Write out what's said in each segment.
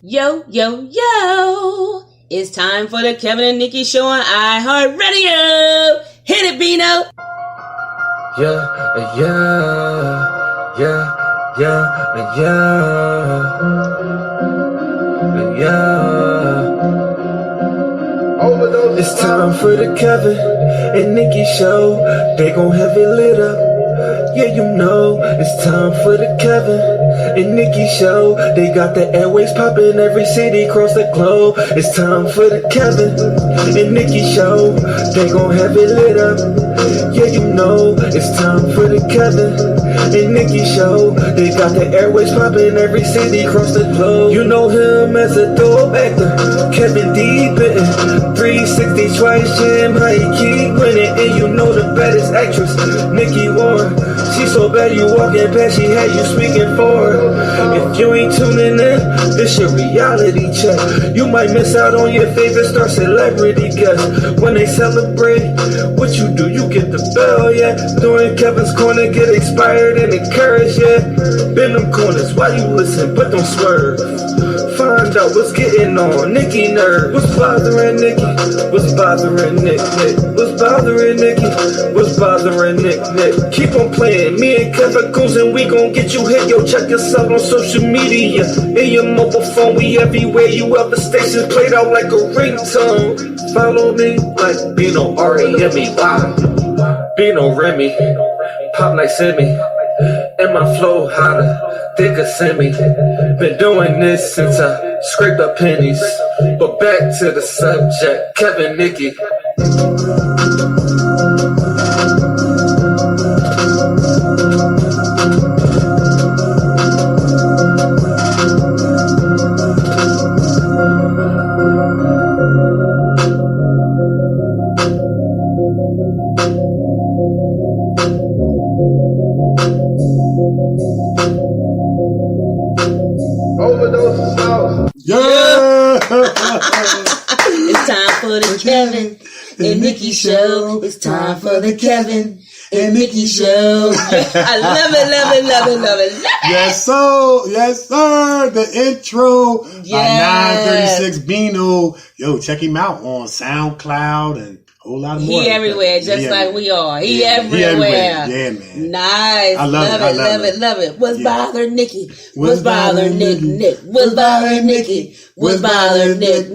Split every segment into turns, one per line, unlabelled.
Yo, yo, yo! It's time for the Kevin and Nikee Show on iHeartRadio! Hit it, Bino!
Yeah. It's time for the Kevin and Nikee Show. They gon' have it lit up. Yeah, you know, it's time for the Kevin and Nikee Show. They got the airways poppin' every city across the globe. It's time for the Kevin and Nikee Show. They gon' have it lit up. Yeah, you know, it's time for the Kevin and Nikee Show. They got the airways poppin' every city across the globe. You know him as a dope actor, Kevin-D-Benton. 360 twice jam, how he keep winning. And you know the baddest actress-nikee-warren. She so bad you walking past, she had you speaking for her. If you ain't tuning in, this your reality check. You might miss out on your favorite star celebrity guest. When they celebrate, what you do, you get the bell, yeah. During Kevin's Korner, get inspired and encouraged, yeah. Bend them corners, why you listen, but don't swerve. Find out what's getting on Nikee nerve. What's bothering Nikee? What's bothering Nick? What's bothering Nikee? What's bothering Nick? Keep on playing. Me and Kevin goes and we gon' get you hit. Yo, check us out on social media. In your mobile phone, we everywhere. You ever stations played out like a ringtone. Follow me like Bino R-E-M-E-Y. Bino Remy. Pop like Simi. And my flow hotter, thicker semi. Been doing this since I scraped up pennies. But back to the subject, Kevin-Nikee.
It's time for the Kevin and Nikee Show. It's time for the Kevin and Nikee Show. I love it.
Yes, sir. The intro by 936 Bino. Yo, check him out on SoundCloud and a whole lot of more.
He everywhere, just like we are. He everywhere.
Yeah, man.
Nice.
I love it.
What's bothering Nikee? What's bothering Nick? What's bothering Nikee? What's bothering Nick?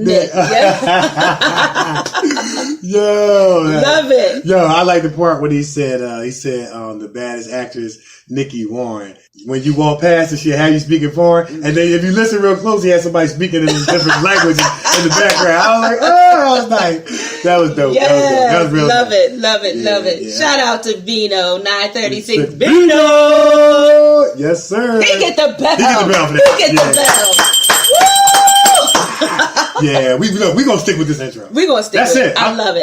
Yo.
Love it.
Yo, I like the part when he said the baddest actress, Nikee-Warren. When you walk past and she'll have you speaking for her, and then if you listen real close, he had somebody speaking in a different language in the background. I was like, oh, that was nice. That was dope.
Yeah,
that was real
love
dope.
Love it.
Yeah.
Shout out to Bino, 936 Bino.
Yes, sir.
He get the bell.
For that.
He get the bell.
Yeah, we gonna stick with this intro.
We gonna stick.
That's
with
it.
I love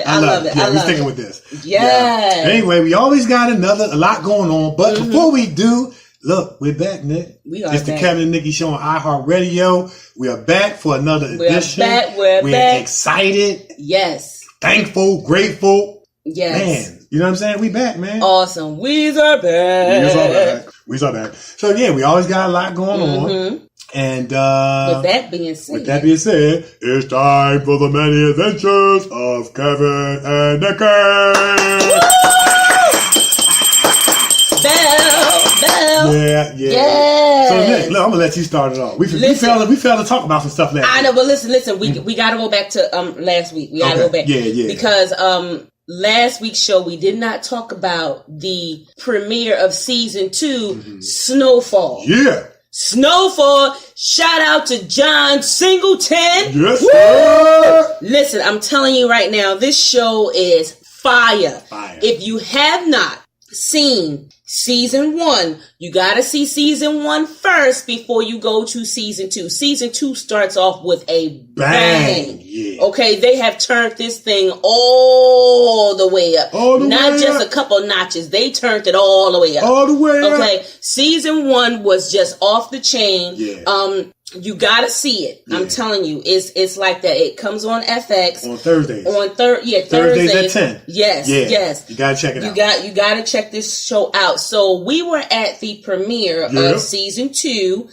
it.
Yeah, we sticking with this.
Yeah.
Anyway, we always got a lot going on, but before we do, look, we're back, Nick.
We are
It's the Kevin and Nikee Show on iHeartRadio. We are back for another edition.
We're back.
Excited.
Yes.
Thankful, grateful.
Yes.
Man, you know what I'm saying? We back, man.
Awesome. We's are back.
We's are back. So yeah, we always got a lot going on. And
with that being said,
it's time for the many adventures of Kevin and Nikee. Bell. Yeah. So Nick, look, I'm gonna let you start it off. We failed to talk about some stuff last week.
I know, but listen. We gotta go back to last week. We gotta go back.
Yeah. Because
last week's show we did not talk about the premiere of season 2, Snowfall.
Yeah.
Snowfall. Shout out to John Singleton.
Yes, sir.
Listen, I'm telling you right now, this show is fire. If you have not seen season 1, you gotta see season 1 first before you go to season 2. Season 2 starts off with a bang.
Yeah.
Okay, they have turned this thing all the way up. Not just a couple notches. They turned it all the way up.
All the way up.
Okay, season 1 was just off the chain.
Yeah.
You gotta see it. Yeah. I'm telling you, it's like that. It comes on FX
on Thursdays.
Thursdays
at 10.
Yes.
You gotta check it
out. You gotta check this show out. So we were at the premiere of season 2.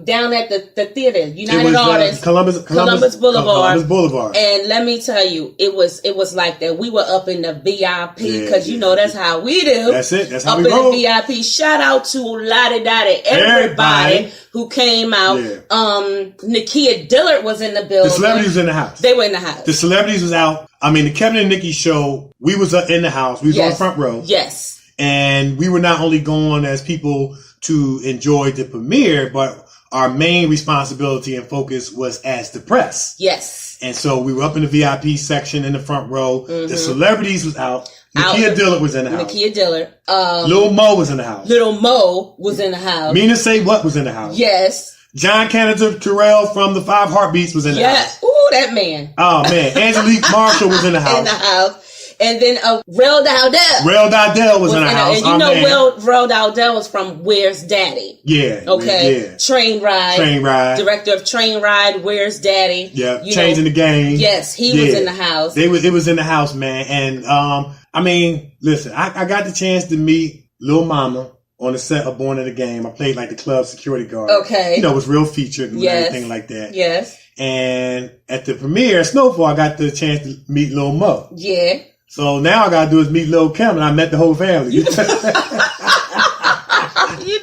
down at the theater, United
it was,
Artists, Columbus Boulevard. And let me tell you, it was like that. We were up in the VIP because that's how we do.
That's it. That's how
up
we roll.
Up in the VIP. Shout out to everybody who came out. Yeah. Nakia Dillard was in the building.
The celebrities was in the house.
They were in the house.
The celebrities was out. I mean, the Kevin and Nikee show. We was in the house. We was on the front row.
Yes.
And we were not only going as people to enjoy the premiere, but our main responsibility and focus was as the press.
Yes.
And so we were up in the VIP section in the front row. Mm-hmm. The celebrities was out. Nakia Dillard was in the house.
Nakia Dillard.
Lil Mo was in the house.
Little Mo was in the house.
Mina Say What was in the house.
Yes.
John Canada Terrell from the 5 Heartbeats was in the house.
Ooh, that man.
Oh, man. Angelique Marshall was in the house.
In the house. And then Rel Dowdell.
Rel Dowdell was in the house.
And Rel Dowdell was from Where's Daddy?
Yeah.
Okay.
Yeah.
Train Ride. Director of Train Ride, Where's Daddy?
Yeah. Changing the Game.
Yes, he was in the house.
It was in the house, man. And I mean, listen, I got the chance to meet Lil Mama on the set of Born in the Game. I played like the club security guard.
Okay.
It was real featured and everything like that.
Yes.
And at the premiere, Snowfall, I got the chance to meet Lil Mo.
Yeah.
So now I gotta do is meet Lil Kim, and I met the whole family.
You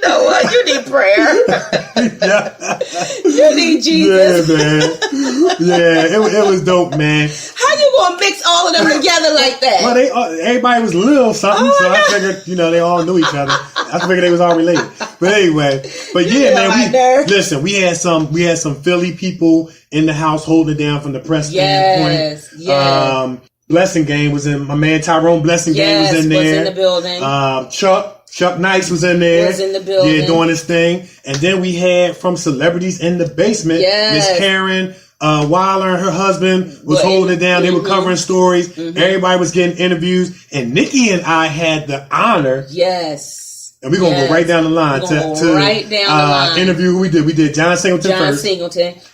know what? You need prayer. You need Jesus.
Yeah, man. Yeah, it was dope, man.
How you gonna mix all of them together like that?
Well, everybody was little something, so I figured, they all knew each other. I figured they was all related. But anyway, man, we had some Philly people in the house holding it down from the press standpoint.
Yes.
Blessing Game was in, my man Tyrone Blessing Game was in there.
Was in the building.
Chuck Nice was in there.
Was in the building.
Yeah, doing his thing. And then we had from celebrities in the basement, Miss Karen Weiler and her husband was holding it down. They were covering stories. Mm-hmm. Everybody was getting interviews. And Nikki and I had the honor.
Yes.
And we're going to go right down the line to interview who we did. We did John Singleton first.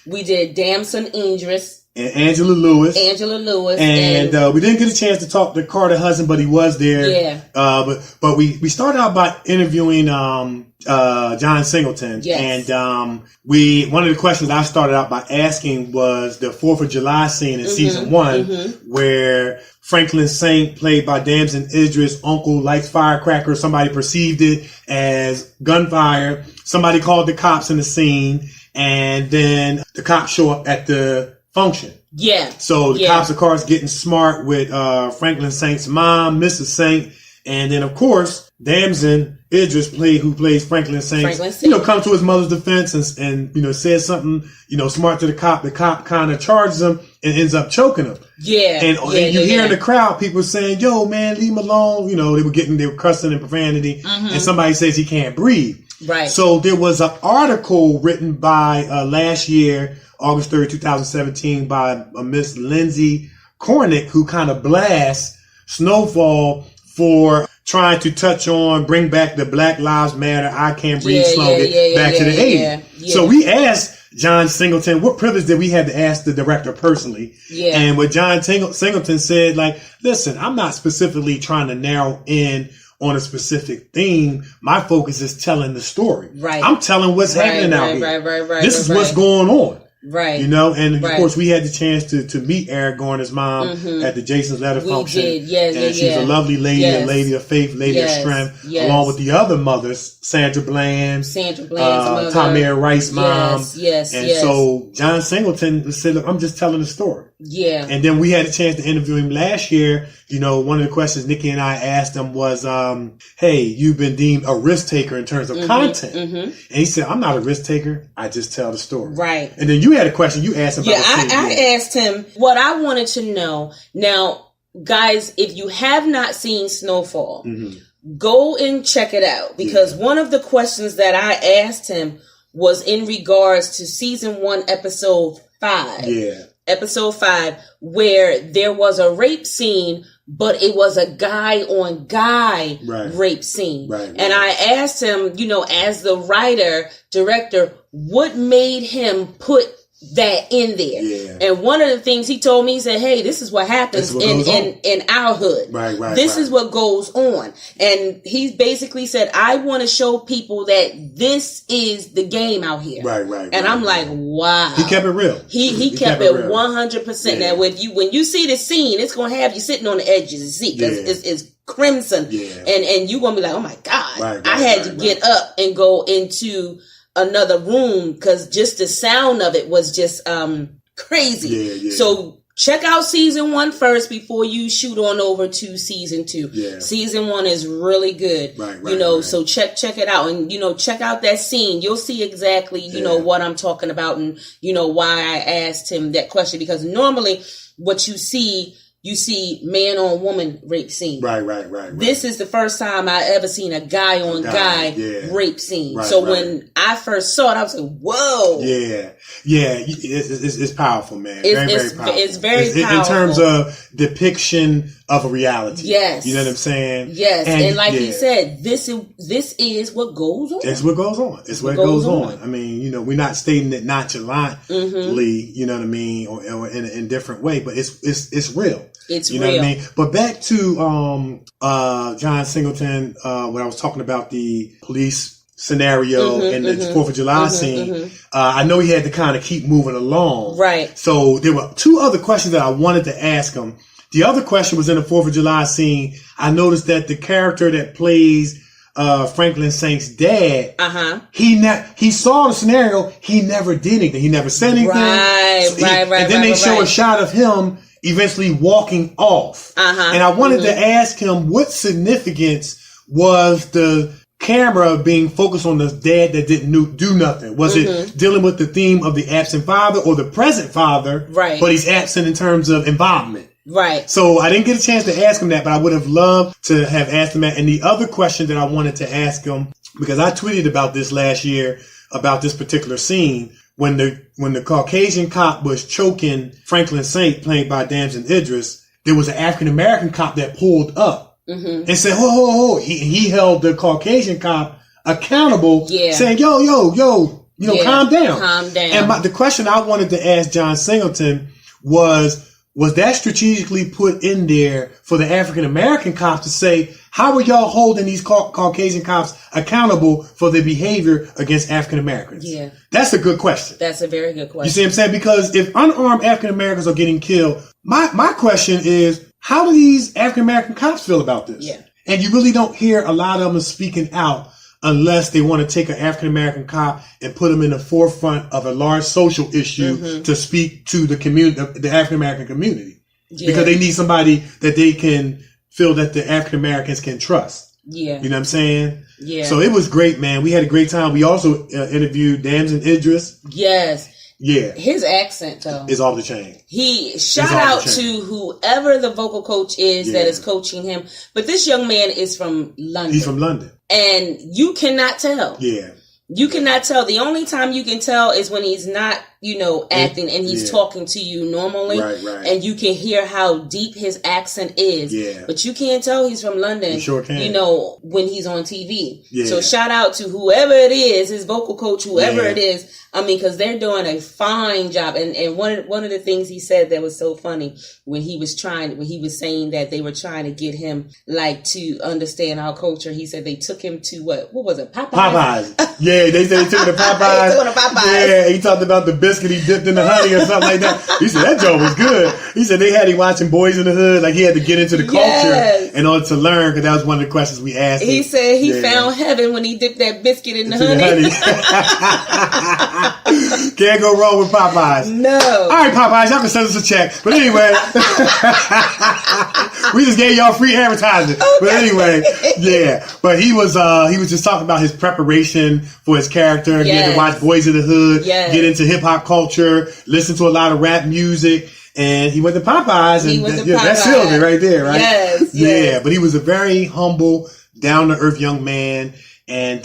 We did Damson Idris.
And Angela Lewis. And we didn't get a chance to talk to Carter Hudson, but he was there. Yeah. But we started out by interviewing John Singleton. Yes. And one of the questions I started out by asking was the 4th of July scene in season 1, where Franklin Saint, played by Damson Idris' uncle, lights firecracker. Somebody perceived it as gunfire. Somebody called the cops in the scene, and then the cops show up at the function. Yeah. So the cops, of course, getting smart with Franklin Saint's mom, Mrs. Saint, and then of course Damson Idris, who plays Franklin Saint, comes to his mother's defense and says something smart to the cop. The cop kind of charges him and ends up choking him. Yeah. And you hear in the crowd people saying, "Yo, man, leave him alone." They were cussing and profanity, and somebody says he can't breathe. Right. So there was an article written by last year, August 3rd, 2017, by Miss Lindsay Cornick, who kind of blasts Snowfall for trying to bring back the Black Lives Matter, I Can't Breathe slogan back to the 80s. Yeah. So we asked John Singleton, what privilege did we have to ask the director personally? Yeah. And what John Singleton said, listen, I'm not specifically trying to narrow in on a specific theme. My focus is telling the story. Right. I'm telling what's happening out here. Right. This is what's going on. Right. And of course we had the chance to meet Eric Garner's mom at the Jason's Letter function. We did, and she's a lovely lady, a lady of faith, lady of strength, along with the other mothers, Sandra Bland's mother, Tamir Rice's mom. So John Singleton said, "Look, I'm just telling the story." Yeah. And then we had a chance to interview him last year. One of the questions Nikki and I asked him was, "Hey, you've been deemed a risk taker in terms of content." And he said, "I'm not a risk taker. I just tell the story." Right. And then you had a question you asked him about.
I asked him what I wanted to know. Now, guys, if you have not seen Snowfall, go and check it out, because one of the questions that I asked him was in regards to season 1, episode 5. Yeah. Episode 5, where there was a rape scene, but it was a guy on guy rape scene. Right. And I asked him, as the writer, director, what made him put that in there.
Yeah.
And one of the things he told me, he said, hey, this is what happens in our hood.
Right.
This is what goes on. And he basically said, I want to show people that this is the game out here.
Right.
And I'm like, wow.
He kept it real.
He kept it 100%. Now, when you see the scene, it's going to have you sitting on the edge of the seat because it's crimson. Yeah. And you're going to be like, oh my God. I had to get up and go into another room because just the sound of it was just crazy. So check out season 1 first before you shoot on over to season 2. Season 1 is really good. So check it out and check out that scene. You'll see exactly what I'm talking about and why I asked him that question, because normally what you see man on woman rape scene. Right. This is the first time I ever seen a guy on guy rape scene. When I first saw it, I was like, whoa. Yeah. It's powerful, man. Very powerful. It's very powerful. In terms of depiction of a reality. Yes. You know what I'm saying? Yes. And like he said, this is what goes on. It's what goes on. It's what goes on. I mean, we're not stating it nonchalantly, you know what I mean, or in a different way, but it's real. It's real. What I mean? But back to John Singleton, when I was talking about the police scenario and the 4th of July scene, I know he had to kind of keep moving along. Right. So there were 2 other questions that I wanted to ask him. The other question was in the 4th of July scene. I noticed that the character that plays Franklin Saint's dad, he saw the scenario. He never did anything. He never said anything. And then they show a shot of him eventually walking off. And I wanted to ask him what significance was the camera being focused on the dad that didn't do nothing. Was it dealing with the theme of the absent father or the present father, but he's absent in terms of involvement? Right. So I didn't get a chance to ask him that, but I would have loved to have asked him that. And the other question that I wanted to ask him, because I tweeted about this last year, about this particular scene, when the Caucasian cop was choking Franklin Saint, played by Damson Idris, there was an African American cop that pulled up and said, "Ho!" He held the Caucasian cop accountable, saying, "Yo, calm down, calm down." And the question I wanted to ask John Singleton was that strategically put in there for the African American cops to say, how are y'all holding these Caucasian cops accountable for their behavior against African Americans? Yeah. That's a good question. That's a very good question. You see what I'm saying? Because if unarmed African Americans are getting killed, my question is, how do these African American cops feel about this? Yeah. And you really don't hear a lot of them speaking out unless they want to take an African American cop and put them in the forefront of a large social issue to speak to the community, the African American community, because they need somebody that they can feel that the African Americans can trust. Yeah. You know what I'm saying? Yeah. So it was great, man. We had a great time. We also interviewed Damson Idris. Yes. Yeah. His accent, though, is off the chain. Shout out to whoever the vocal coach is that is coaching him. But this young man is from London. He's from London. And you cannot tell. Yeah. You cannot tell. The only time you can tell is when he's not, acting and he's talking to you normally. Right. And you can hear how deep his accent is. Yeah. But you can't tell he's from London. You sure can. When he's on TV. Yeah. So shout out to whoever it is, his vocal coach, whoever it is. Because they're doing a fine job. And one of the things he said that was so funny when he was saying that they were trying to get him to understand our culture. He said they took him to what was it? Popeyes. Yeah, they said they took him to Popeyes. They took him to Popeyes. Yeah, he talked about the biscuit he dipped in the honey or something like that. He said that joke was good. He said they had him watching Boys in the Hood. He had to get into the culture in order to learn, because that was one of the questions we asked him. He said he found heaven when he dipped that biscuit in the honey. Can't go wrong with Popeyes. No. All right, Popeyes, y'all can send us a check. But anyway, we just gave y'all free advertising. Okay. But anyway, yeah. But he was just talking about his preparation for his character. He had to watch Boys in the Hood, get into hip hop culture, listen to a lot of rap music. And he went to Popeyes, and that sealed it right there, right? Yes. Yeah, but he was a very humble, down to earth young man. And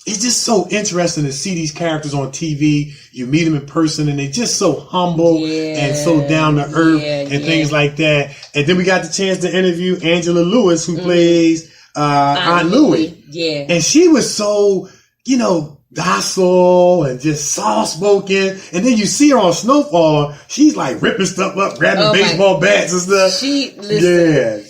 it's just so interesting to see these characters on TV. You meet them in person, and they're just so humble and so down to earth and things like that. And then we got the chance to interview Angela Lewis, who plays Aunt Louie. Yeah. And she was so,
docile and just soft spoken. And then you see her on Snowfall, she's like ripping stuff up, grabbing baseball bats and stuff.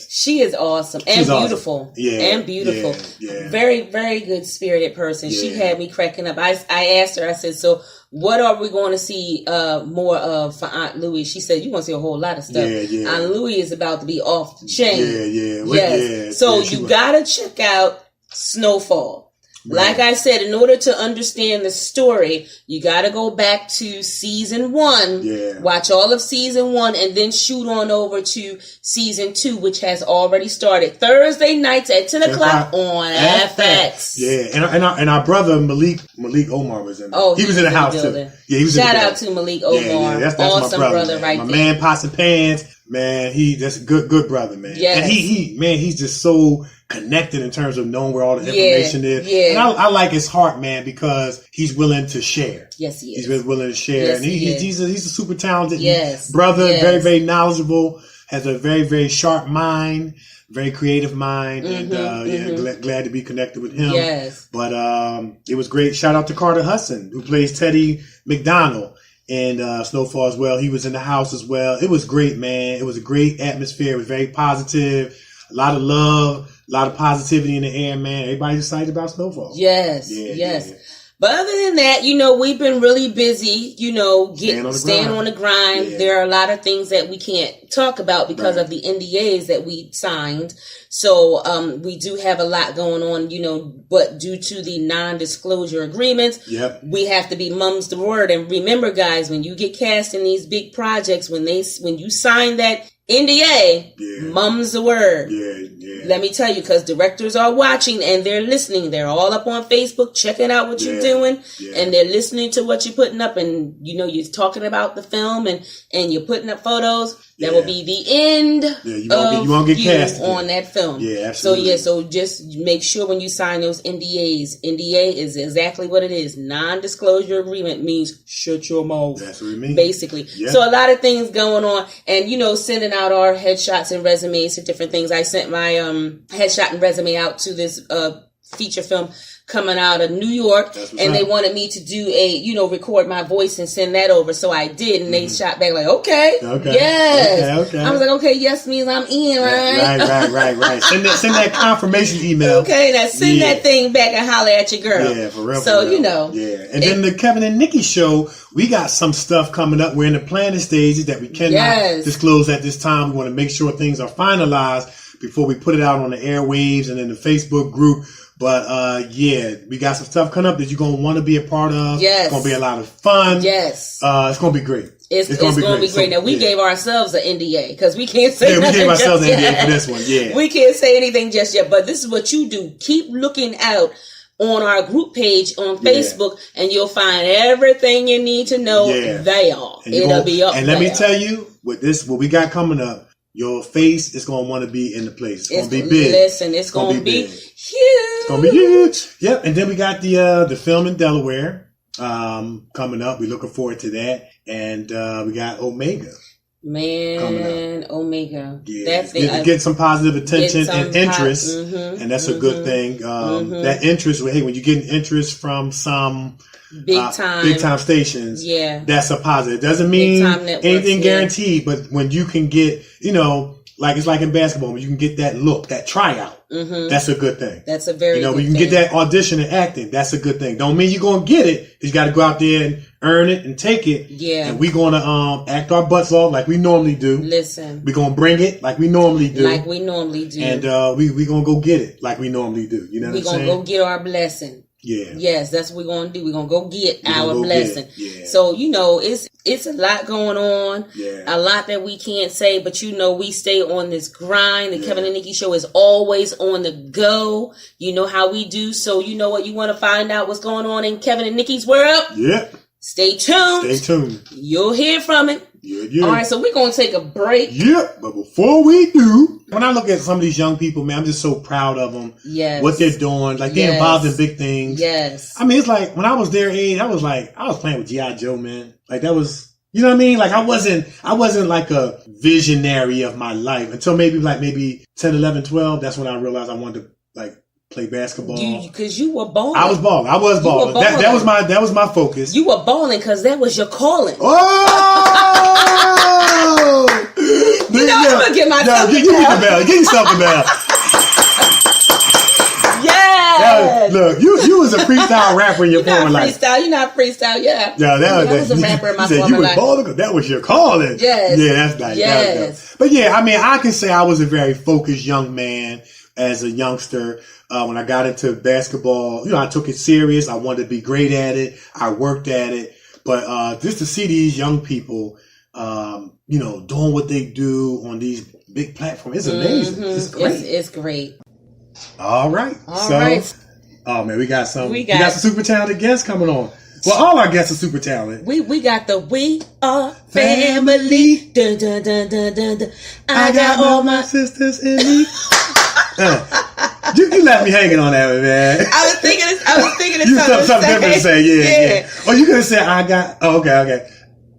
She is awesome and
She's
beautiful.
Awesome. Yeah,
and beautiful.
Yeah.
Very, very good spirited person. Yeah. She had me cracking up. I asked her, I said, so what are we going to see more of for Aunt Louie? She said, you're going to see a whole lot of stuff. Yeah. Aunt Louie is about to be off the chain. Yes. So you got to check out Snowfall. Like I said, in order to understand the story, you got to go back to season 1, watch all of season 1, and then shoot on over to season 2, which has already started Thursday nights at 10 o'clock on FX.
Yeah, and our brother Malik Omar was in there. Oh, he was in the house too. Yeah, he was.
Shout out to Malik Omar. Yeah, that's awesome
my brother
right
there. My
there.
man, Pots and Pans. Man, that's a good brother, man.
Yes.
And he's just so connected in terms of knowing where all the information is. Yeah. And I like his heart, man, because he's willing to share.
Yes, he is.
He's willing to share.
Yes,
and he's a super talented brother,
yes.
very knowledgeable, has a very, very sharp mind, very creative mind, and glad to be connected with him.
Yes.
But it was great. Shout out to Carter Hudson, who plays Teddy McDonald. And Snowfall as well. He was in the house as well. It was great, man. It was a great atmosphere. It was very positive. A lot of love, a lot of positivity in the air, man. Everybody's excited about Snowfall.
Yes.
Yeah.
But other than that, we've been really busy, staying on the grind. Yeah. There are a lot of things that we can't talk about because of the NDAs that we signed. So, we do have a lot going on, but due to the non-disclosure agreements, we have to be mum's the word. And remember, guys, when you get cast in these big projects, when you sign that NDA, mum's the word. Let me tell you, because directors are watching and they're listening. They're all up on Facebook checking out what you're doing, and they're listening to what you're putting up. And you're talking about the film and you're putting up photos. That will be the end
you won't get cast
on that film.
Yeah, absolutely.
So just make sure when you sign those NDAs, NDA is exactly what it is. Non-disclosure agreement means shut your mouth.
That's what it means.
Basically. Yeah. So a lot of things going on, and sending out our headshots and resumes to different things. I sent my headshot and resume out to this feature film coming out of New York, and they wanted me to do record my voice and send that over. So I did, and they shot back like, okay. Yes. Okay. I was like, okay, yes means I'm in, right?
Right. Send that confirmation email.
Okay, now send that thing back and holler at your girl.
Yeah, for real.
So,
Yeah. And then the Kevin and Nikee show, we got some stuff coming up. We're in the planning stages that we cannot disclose at this time. We want to make sure things are finalized before we put it out on the airwaves and in the Facebook group. But, we got some stuff coming up that you're going to want to be a part of.
Yes.
It's going to be a lot of fun.
Yes.
It's going to be great.
It's going to be great. Now, we gave ourselves an NDA because we can't say
we gave ourselves an NDA for this one. Yeah.
We can't say anything just yet, but this is what you do. Keep looking out on our group page on Facebook, and you'll find everything you need to know there. It'll be up
And let me tell you, what we got coming up, your face is going to want to be in the place. It's going to be big.
Listen, it's going to be huge.
It's going to be huge. Yep. And then we got the film in Delaware coming up. We're looking forward to that. And we got Omega.
Man, Omega.
Yeah. Get some positive attention and interest. And that's a good thing. That interest, when you get interest from some big time stations, that's a positive. It doesn't mean anything guaranteed, but when you can get, it's like in basketball, when you can get that look, that tryout, that's a good thing.
That's a very good thing.
You can get that audition in acting, that's a good thing. Don't mean you're going to get it. You got to go out there and earn it and take it.
Yeah.
And we're going to act our butts off like we normally do.
Listen.
We're going to bring it like we normally do.
And we're
going to go get it like we normally do. You know what I'm saying?
We're going to go get our blessing.
Yeah.
Yes, that's what we're going to do. We're going to go get our blessing. So, it's a lot going on.
Yeah.
A lot that we can't say, but we stay on this grind. The Kevin and Nikee show is always on the go. You know how we do. So, you know what? You want to find out what's going on in Kevin and Nikee's world?
Yeah.
Stay tuned. You'll hear from it.
Yeah.
All right, so we're going to take a break.
Yeah, but before we do, when I look at some of these young people, man, I'm just so proud of them.
Yes.
What they're doing. Like, they're involved in big things.
Yes.
I mean, it's like, when I was their age, I was playing with G.I. Joe, man. Like, that was, you know what I mean? Like, I wasn't like a visionary of my life until maybe 10, 11, 12. That's when I realized I wanted to, play basketball.
Because you were balling.
I was balling. That was my focus.
You were balling because that was your calling.
Oh!
I'm gonna get myself
Give yourself a bell.
Yeah.
Look, you was a freestyle rapper in your former life.
You're not freestyle. Yeah.
Yeah,
I was a rapper in my former life.
You was balling because that was your calling.
Yes.
Yeah, that's nice.
Yes.
But yeah, I mean, I can say I was a very focused young man as a youngster. When I got into basketball, I took it serious. I wanted to be great at it. I worked at it. But just to see these young people, doing what they do on these big platforms, it's amazing. Mm-hmm. It's great.
It's great.
All right. Oh man, we got some super talented guests coming on. Well, all our guests are super talented.
We got the We Are Family. Dun, dun, dun, dun, dun, dun. I got all my sisters in me.
You left me hanging on that one, man.
I was thinking of
something different to say. Yeah. Or you could have said, okay.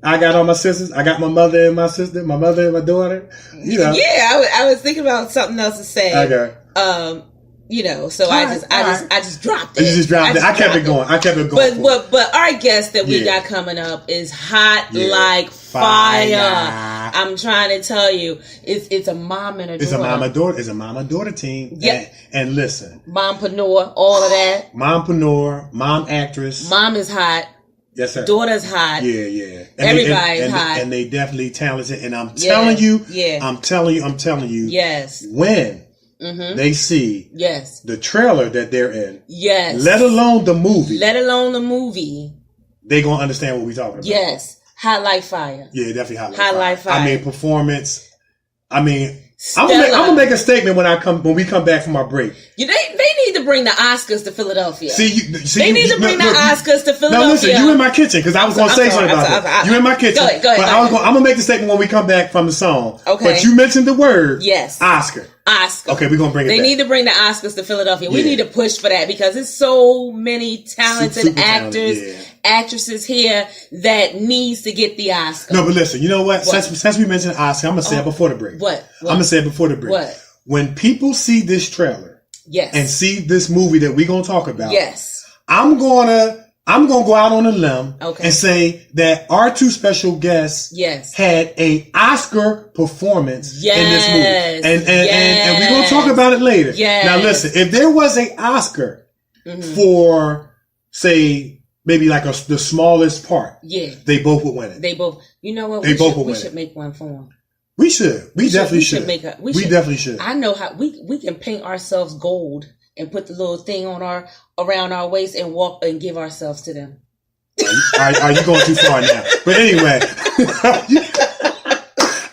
I got all my sisters. I got my mother and my sister, my mother and my daughter.
Yeah, I was thinking about something else to say.
Okay.
So I just dropped it.
You just dropped it. I kept it going.
But our guest that we got coming up is hot like fire. I'm trying to tell you, it's a mom and a daughter.
It's a mama-daughter team.
Yeah.
And listen.
Mompreneur, all of that.
Mompreneur, mom actress.
Mom is hot.
Yes, sir.
Daughter's hot.
Yeah.
Everybody's hot.
And they definitely talented. And I'm telling you.
Yes.
When they see the trailer that they're in.
Yes.
Let alone the movie.
They
gonna understand what we're talking about.
Yes. Hot like fire.
Yeah, definitely hot
like fire.
I mean, performance. I'm gonna make a statement when we come back from our break.
They need to bring the Oscars to Philadelphia.
They
need to bring the Oscars to Philadelphia.
No, listen, you in my kitchen because I was going to say something about that. You in my kitchen.
Go ahead.
I'm going to make the statement when we come back from the song.
Okay.
But you mentioned the word.
Yes.
Oscar. Okay, we're going to bring it back.
They need to bring the Oscars to Philadelphia. We need to push for that because there's so many talented actors, actresses here that needs to get the Oscar.
No, but listen, you know what? Since we mentioned Oscar, I'm going to say it before the break.
What?
I'm going to say it before the break.
What?
When people see this trailer and see this movie that we're going to talk about, I'm going to go out on a limb and say that our two special guests had a Oscar performance in this movie. And we're going to talk about it later. Now listen, if there was a Oscar for, say, maybe like the smallest part, they both would win it.
They both, you know what? We should make one for them.
We should. We definitely should.
We definitely should. I know how we can paint ourselves gold and put the little thing on around our waist and walk and give ourselves to them.
Are you going too far now? But anyway,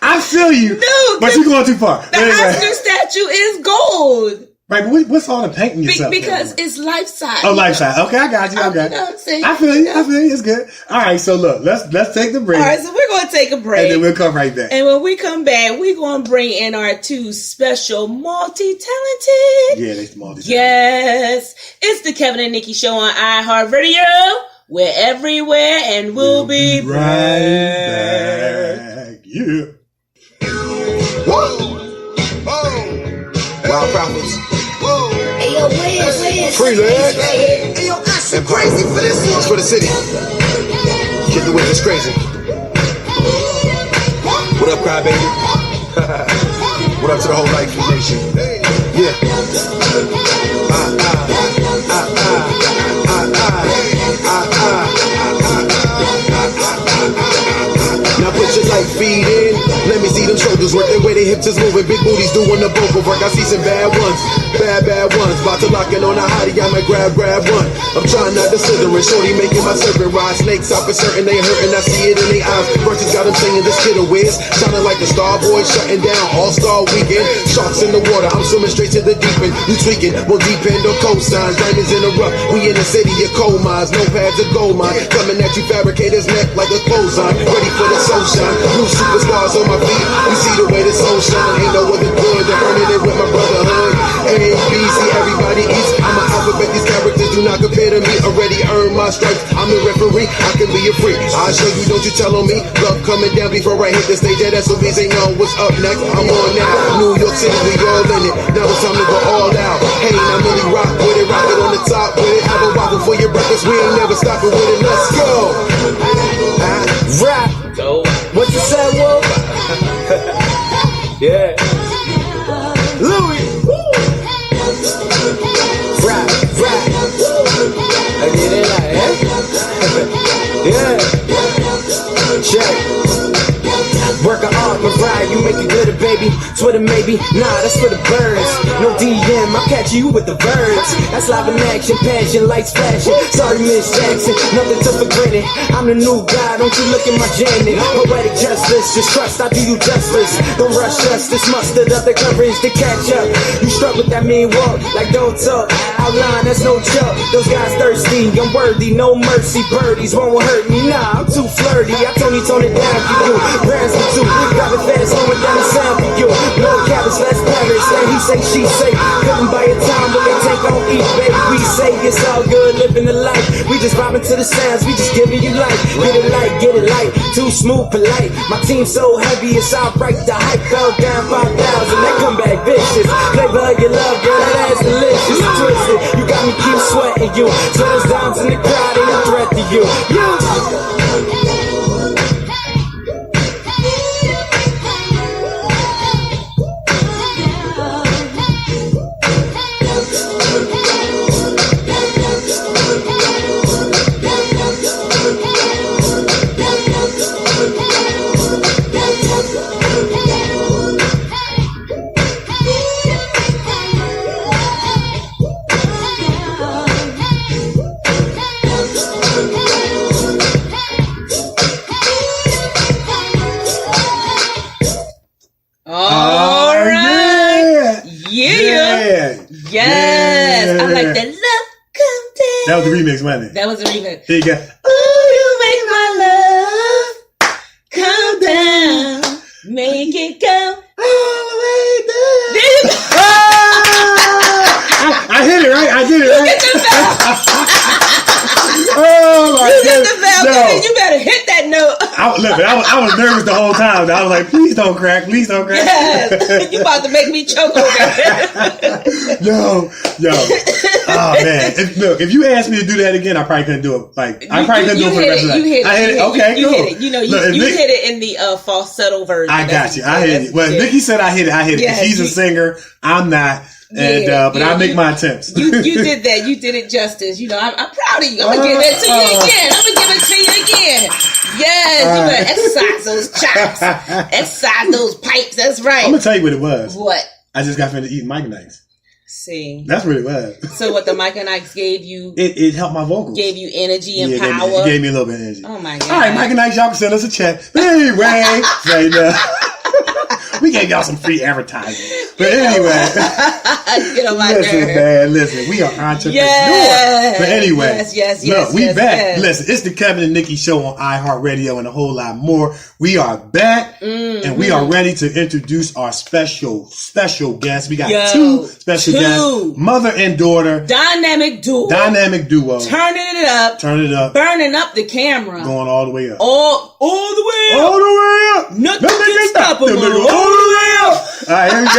I feel you. No, but you're going too far.
The Oscar statue is gold.
Right, but what's all the painting yourself?
Because it's life size.
Oh, life size. Okay, I got you.
You know what I'm saying?
I feel you. It's good. All right, so look, let's take the break.
All right, so we're going to take a break.
And then we'll come right back.
And when we come back, we're going to bring in our two special multi-talented.
Yeah, they're multi-talented.
Yes. It's the Kevin and Nikee Show on iHeartRadio. We're everywhere, and we'll be right
back. Yeah.
Whoa! Wild Prophets. Whoa!
Hey, yo, where's
Free legs.
Hey, yo, I should crazy for this one.
It's for the city. Get the way it's crazy. What up, crybaby? What up to the whole Life Nation? Yeah. Now put your light feet in. Let me see them shoulders work. The way they hips is moving. Big booties doing the vocal work. I see some bad ones. Bad ones. About to lock in on a hottie. I might grab one. I'm trying not to slither and shorty making my serpent ride. Snakes out for certain they hurting. I see it in their eyes. Versus got them singing this kid a whiz. Sounding like the Starboy shutting down All-Star Weekend. Sharks in the water. I'm swimming straight to the deep end. You tweaking. Won't depend on cosigns. Diamonds in the rough. We in the city of coal mines. No pads of gold mine. Coming at you fabricators neck like a clothesline. Ready for the sunshine. New superstars on my feet. You see the the way the sun shine, ain't no other good than earning it with my brotherhood. A, B, C, everybody eats. I'm an alphabet, these characters do not compare to me. Already earned my stripes, I'm the referee, I can be a freak. I'll show you, don't you tell on me. Love coming down before I hit the stage. That SOBs ain't know what's up next. I'm on now. New York City, we all in it. Now it's time to go all out. Hey, now really rock with it, rock it on the top with it. Have a waffle for your breakfast, we ain't never stopping with it. Let's go.
Rap. What you said, Wolf? Yeah. Louis. Rap. I get it like, yeah. Check. Work hard, but right, you make it glitter, baby. Twitter, maybe. Nah, that's for the birds. No DM, I'll catch you with the birds. That's live in action, passion, lights flashing. Sorry, Miss Jackson, nothing took for granted. I'm the new guy, don't you look at my Janet. Poetic justice, just trust, I do you justice. Don't rush us, this mustered up the courage to catch up. You struck with that mean walk, like don't talk. Outline, that's no joke. Those guys thirsty, I'm worthy, no mercy. Birdies won't hurt me, nah, I'm too flirty. I tone it down for you. Brands for two, got it fast, slowing down the sound for you. No cabins, less Paris, and he say, she say. Couldn't buy a time, but they take on eat, baby. We say it's all good, living the life. We just vibing to the sounds, we just giving you life. Get it light, too smooth, polite. My team so heavy, it's outright. The hype fell down 5,000, they come back vicious. Flavor of your love, girl, that ass delicious. Twisted, you got me keep sweating you. So those dimes in the crowd ain't a threat to you.
Yes, I like that. Love come down.
That was the remix, wasn't it?
That was the remix.
Here you go.
Ooh, you make my love come down, make it go all the way down. There you go.
I hit it right. I did it right.
Get the bell.
Oh my
You get
goodness.
the bell.
No.
You better hit that note.
I was nervous the whole time. I was like, please don't crack. Please don't crack.
Yes. You about to make me choke over it.
Yo. Oh man. If you asked me to do that again, I probably couldn't do it. Like I probably couldn't do it for the rest of the night.
You hit it.
I hit it. Okay,
you
cool.
hit it. You know, you hit it in the falsetto version.
I got you. I hit it. Well, Nikki said I hit it.
Yes,
she's a singer. I'm not. But I make my attempts.
You did that. You did it justice. You know, I'm proud of you. I'm gonna give it to you again. I'm gonna give it to you again. Yes, you better exercise those chops, exercise those pipes. That's right.
I'm gonna tell you what it was.
What?
I just got finished eating Mike and Ike's.
See,
that's what it was.
So what the Mike and Ike's gave you?
It helped my vocals.
Gave you energy and power.
It gave me a little bit of energy.
Oh my god!
All right, Mike and Ike's, y'all can send us a check. Anyway, right now. We gave y'all some free advertising. But anyway.
Get on my
listen,
nerve.
man. Listen, we are entrepreneurs.
Yes.
But anyway.
Yes.
Look, we back.
Yes.
Listen, it's the Kevin and Nikki Show on iHeartRadio and a whole lot more. We are back and we are ready to introduce our special guests. We got two special guests. Mother and daughter.
Dynamic duo. Turning it up. Burning up the camera.
Going all the way up.
All the way up.
All the way up.
Nothing can stop them.
All the way up. All right, here we go.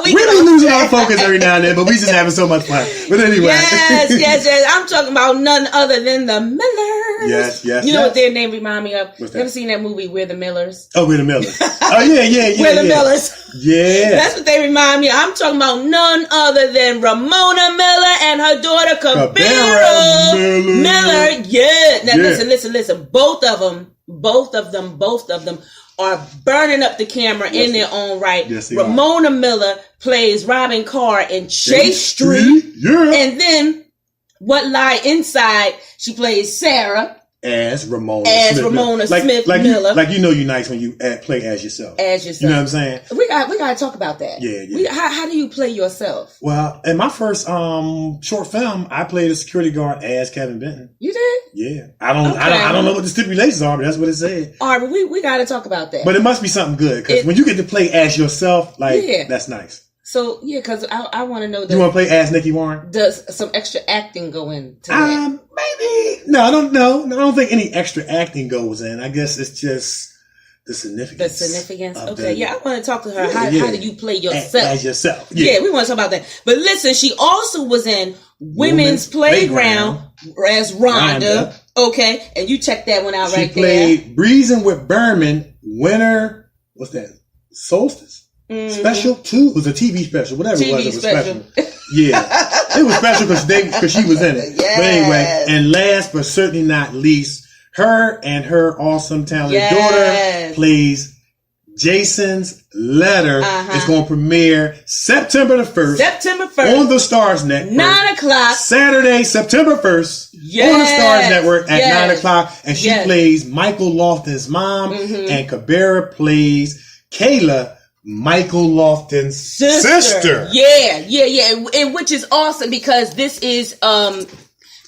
We be losing our focus every now and then, but we just having so much fun. But anyway.
Yes. I'm talking about none other than the Millers.
Yes.
You know what their name remind me of?
What's that?
You ever seen that movie, We're the Millers?
Oh, We're the Millers. Oh, yeah.
We're the Millers.
Yeah.
That's what they remind me of. I'm talking about none other than Romona Miller and her daughter, Kabera Miller. Yeah. Now, listen. Both of them are burning up the camera in their own right.
Yes,
Romona Miller plays Robin Carr in Chase Street.
Yeah.
And then what lie inside, she plays Sarah
as Romona
Smith-Miller.
Like you know you're nice when you play as yourself. You know what I'm saying?
We got to talk about that.
Yeah.
How do you play yourself?
Well, in my first short film, I played a security guard as Kevin-d-benton.
You did?
Yeah. I don't know what the stipulations are, but that's what it said.
All right, but we got to talk about that.
But it must be something good because when you get to play as yourself, that's nice.
So, because I want to know that.
You want to play as Nikee-Warren?
Does some extra acting go into that?
Maybe. No, I don't know. I don't think any extra acting goes in. I guess it's just the significance. Okay, I want to talk to her. How do you play yourself? As yourself. Yeah, we want to talk about that. But listen, she also was in Women's Playground as Rhonda. Okay, and you check that one out right there. She played Breezing with Berman, winter, what's that? Solstice? Special 2 was a TV special, whatever it was special. Yeah, it was special because she was in it. Yes. But anyway, and last but certainly not least, her and her awesome talented daughter plays Jason's Letter. It's going to premiere September the 1st. On the Stars Network.
9 o'clock.
Saturday, September 1st. On the Stars Network at 9 o'clock. And she plays Michael Lofton's mom. And Kabera plays Kayla, Michael Lofton's sister.
Yeah. And which is awesome because this is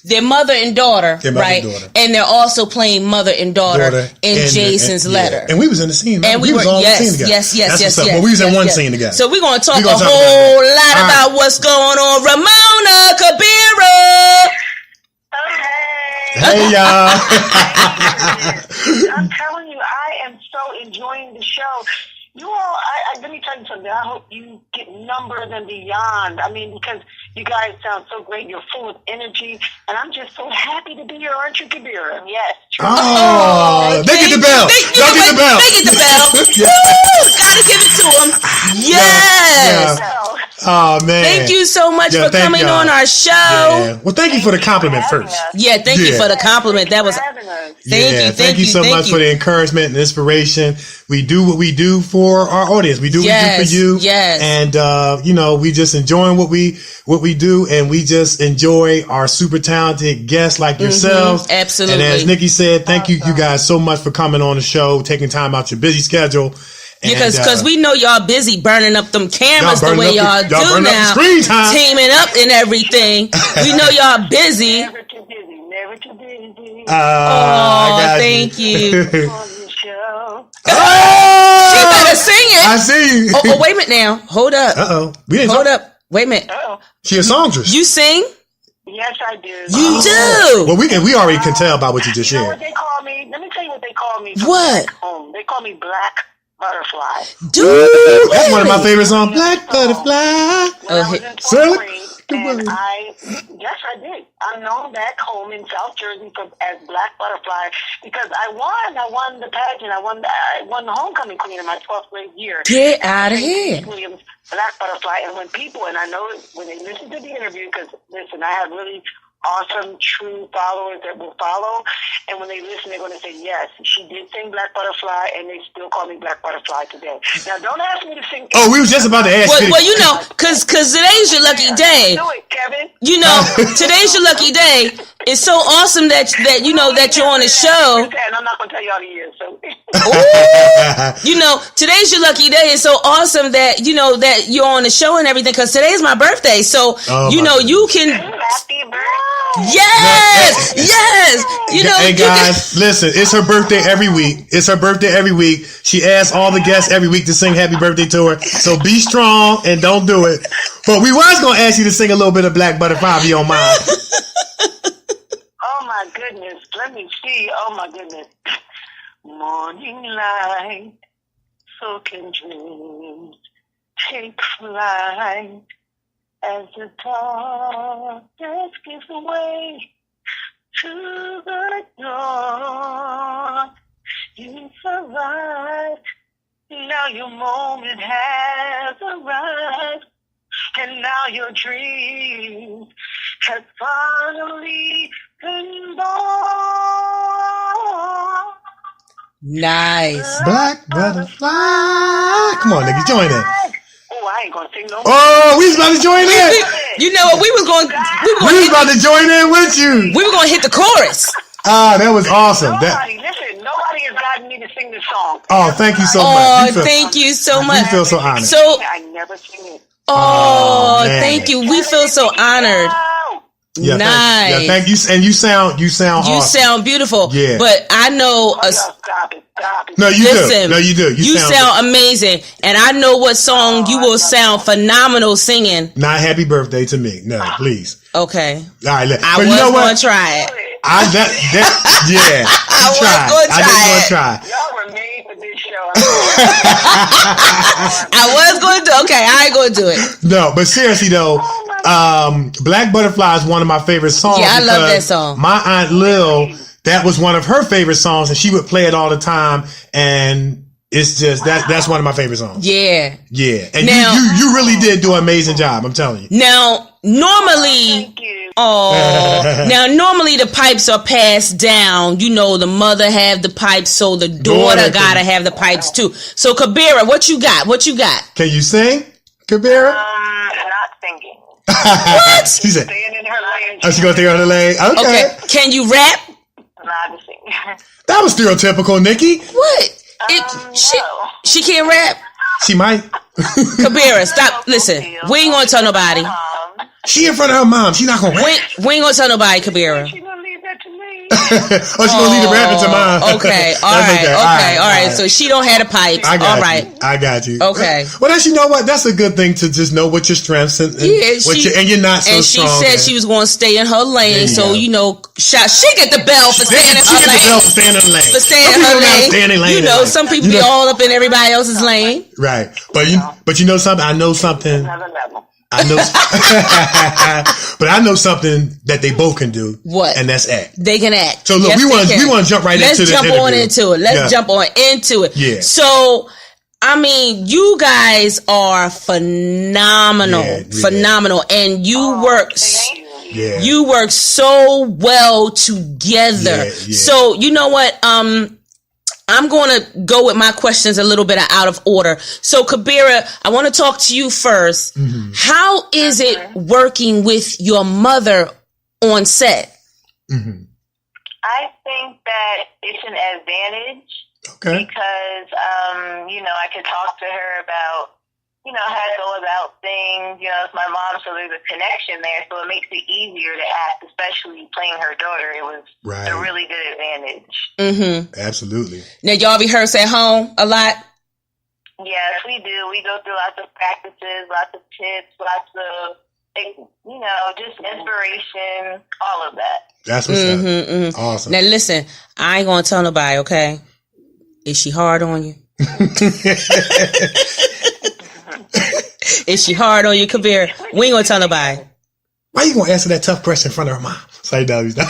their mother and daughter, right? And they're also playing mother and daughter in Jason's Letter.
And we was in the scene.
And we were
all in the scene together.
Yes.
But we was in one scene together.
So we're going to talk a whole lot about what's going on. Romona Kabera.
Hey, y'all.
I'm telling you, I am so enjoying the show. You all, let me tell you something. I hope you get numbers and beyond. I mean, because you guys sound so great. You're full of energy. And I'm just so happy to be here. Aren't you, Kabera? Yes. True.
Oh, they get the bell. They get the bell.
They get the bell. Woo! Gotta give it to them. Yes.
Yeah. Oh, man.
Thank you so much for coming on our show.
Yeah. Well, thank you for the compliment first.
Yeah, thank you for the compliment. That was... Thank you so much
for the encouragement and inspiration. We do what we do for our audience. We do what we do for you.
Yes.
And, we just enjoying what we do, and we just enjoy our super talented guests like yourselves.
Absolutely.
And as Nikki said, thank you guys so much for coming on the show, taking time out your busy schedule.
Because we know y'all busy burning up them cameras the way y'all do now, teaming up and everything. We know y'all busy.
Never too busy. Never too busy.
Thank you. She better sing it.
I see you.
Oh, wait a minute now. Hold up.
Hold
up. Wait a minute.
She a songstress.
You sing?
Yes, I do.
You do?
Well, we already can tell by what you just shared.
You know what they call me? Let me tell you what they call me.
What?
They call me Black Butterfly.
Dude,
that's one of my favorite songs. Black Butterfly.
Yes, I did. I'm known back home in South Jersey as Black Butterfly because I won the pageant. I won the homecoming queen in my 12th grade year.
Get out of here.
Williams, Black Butterfly. And when people, and I know when they listen to the interview, because listen, I have really awesome, true followers that will follow. And when they listen, they're going to say, yes, she did sing Black Butterfly, and they still call me Black Butterfly today. Now, don't ask me to sing.
Oh, we was just about to ask you.
Well, you know, because today's your lucky day.
Do it, Kevin.
You know, today's your lucky day. It's so awesome that you know that you're on the show.
And I'm not going to tell you all the years. So.
You know, today's your lucky day. It's so awesome that you know that you're on the show and everything. Because today's my birthday, so you know you can.
Happy birthday.
Yes. You know,
hey guys, listen, it's her birthday every week. She asks all the guests every week to sing happy birthday to her. So be strong and don't do it. But we was going to ask you to sing a little bit of Black Butterfly if you don't mind.
Oh my goodness. Let me see. Oh my goodness. Morning light, so can dreams take flight. As the darkness gives way to the dawn, you survived. Now your moment has arrived, and now your dream has finally been born.
Nice.
Black Butterfly. Come on, nigga, join in.
Oh, I ain't gonna sing no more.
Oh, we was about to join in.
You know what? We was
about to join in with you.
We were gonna hit the chorus.
That was awesome.
Nobody has gotten me to sing this song.
Oh, thank you so much.
Oh, thank you so much.
We feel so honored.
So,
I never sing it.
thank you. We feel so honored.
Yeah,
nice.
Thank you. And you sound awesome.
You sound beautiful.
Yeah.
But I know.
Stop it.
No, you
Listen,
do. No, you do.
You sound amazing. And I know what song you will sound phenomenal singing.
Not Happy Birthday to Me. No, please.
Okay.
All right.
I was going to try it.
I was going to try.
Y'all were made for this show.
I was going to. Okay, I ain't going to do it.
No, but seriously though, Black Butterfly is one of my favorite songs.
Yeah, I love that song.
My Aunt Lil, that was one of her favorite songs, and she would play it all the time. And it's just that's one of my favorite songs.
Yeah.
Yeah. And
now,
you really did do an amazing job, I'm telling you.
Now, normally, normally the pipes are passed down. You know, the mother have the pipes, so the daughter gotta have the pipes too. So, Kabera, what you got? Can
you sing, Kabera?
Not singing.
What?
She said,
staying in her lane.
Oh, she gonna stay on her lane? Okay.
Can you rap?
Not sing.
That was stereotypical, Nikki.
What? She can't rap.
She might.
Kabera, stop. Listen, we ain't gonna tell nobody.
She in front of her mom. She not gonna rap.
We ain't gonna tell nobody, Kabera.
She gonna leave that to me.
She gonna leave the rapping to mom.
Okay. All right. So she don't have the pipes.
I got
all right.
you. I got you.
Okay.
Well, you know what? That's a good thing to just know what your strengths and you're not so strong.
And she said she was going to stay in her lane. So, she get the bell for staying in her lane.
She get the bell for staying in her lane.
For staying in her lane. Some people be all up in everybody else's lane.
Right. But you know something? I know something. But I know something that they both can do.
What?
And that's act.
They can act.
So look,
yes,
we want to jump right into the interview.
Let's jump on into it.
Yeah.
So, I mean, you guys are phenomenal. Phenomenal. And you work you work so well together. So, you know what? I'm going to go with my questions a little bit out of order. So, Kabera, I want to talk to you first. Mm-hmm. How is it working with your mother on set?
Mm-hmm. I think that it's an advantage because, I could talk to her about, how to go about things. It's my mom, so there's a connection there. So it makes it easier to act, especially playing her daughter. It was a really good advantage.
Mm-hmm.
Absolutely.
Now, y'all rehearse at home a lot?
Yes, we do. We go through lots of practices, lots of tips, lots of, just inspiration, all of that.
That's what's up. Mm-hmm. Awesome.
Now, listen, I ain't going to tell nobody, okay? Is she hard on you? Is she hard on you, Kabera? We ain't gonna tell nobody.
Why you gonna answer that tough question in front of her mom? Say no, he's not.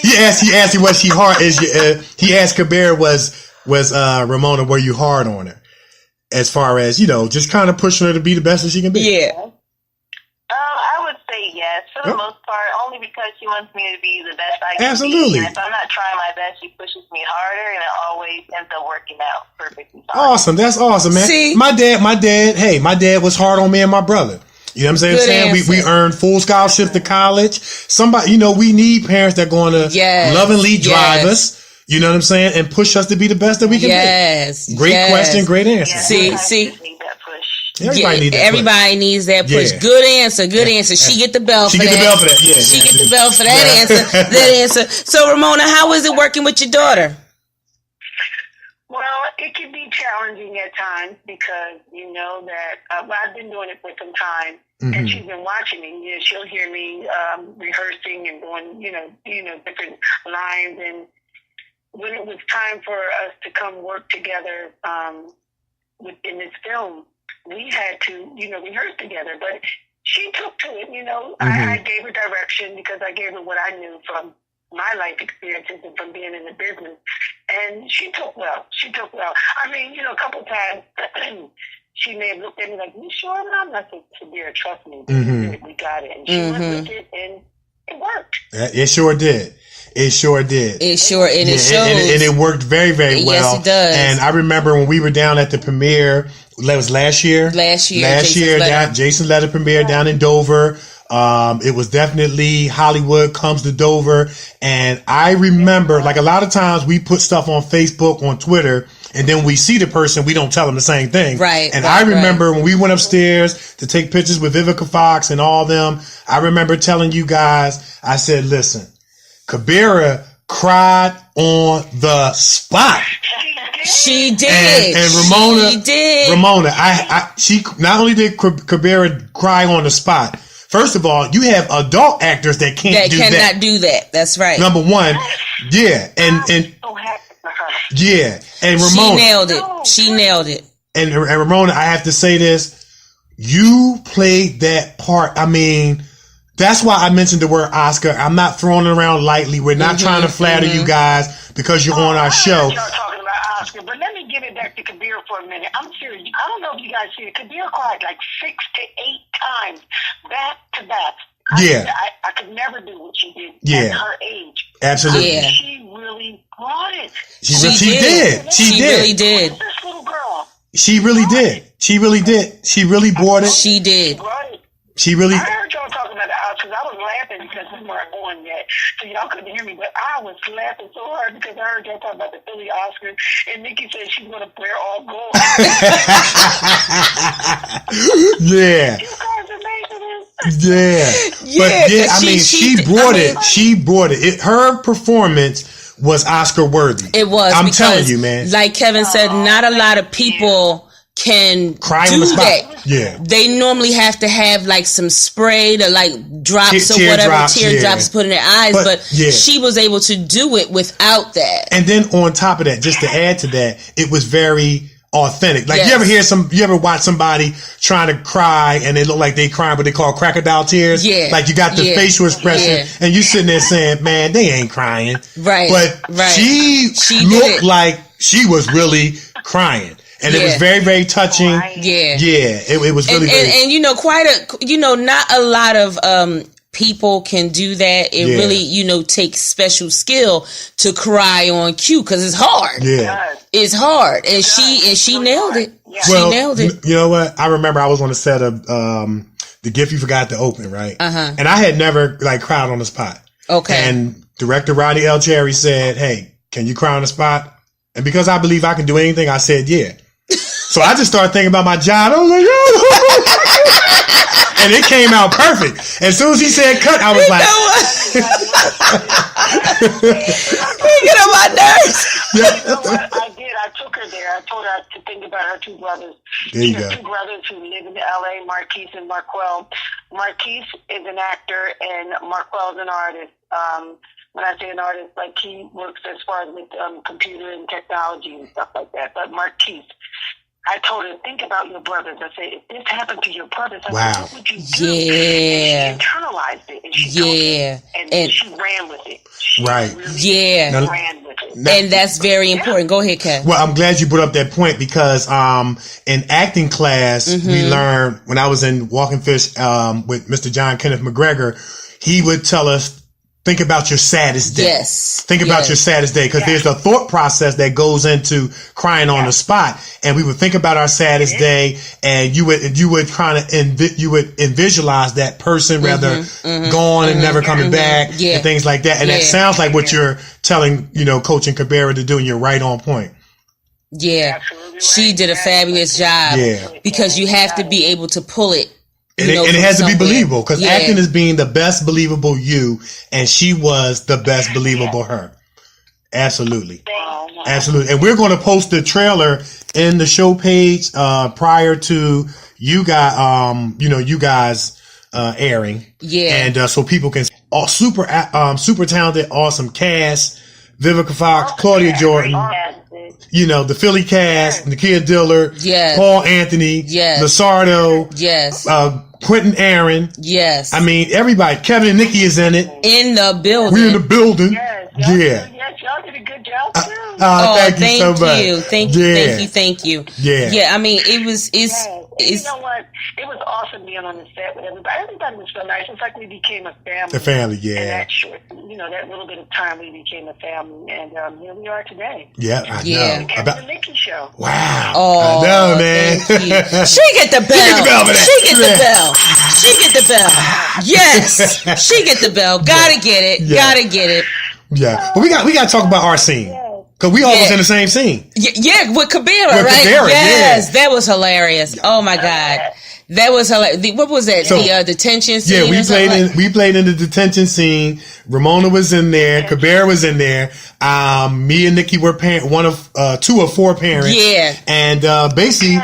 He asked you was she hard? He asked Kabera was Romona, were you hard on her? As far as just kind of pushing her to be the best that she can be.
Yeah.
I would say yes for the most part, only because she wants me to be the best I can
Absolutely.
be. And if I'm not trying my best, she pushes me harder, and it always ends up working out perfectly fine.
Awesome. That's awesome, man.
See?
My dad was hard on me and my brother. You know what I'm saying? We earned full scholarships to college. Somebody, we need parents that are going to lovingly drive us. You know what I'm saying? And push us to be the best that we can be. Great question, great answer.
See.
Everybody needs that
Everybody needs that push.
Yeah.
Good answer. She get the bell for that.
She get the bell for that. Yeah.
She get the bell for that answer. So, Romona, how is it working with your daughter?
Well, it can be challenging at times because that I've been doing it for some time, and she's been watching me. She'll hear me rehearsing and doing different lines. And when it was time for us to come work together in this film, we had to rehearse together. But she took to it. I gave her direction because I gave her what I knew from my life experiences and from being in the business. And she took well. I mean, a couple of times she may have looked at me like, you sure? I'm not so severe. Trust me. We got it. And she went with it, and it worked.
It sure did. It sure did.
It shows.
And it worked very, very well.
Yes, it does.
And I remember when we were down at the premiere, that was last year.
Jason
Jason led a premiere down in Dover. It was definitely Hollywood Comes to Dover. And I remember, like, a lot of times we put stuff on Facebook, on Twitter, and then we see the person, we don't tell them the same thing.
Right.
And I remember when we went upstairs to take pictures with Vivica Fox and all them, I remember telling you guys, I said, listen, Kabera cried on the spot.
She did.
And Romona,
she did.
Romona, she not only did Kabera cry on the spot. First of all, you have adult actors that cannot
do that. That's right.
Number one, yeah, and yeah, and Romona,
she nailed it.
And Romona, I have to say this: you played that part. I mean, that's why I mentioned the word Oscar. I'm not throwing it around lightly. We're not trying to flatter you guys because you're on our show.
Y'all talking about Oscar, but let me give it back to Kabera for a minute. I'm serious. I don't know if you guys see it. Kabera cried like 6 to 8 times back to back. I could never do what she did at her age.
Absolutely.
Yeah.
She really brought it.
She did. She
really did.
This little girl.
She really did. She really did. She really brought it.
She did.
She really.
I heard y'all talking about the Oscars. I was laughing because we weren't on yet, so y'all couldn't hear me. But I was laughing so hard because I heard y'all talking about the Philly Oscars, and Nikki said she's going to wear all gold.
Yeah.
You guys are amazing.
Yeah. But yeah, I mean, she brought it. She brought it. Her performance was Oscar worthy.
It was.
I'm telling you, man.
Like Kevin said, not a lot of people can
cry
do
on the spot.
that.
Yeah.
They normally have to have like some spray to like drops or whatever, teardrops put in their eyes. But she was able to do it without that.
And then on top of that, just to add to that, it was very authentic. Like you ever watch somebody trying to cry and they look like they crying, but they call crocodile tears?
Yeah.
Like you got the facial expression and you sitting there saying, man, they ain't crying.
Right.
But she looked like she was really crying. And it was very, very touching.
Yeah.
Yeah. It was really good.
And you know, not a lot of people can do that. It really, takes special skill to cry on cue because it's hard.
Yeah.
It's hard. And she nailed it.
Yeah.
She nailed it.
You know what? I remember I was on the set of The Gift You Forgot to Open, right?
Uh-huh.
And I had never cried on the spot. Okay. And director Roddy L. Cherry said, hey, can you cry on the spot? And because I believe I can do anything, I said, yeah. So I just started thinking about my job. I was like, and it came out perfect. As soon as he said cut, I was like,
get on my nerves.
You know what I did? I took her there. I told her to think about her 2 brothers.
There you go.
2 brothers who live in L.A., Marquise and Marquel. Marquise is an actor and Marquel is an artist. When I say an artist, like he works as far as with computer and technology and stuff like that. But Marquise, I told her, think about your brothers. I said, if this happened to your brothers, I said, what would you do?
Yeah.
And she internalized it. And she told it, and she ran with it. She really ran with it.
And that's very important. Go ahead, Kev.
Well, I'm glad you brought up that point because in acting class, we learned, when I was in Walking Fish with Mr. John Kenneth McGregor, he would tell us, think about your saddest day.
Yes.
Think about your saddest day because there's a thought process that goes into crying on the spot. And we would think about our saddest day, and you would kind of you would visualize that person rather gone and never coming back and things like that. And that sounds like what you're telling Coach and Kabera to do, and you're right on point.
Yeah, she did a fabulous job because you have to be able to pull it.
And it has to be believable because acting is being the best believable you, and she was the best believable her. Absolutely. Absolutely. And we're going to post the trailer in the show page prior to you guys airing. Yeah. And so people can super talented, awesome cast. Vivica Fox, Claudia Jordan. The Philly cast, Nakia Dillard, Paul Anthony, Lasardo, Quentin Aaron.
Yes.
I mean, everybody. Kevin-Nikee is in it.
In the building.
We're in the building.
Yes, y'all did a good job too.
Thank you so much.
Thank you.
Yeah.
Yeah, I mean, you
know what? It was awesome being on the set with everybody. Everybody was so nice. It's like we became a family.
A family, yeah.
And that short, that little bit of time, we became a family, and here we are today.
Yeah, I know.
The Kevin-Nikee Show.
Wow.
Oh,
I know, man.
Thank you. She get the bell.
She get the bell for that.
She get the bell. She get get the bell. Yes, she get the bell. Gotta get it.
Yeah.
Gotta get it.
Yeah, but we got to talk about our scene because we all was in the same scene.
Yeah, with Kabera, right?
Kabera,
yes, that was hilarious. Oh my God, that was hilarious. What was that? So, the detention scene.
Yeah, we played in the detention scene. Ramona was in there. Kabera was in there. Me and Nikki were two of four parents. Yeah, and basically,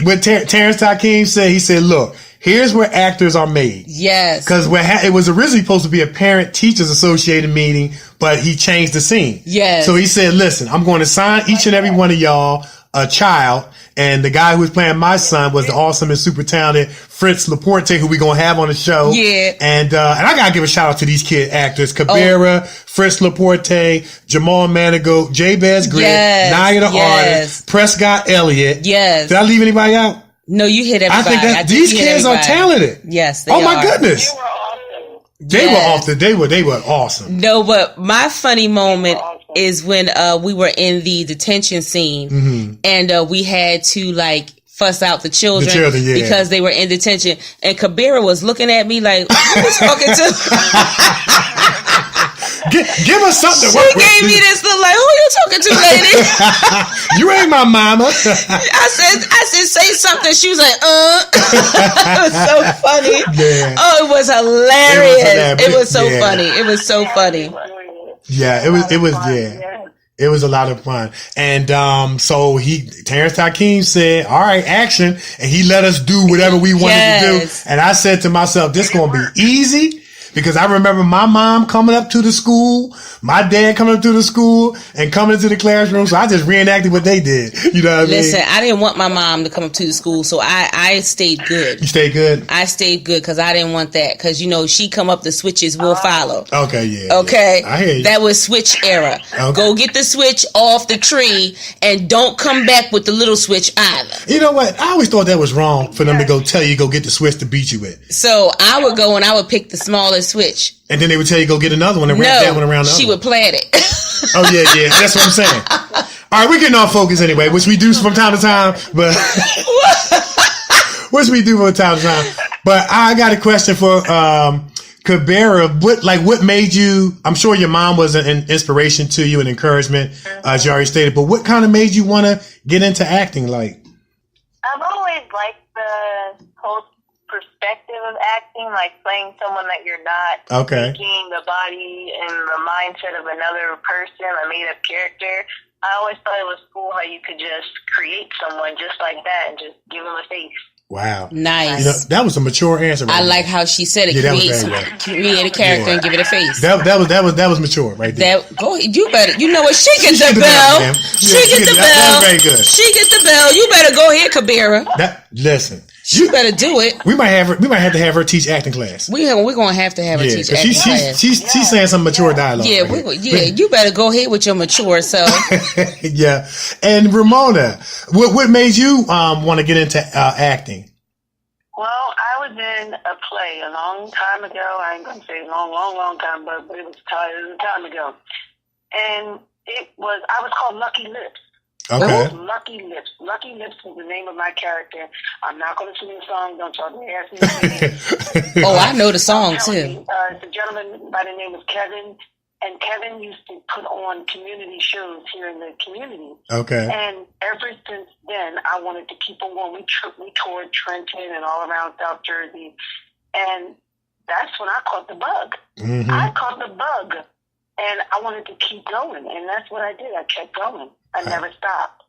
what Terrence Takeem said, he said, "Look, here's where actors are made." Yes. Because it was originally supposed to be a parent-teachers associated meeting, but he changed the scene. Yes. So he said, listen, I'm going to sign each and every one of y'all a child. And the guy who was playing my son was the awesome and super talented Fritz Laporte, who we're going to have on the show. Yeah. And I got to give a shout out to these kid actors. Kabera, Fritz Laporte, Jamal Manigault, Jabez Grid, Nia the Artist, Prescott Elliott. Yes. Did I leave anybody out?
No, you hit everybody.
I think that these kids are talented.
Yes, they
are. Oh my
are.
Goodness. They were awesome. They were awesome.
No, but my funny moment is when we were in the detention scene and we had to fuss out the children, because they were in detention, and Kabera was looking at me like, who was talking to?
Give us something.
She gave me this look like, who are you talking to, lady?
You ain't my mama.
I said, say something. She was like, It was so funny. Yeah. Oh, it was hilarious. It was so funny. It was so funny.
Yeah, it was. It was a lot of fun. And so Terrence Takeem said, all right, action. And he let us do whatever we wanted to do. And I said to myself, this is going to be easy. Because I remember my mom coming up to the school, my dad coming up to the school, and coming into the classroom. So I just reenacted what they did. You know what I mean?
Listen, I didn't want my mom to come up to the school, so I stayed good.
You stayed good?
I stayed good because I didn't want that. Because, she come up, the switches will follow.
Okay, yeah.
Okay?
Yeah. I hear you.
That was switch era. Okay. Go get the switch off the tree, and don't come back with the little switch either.
You know what? I always thought that was wrong for them to go tell you, go get the switch to beat you with.
So I would go and I would pick the smallest switch.
And then they would tell you go get another one and wrap that one around the other.
She would plant it.
Oh yeah, that's what I'm saying. All right, we're getting off focus anyway, which we do from time to time, but But I got a question for Kabera. What made you? I'm sure your mom was an inspiration to you and encouragement, as you already stated. But what kind of made you want to get into acting? Like,
I've always liked the whole perspective of acting, like playing someone that you're not, taking the body and the mindset of another person, a made-up character. I always thought it was cool how you could just create someone just like that and just give them a face.
Wow.
Nice.
That was a mature answer.
Right like how she said it. Create a character and give it a face.
That was mature right there.
You better. You know what? She gets the bell. She gets the bell.
That was very good.
She gets the bell. You better go ahead, Kabera.
Listen.
You better do it.
We might have to have her teach acting class.
We're gonna have to have her teach acting class.
She's saying some mature dialogue.
Yeah, you better go ahead with your mature self.
Yeah. And Ramona, what made you want to get into acting?
Well, I was in a play a long time ago. I ain't gonna say long time, but it was a time ago, and I was called Lucky Lips.
Okay.
Lucky Lips. Lucky Lips was the name of my character. I'm not going to sing the song. Don't y'all ask me to sing it.
I know the song too.
It's a gentleman by the name of Kevin, and Kevin used to put on community shows here in the community. Okay. And ever since then, I wanted to keep on going. We toured Trenton and all around South Jersey, and that's when I caught the bug. Mm-hmm. I caught the bug, and I wanted to keep going, and that's what I did. I kept going. I never stopped.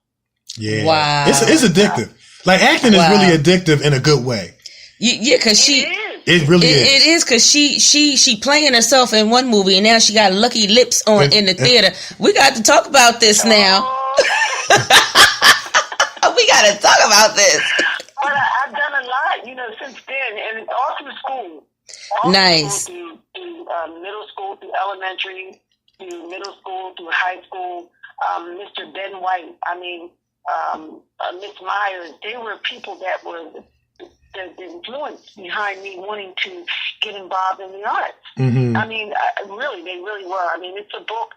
Yeah. Wow. It's addictive. Like acting is really addictive in a good way.
Yeah, because
it really is.
It is because she playing herself in one movie and now she got Lucky Lips on in the theater. We got to talk about this now. We got to talk about this.
But I've done a lot, since then, and all through school.
Nice.
Through middle school, through elementary, through middle school, through high school. Mr. Ben White, Miss Myers, they were people that were the influence behind me wanting to get involved in the arts. Mm-hmm. They really were. It's a book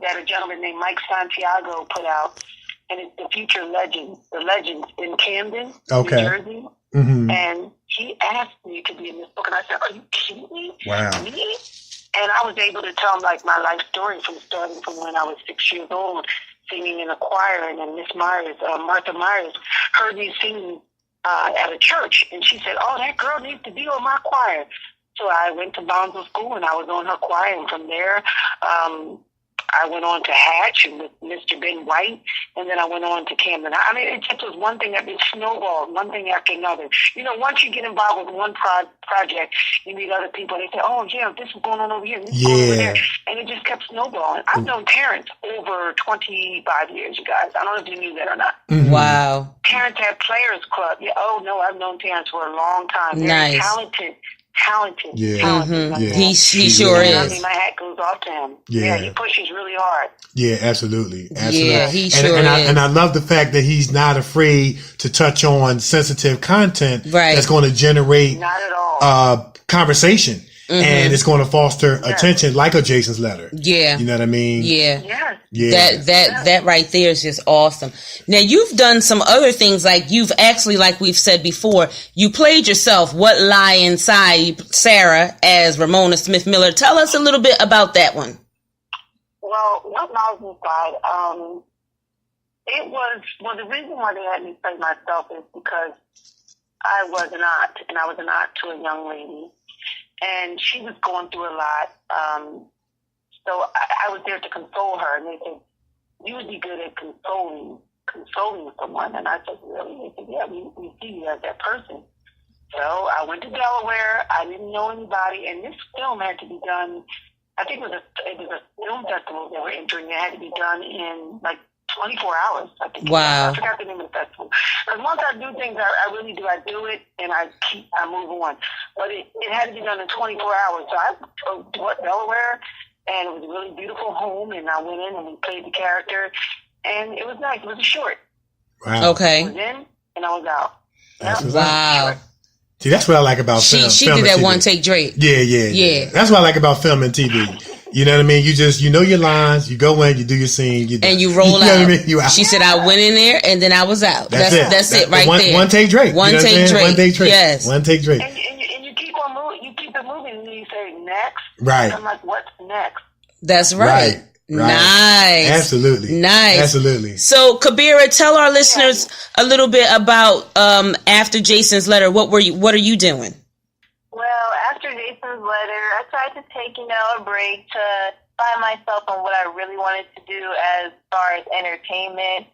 that a gentleman named Mike Santiago put out, and it's The Future Legends, the legends in Camden, New Jersey. and he asked me to be in this book, and I said, "Are you kidding me?
Wow."
Me? And I was able to tell him like my life story from starting from when I was 6 years old, singing in a choir, and then Miss Myers, Martha Myers, heard me singing at a church, and she said, "Oh, that girl needs to be on my choir." So I went to Bonneville School, and I was on her choir, and from there, I went on to Hatch and with Mr. Ben White, and then I went on to Camden. I mean, it just was one thing that snowballed, one thing after another. You know, once you get involved with one project, you meet other people, and they say, "Oh, yeah, this is going on over here, this is going over there," and it just kept snowballing. I've known Terrence over 25 years, you guys. I don't know if you knew that or not.
Wow.
Terrence had Players Club. Yeah. Oh, no, I've known Terrence for a long time. Very
nice.
talented.
Yeah. He sure is.
I mean, my hat goes off to him. Yeah, he pushes really hard.
Yeah, absolutely.
Yeah, he sure is.
And I love the fact that he's not afraid to touch on sensitive content that's going to generate
not at all.
Conversation. And it's going to foster attention, like a Jason's Letter.
Yeah.
You know what I mean?
Yeah. That right there is just awesome. Now, you've done some other things, like you've actually, like we've said before, you played yourself, What Lie Inside Sarah, as Romona Smith-Miller. Tell us a little bit about that one.
Well, What Lies Inside, the reason why they had me play myself is because I was an aunt, and I was an aunt to a young lady. And she was going through a lot, so I was there to console her. And they said, "You would be good at consoling someone." And I said, "Really?" They said, "Yeah, we see you as that person." So I went to Delaware. I didn't know anybody, and this film had to be done. I think it was a film festival they were entering. It had to be done in like 24 hours. I think.
Wow.
I forgot the name of the festival. Because once I do things, I really do. I do it, and I move on. But it had to be done in 24 hours. So I drove to Delaware, and it was a really beautiful home, and I went in and we played the character, and it was nice. It was a short.
Wow.
Okay.
I was in, and I was out.
Wow.
See, that's what I like about film.
She did that one take Drake.
Yeah. That's what I like about film and TV. You know what I mean? You know your lines, you go in, you do your scene,
and you roll out.
You know what I mean? You out.
She said, "I went in there and then I was out." That's it right there.
One take Drake.
One take Drake. Yes.
One take Drake.
And you keep on moving. You keep it moving, and you say next.
Right.
And I'm like, what's next?
That's right. Nice.
Absolutely.
Nice.
Absolutely.
So, Kabera, tell our listeners a little bit about after Jason's Letter. What are you doing?
Well, after Jason's Letter, I tried to take, a break to find myself on what I really wanted to do as far as entertainment,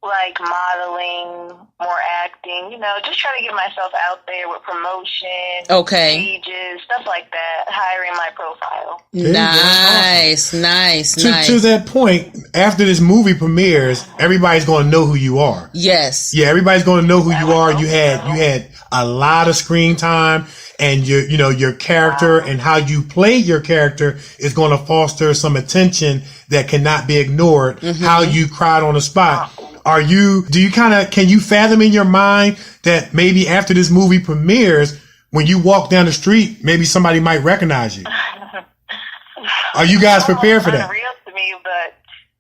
like modeling, more acting, just try to get myself out there with promotion, stages, stuff like that, hiring my profile.
Nice.
To that point, after this movie premieres, everybody's going to know who you are.
Yes.
Yeah, everybody's going to know who you are. You had a lot of screen time, and your character and how you play your character is going to foster some attention that cannot be ignored. How you cried on the spot. Can you fathom in your mind that maybe after this movie premieres, when you walk down the street, maybe somebody might recognize you? Are you guys prepared for that?
It's unreal to me, but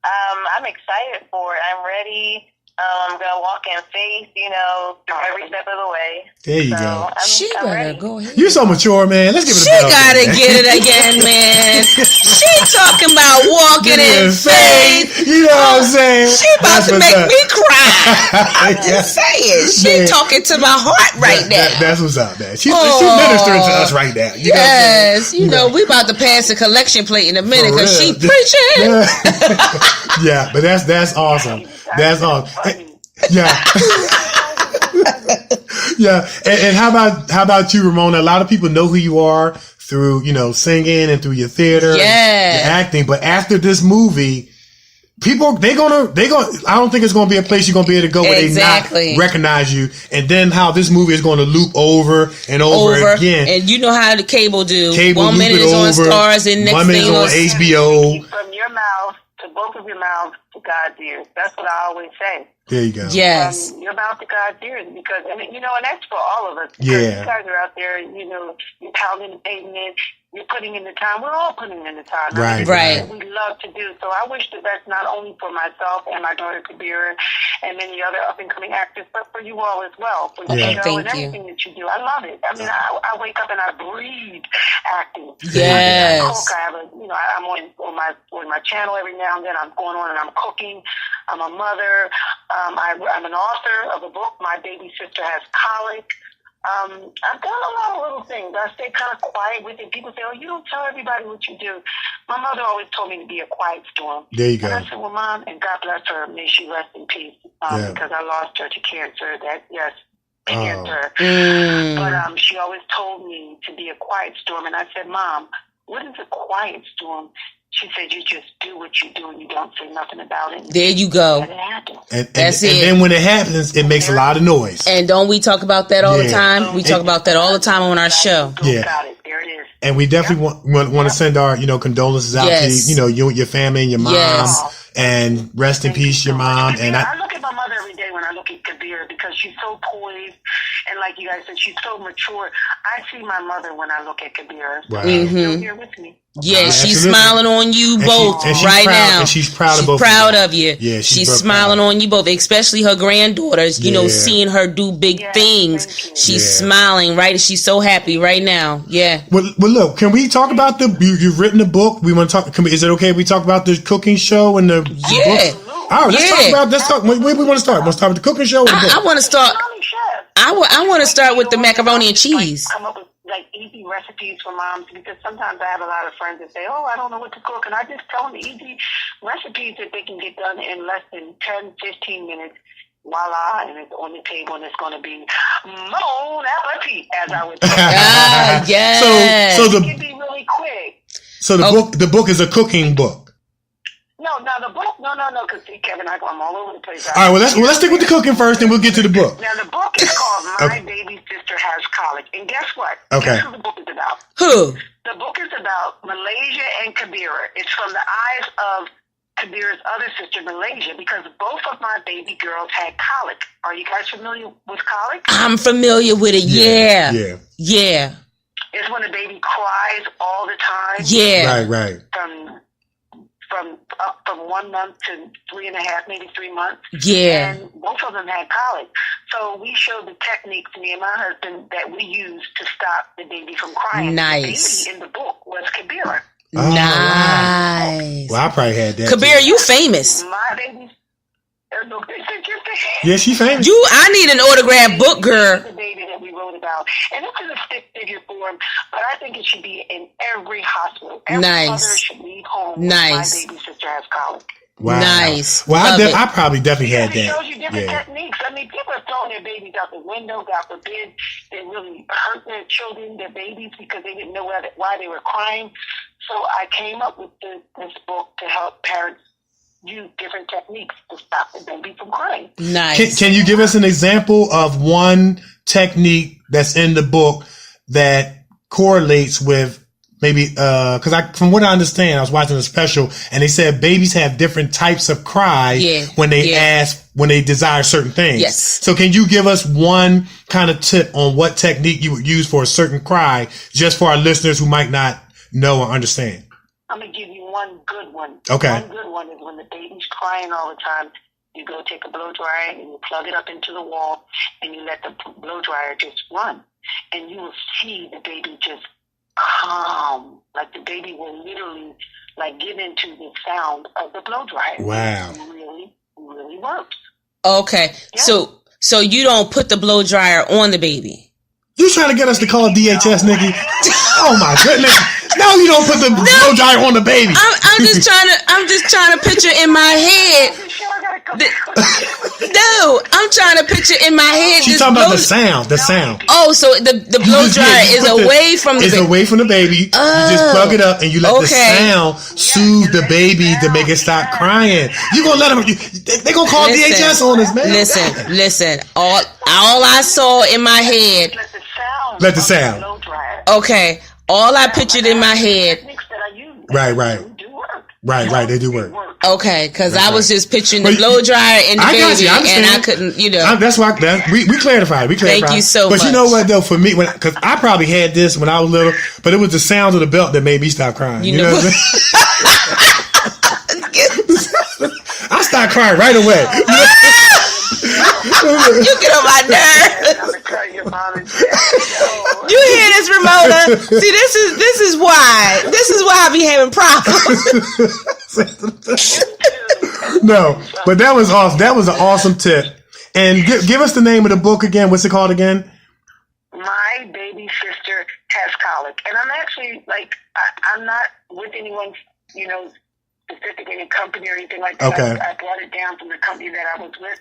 I'm excited for it. I'm ready. I'm going to walk in faith, every step of the way.
There you go.
She better go ahead.
You're so mature, man. Let's give it a
bell. She got to get it again, man. She talking about walking in faith.
You know what I'm saying?
She about to make me cry. I'm just saying. She talking to my heart right now.
That's what's up, man. She's ministering to us right now.
We about to pass a collection plate in a minute because she preaching.
Yeah, but that's awesome. That's awesome. Yeah. Yeah. And how about you, Romona? A lot of people know who you are through, singing and through your theater, your acting. But after this movie, people, I don't think it's going to be a place you're going to be able to go where they not recognize you. And then how this movie is going to loop over and over again.
And you know how the cable do. 1 minute is on Stars and next
1 minute is on HBO.
From your mouth to both of your mouths to God's ears. That's what I always say.
There you go.
Yes.
Your mouth to God's ears, because, and that's for all of us.
Yeah.
You guys are out there, you're pounding the pavement, you're putting in the time. We're all putting in the time.
Right.
It's what we love to do. So I wish the best not only for myself and my daughter Kabera and many other up-and-coming actors, but for you all as well. For the show and everything that you do. I love it. I mean, I wake up and I breathe acting.
Yes.
I cook. I have I'm on my channel every now and then. I'm going on and I'm cooking. I'm a mother. I'm an author of a book. My baby sister has colic. I've done a lot of little things. I stay kind of quiet with it. People say, "Oh, you don't tell everybody what you do." My mother always told me to be a quiet storm.
There you go.
And I said, "Well, Mom, and God bless her. May she rest in peace." Because I lost her to cancer. Cancer. But she always told me to be a quiet storm. And I said, "Mom, what is a quiet storm?" She said, "You just do what you do and you don't say nothing about it."
There you go.
And then when it happens, it makes a lot of noise.
And don't we talk about that all the time? We talk about that all the time on our show.
Yeah. Got it. There it is.
And we definitely want to send our, condolences out to, you and your family and your mom.
Yes.
And rest in peace, your mom. And
I look at my mother every day when I look at Kabera because she's so poised. And like you guys said, she's so mature. I see my mother when I look at Kabera. So she's still here with me.
Yeah, she's smiling on you both right now.
And she's proud of both.
Proud of you.
Yeah,
she's smiling on you both, especially her granddaughters. Seeing her do big things. She's smiling, right? She's so happy right now. Yeah.
Well, look, can we talk about you've written a book? We want to talk. Is it okay if we talk about the cooking show and the book? All right, let's talk. Where we want to start? Want to start with the cooking show? Or the book?
I want to start. I want to start with the macaroni and cheese.
Come up with easy recipes for moms because sometimes I have a lot of friends that say, "Oh, I don't know what to cook," and I just tell them easy recipes that they can get done in less than 10, 15 minutes. Voila, and it's on the table, and it's going to be mon appetit, as I would say.
Yes.
So
it can be really quick.
So the book is a cooking book.
No, the book, no, because see, Kevin, I'm all over the place.
All right, well, let's stick with the cooking first, and we'll get to the book.
Now, the book is called My Baby Sister Has Colic, and guess what?
Okay.
Guess who the book is about?
Who?
The book is about Malaysia and Kabera. It's from the eyes of Kabera's other sister, Malaysia, because both of my baby girls had colic. Are you guys familiar with colic? I'm
familiar with it, yeah.
It's when a baby cries all the time.
Yeah.
Right.
From 1 month to 3.5, maybe 3 months.
Yeah.
And both of them had colic. So we showed the techniques, me and my husband, that we used to stop the baby from crying.
Nice.
The baby in the book was Kabera.
Oh, nice.
Well, I probably had that.
Kabera, you famous.
My baby.
Yeah, she famous.
I need an autographed book, girl.
The baby that we wrote about, and it's in a stick figure form, but I think it should be in every hospital. Every mother should leave home.
Nice.
My baby sister has colic.
Wow.
Nice.
Well, I probably definitely had that.
It shows you different techniques. I mean, people are throwing their babies out the window. God forbid they really hurt their children, their babies, because they didn't know why they were crying. So I came up with this book to help parents use different techniques to stop the baby from crying.
Nice.
Can you give us an example of one technique that's in the book that correlates with maybe, cause from what I understand, I was watching a special and they said babies have different types of cry when they desire certain things.
Yes.
So can you give us one kind of tip on what technique you would use for a certain cry just for our listeners who might not know or understand?
I'm going to give you one good one.
Okay.
One good one is when the baby's crying all the time, you go take a blow dryer and you plug it up into the wall and you let the blow dryer just run. And you will see the baby just calm. Like the baby will literally give into the sound of the blow dryer.
Wow.
It really, really works.
Okay. Yeah. So you don't put the blow dryer on the baby?
You trying to get us to call DHS, Nikki? Oh my goodness. No, you don't put the blow dryer on the baby.
I'm just trying to picture in my head. No, I'm trying to picture in my head.
She's talking about the sound.
Oh, so the blow dryer is away from the baby.
It's away from the baby. You just plug it up and you let the sound soothe the baby to make it stop crying. You gonna let them? They gonna call DHS on us, man.
Listen. All I saw in my head.
Let the sound.
Okay. All I pictured in my head.
Right. Right, they do work.
Okay, because I was just picturing the blow dryer and the baby, and I couldn't,
That's why we clarified.
Thank you so much.
But you know what, though, for me, because I probably had this when I was little, but it was the sound of the belt that made me stop crying. You know what I'm saying? I started crying right away.
You get on my nerves. You hear this, Romona? See, this is why I be having problems.
No, but that was awesome. That was an awesome tip. And give us the name of the book again. What's it called again?
My Baby Sister Has Colic. And I'm actually I'm not with anyone, specific any company or anything like that.
Okay.
I brought it down from the company that I was with.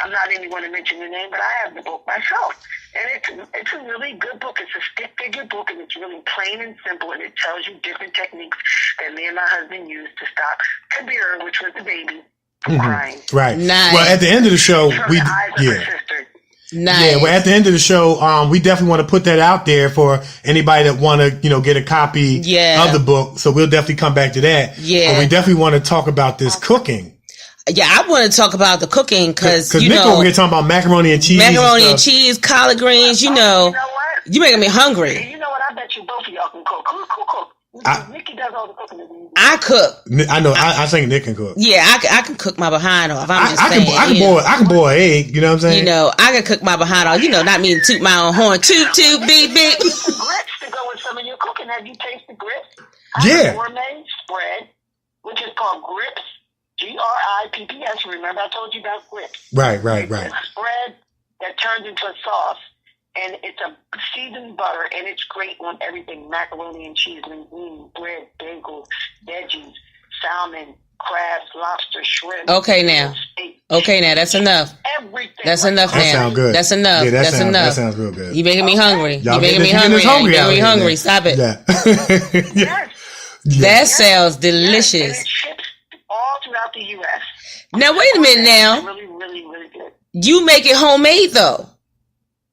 I'm not anyone to mention the name, but I have the book myself. And it's a really good book. It's a stick figure book, and it's really plain and simple, and it tells you different techniques that me and my husband used to stop Kabera, which was the baby, from crying.
Right.
Nice.
Well, at the end of the show,
From the eyes of her sister.
Nice.
Yeah, well, at the end of the show, we definitely want to put that out there for anybody that want to, get a copy of the book. So we'll definitely come back to that.
Yeah.
But we definitely want to talk about this cooking.
Yeah, I want to talk about the cooking because
Nick over here talking about macaroni and cheese.
Macaroni and cheese, collard greens,
You know what?
You making me hungry.
You know what? I bet you both of y'all can cook. Who cook? Nikki does all the cooking.
I cook.
I know. I think Nick can cook.
Yeah, I can cook my behind off. I
can boil an egg. You know what I'm saying?
I can cook my behind off. Not me to toot my own horn. Toot, beep, beep.
Grits to go with some of your cooking. Have you tasted grits?
Yeah.
Gourmet spread, which is called grips. GRIPPS. Remember I told you about grips.
Right.
It's a spread that turns into a sauce. And it's a seasoned butter, and it's great on everything: macaroni and cheese, linguine, bread, bagels, veggies, salmon, crabs, lobster, shrimp.
Okay, now, that's enough.
Everything.
That's enough now.
That sounds good.
That's enough.
Yeah,
that's enough.
That sounds real good.
You making me hungry.
You
making me hungry. You making me hungry. Stop it.
Yeah.
Yes.
That sounds delicious.
Yes. And it ships all throughout the U.S.
Now, wait a minute now.
It's really, really, really good.
You make it homemade, though.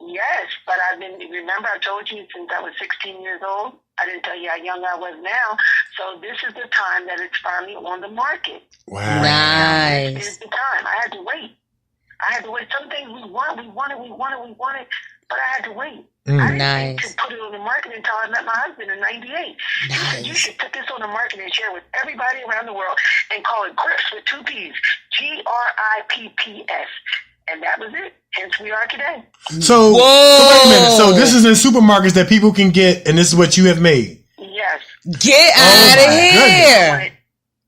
Yes, but remember I told you since I was 16 years old, I didn't tell you how young I was now. So this is the time that it's finally on the market.
Wow.
Nice.
This is the time. I had to wait. Some things we wanted, but I had to wait. I didn't think to put it on the market until I met my husband in 98. He said, you should put this on the market and share with everybody around the world and call it Grips with 2 P's. GRIPPS. And that was it. Hence we are today.
So wait a minute. So this is in supermarkets that people can get, and this is what you have made.
Yes.
Get out of here.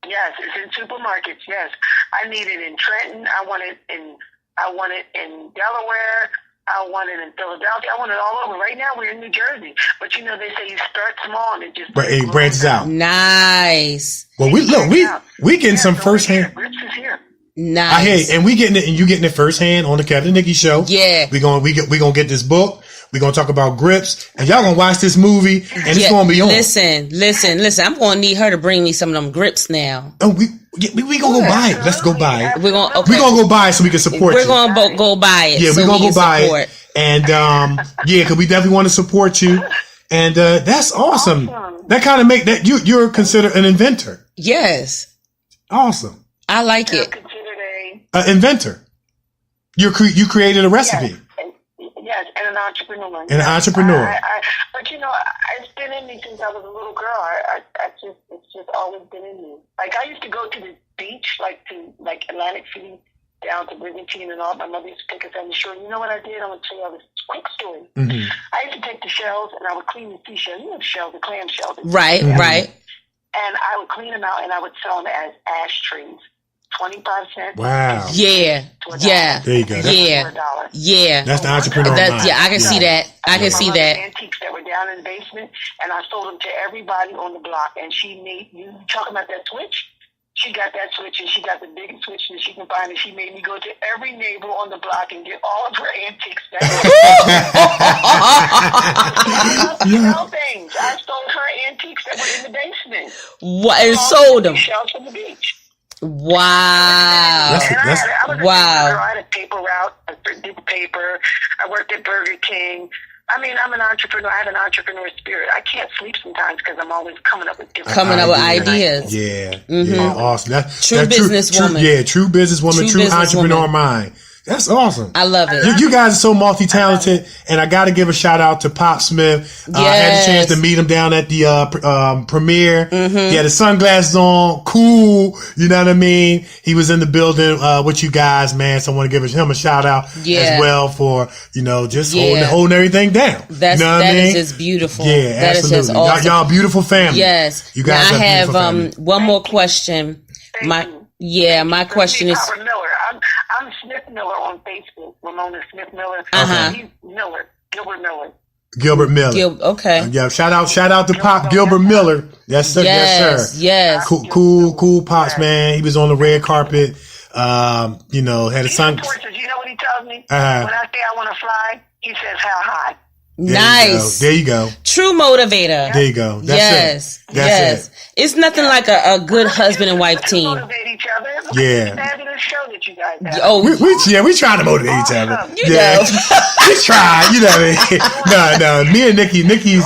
Yes, it's in supermarkets. Yes, I need it in Trenton. I want it in Delaware. I want it in Philadelphia. I want it all over. Right now we're in New Jersey, but they say you start small and it just
branches out.
Nice.
Well, we getting some firsthand.
Grips is here.
Nice.
And we getting it, and you getting it firsthand on the Kevin and Nikee Show.
Yeah.
We gonna get this book. We're gonna talk about grips, and y'all gonna watch this movie, and it's gonna be on.
Listen. I'm gonna need her to bring me some of them grips now.
Oh, we gonna go buy it. Let's go buy it.
We're gonna
go buy it so we can support you.
We're gonna go buy it.
Yeah, we're gonna go buy it. And because we definitely want to support you. And that's awesome. That kind of make that you're considered an inventor.
Yes.
Awesome.
I like it.
An inventor. You created a recipe.
Yes, and an entrepreneur.
An entrepreneur.
But it's been in me since I was a little girl. It's just always been in me. Like I used to go to the beach, like Atlantic City, down to Brigantine and all. My mother used to take us on the shore. You know what I did? I'm gonna tell you this quick story. Mm-hmm. I used to take the shells and I would clean the seashells. You know the shells, the clam shells.
Right, right.
And I would clean them out and I would sell them as ashtrays. 25 cents.
Wow.
Yeah. Yeah.
There you go.
Yeah.
That's the entrepreneur mind.
Yeah, I can see that. I can see that.
Antiques that were down in the basement, and I sold them to everybody on the block. And she made, you talking about that switch? She got that switch, and she got the biggest switch that she can find, and she made me go to every neighbor on the block and get all of her antiques back. Things. I stole her antiques that were in the basement.
What? And sold them.
Shells from the beach.
Wow.
I was
wow.
I had a paper route. I did the paper. I worked at Burger King. I mean, I'm an entrepreneur. I have an entrepreneur spirit. I can't sleep sometimes because I'm always coming up with different
ideas.
Yeah, yeah, awesome.
True businesswoman.
True businesswoman, true entrepreneur mind. That's awesome.
I love it.
You guys are so multi-talented, and I got to give a shout out to Pop Smith. I had a chance to meet him down at the premiere. He had his sunglasses on, cool. You know what I mean? He was in the building with you guys, man. So I want to give him a shout out as well for just holding everything down.
That is just beautiful.
Yeah,
that
absolutely.
Is just awesome.
Y'all a beautiful family.
Yes.
You guys
now,
are
I have
family.
one more question. My question is.
Miller. I'm Smith-Miller on Facebook. Romona Smith-Miller. He's Miller. Gilbert Miller.
Okay.
Yeah. Shout out to Pop Gilbert Miller. Yes, sir.
Yes.
Cool Pops, man. He was on the red carpet. Had a son.
You know what he tells me? When I say I want to fly, he says how high.
There you go.
True motivator.
There you go. That's it.
It's nothing like a good husband and wife team.
Motivate each other.
Yeah.
Fabulous show that you guys have.
Oh,
we try to motivate each other.
You know.
We try. You know what I mean? No. Me and Nikki's.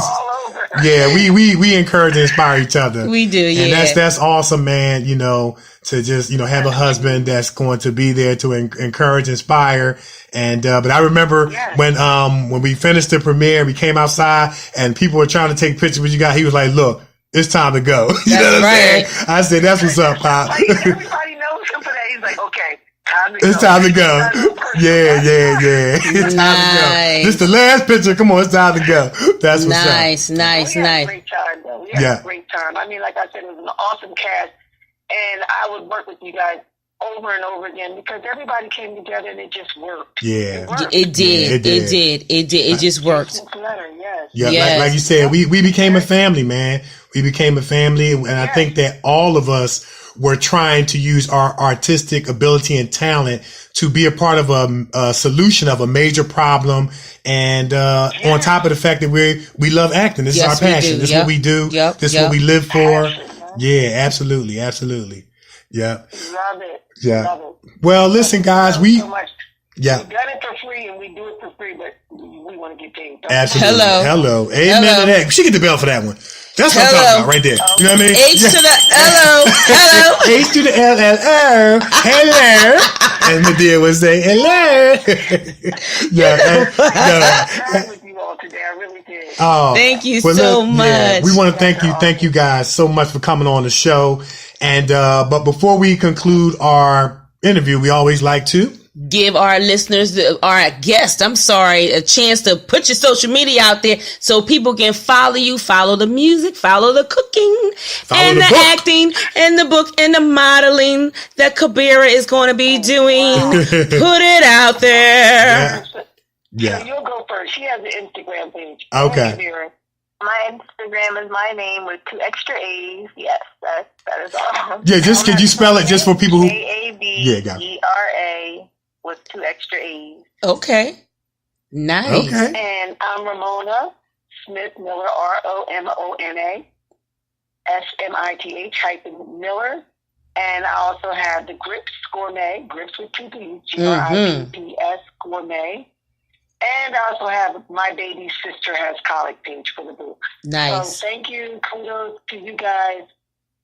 Yeah, we encourage and inspire each other.
We do. Yeah.
And that's awesome, man. To just have a husband that's going to be there to encourage, inspire. And but I remember when we finished the premiere, we came outside and people were trying to take pictures with you guys. He was like, "Look, it's time to go." You know what I'm saying? I said, "That's what's up, Pop."
Everybody knows him for that. He's like, "Okay,
it's time to go." Yeah. It's time to go. This is the last picture. Come on, it's time to go. That's what's up.
Nice.
We had a great time, though. We had a great time. I mean, like I said, it was an awesome cast, and I would work with you guys over and over again because everybody came together and it just worked.
Yeah,
it did. It just worked.
Like you said, we became a family, man. We became a family, and I think that all of us were trying to use our artistic ability and talent to be a part of a solution of a major problem. And on top of the fact that we love acting, this is our passion. This is what we do. This is what we live for. Yeah, absolutely. Yeah.
Love it.
Yeah.
Love it.
Well, listen, guys, we done
it for free, and we do it for free, but we want to get paid.
Absolutely. Hello. Amen to that. We should get the bell for that one. That's what I'm talking about right there. You know what I mean?
H to the hello.
H to the LLO. Hello. And the deal was say hello.
With you all today, I really did.
Oh,
thank you so much. Yeah,
we want to thank you guys so much for coming on the show. And but before we conclude our interview, we always like to
give our listeners, our guests, a chance to put your social media out there so people can follow you, follow the music, follow the cooking, and the acting, and the book, and the modeling that Kabera is going to be doing. Put it out there.
Yeah. You'll go first. She has an Instagram page.
Okay.
My Instagram is my name with 2 extra A's. Yes, that is all.
Yeah, just could you spell it just for people who
KABERA with 2 extra A's.
Okay. Nice.
Okay.
And I'm Romona Smith-Miller, ROMONA SMITH-Miller. And I also have the Grips Gourmet, Grips with 2 P's, GRIPS Gourmet. And I also have my baby sister has colic page for the book.
Nice.
So thank you. Kudos to you guys,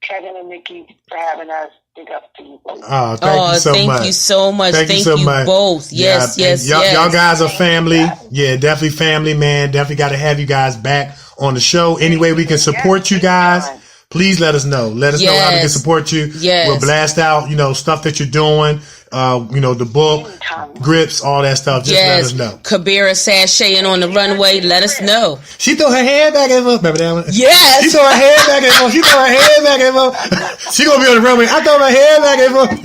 Kevin and Nikki, for having us. Big up to you.
Oh, thank you so much.
Thank you so much. Thank you so much. Both. Yes.
Y'all guys are family. Yeah, definitely family, man. Definitely got to have you guys back on the show. Any way we can support you guys, please let us know. Let us know how we can support you.
Yes.
We'll blast out, stuff that you're doing. The book, Grips, all that stuff. Just let us know.
Kabera sashaying on the runway. Let us know.
She threw her head back and forth. Remember that one?
Yes.
She threw her head back and forth. She gonna be on the runway. I throw my head back and forth.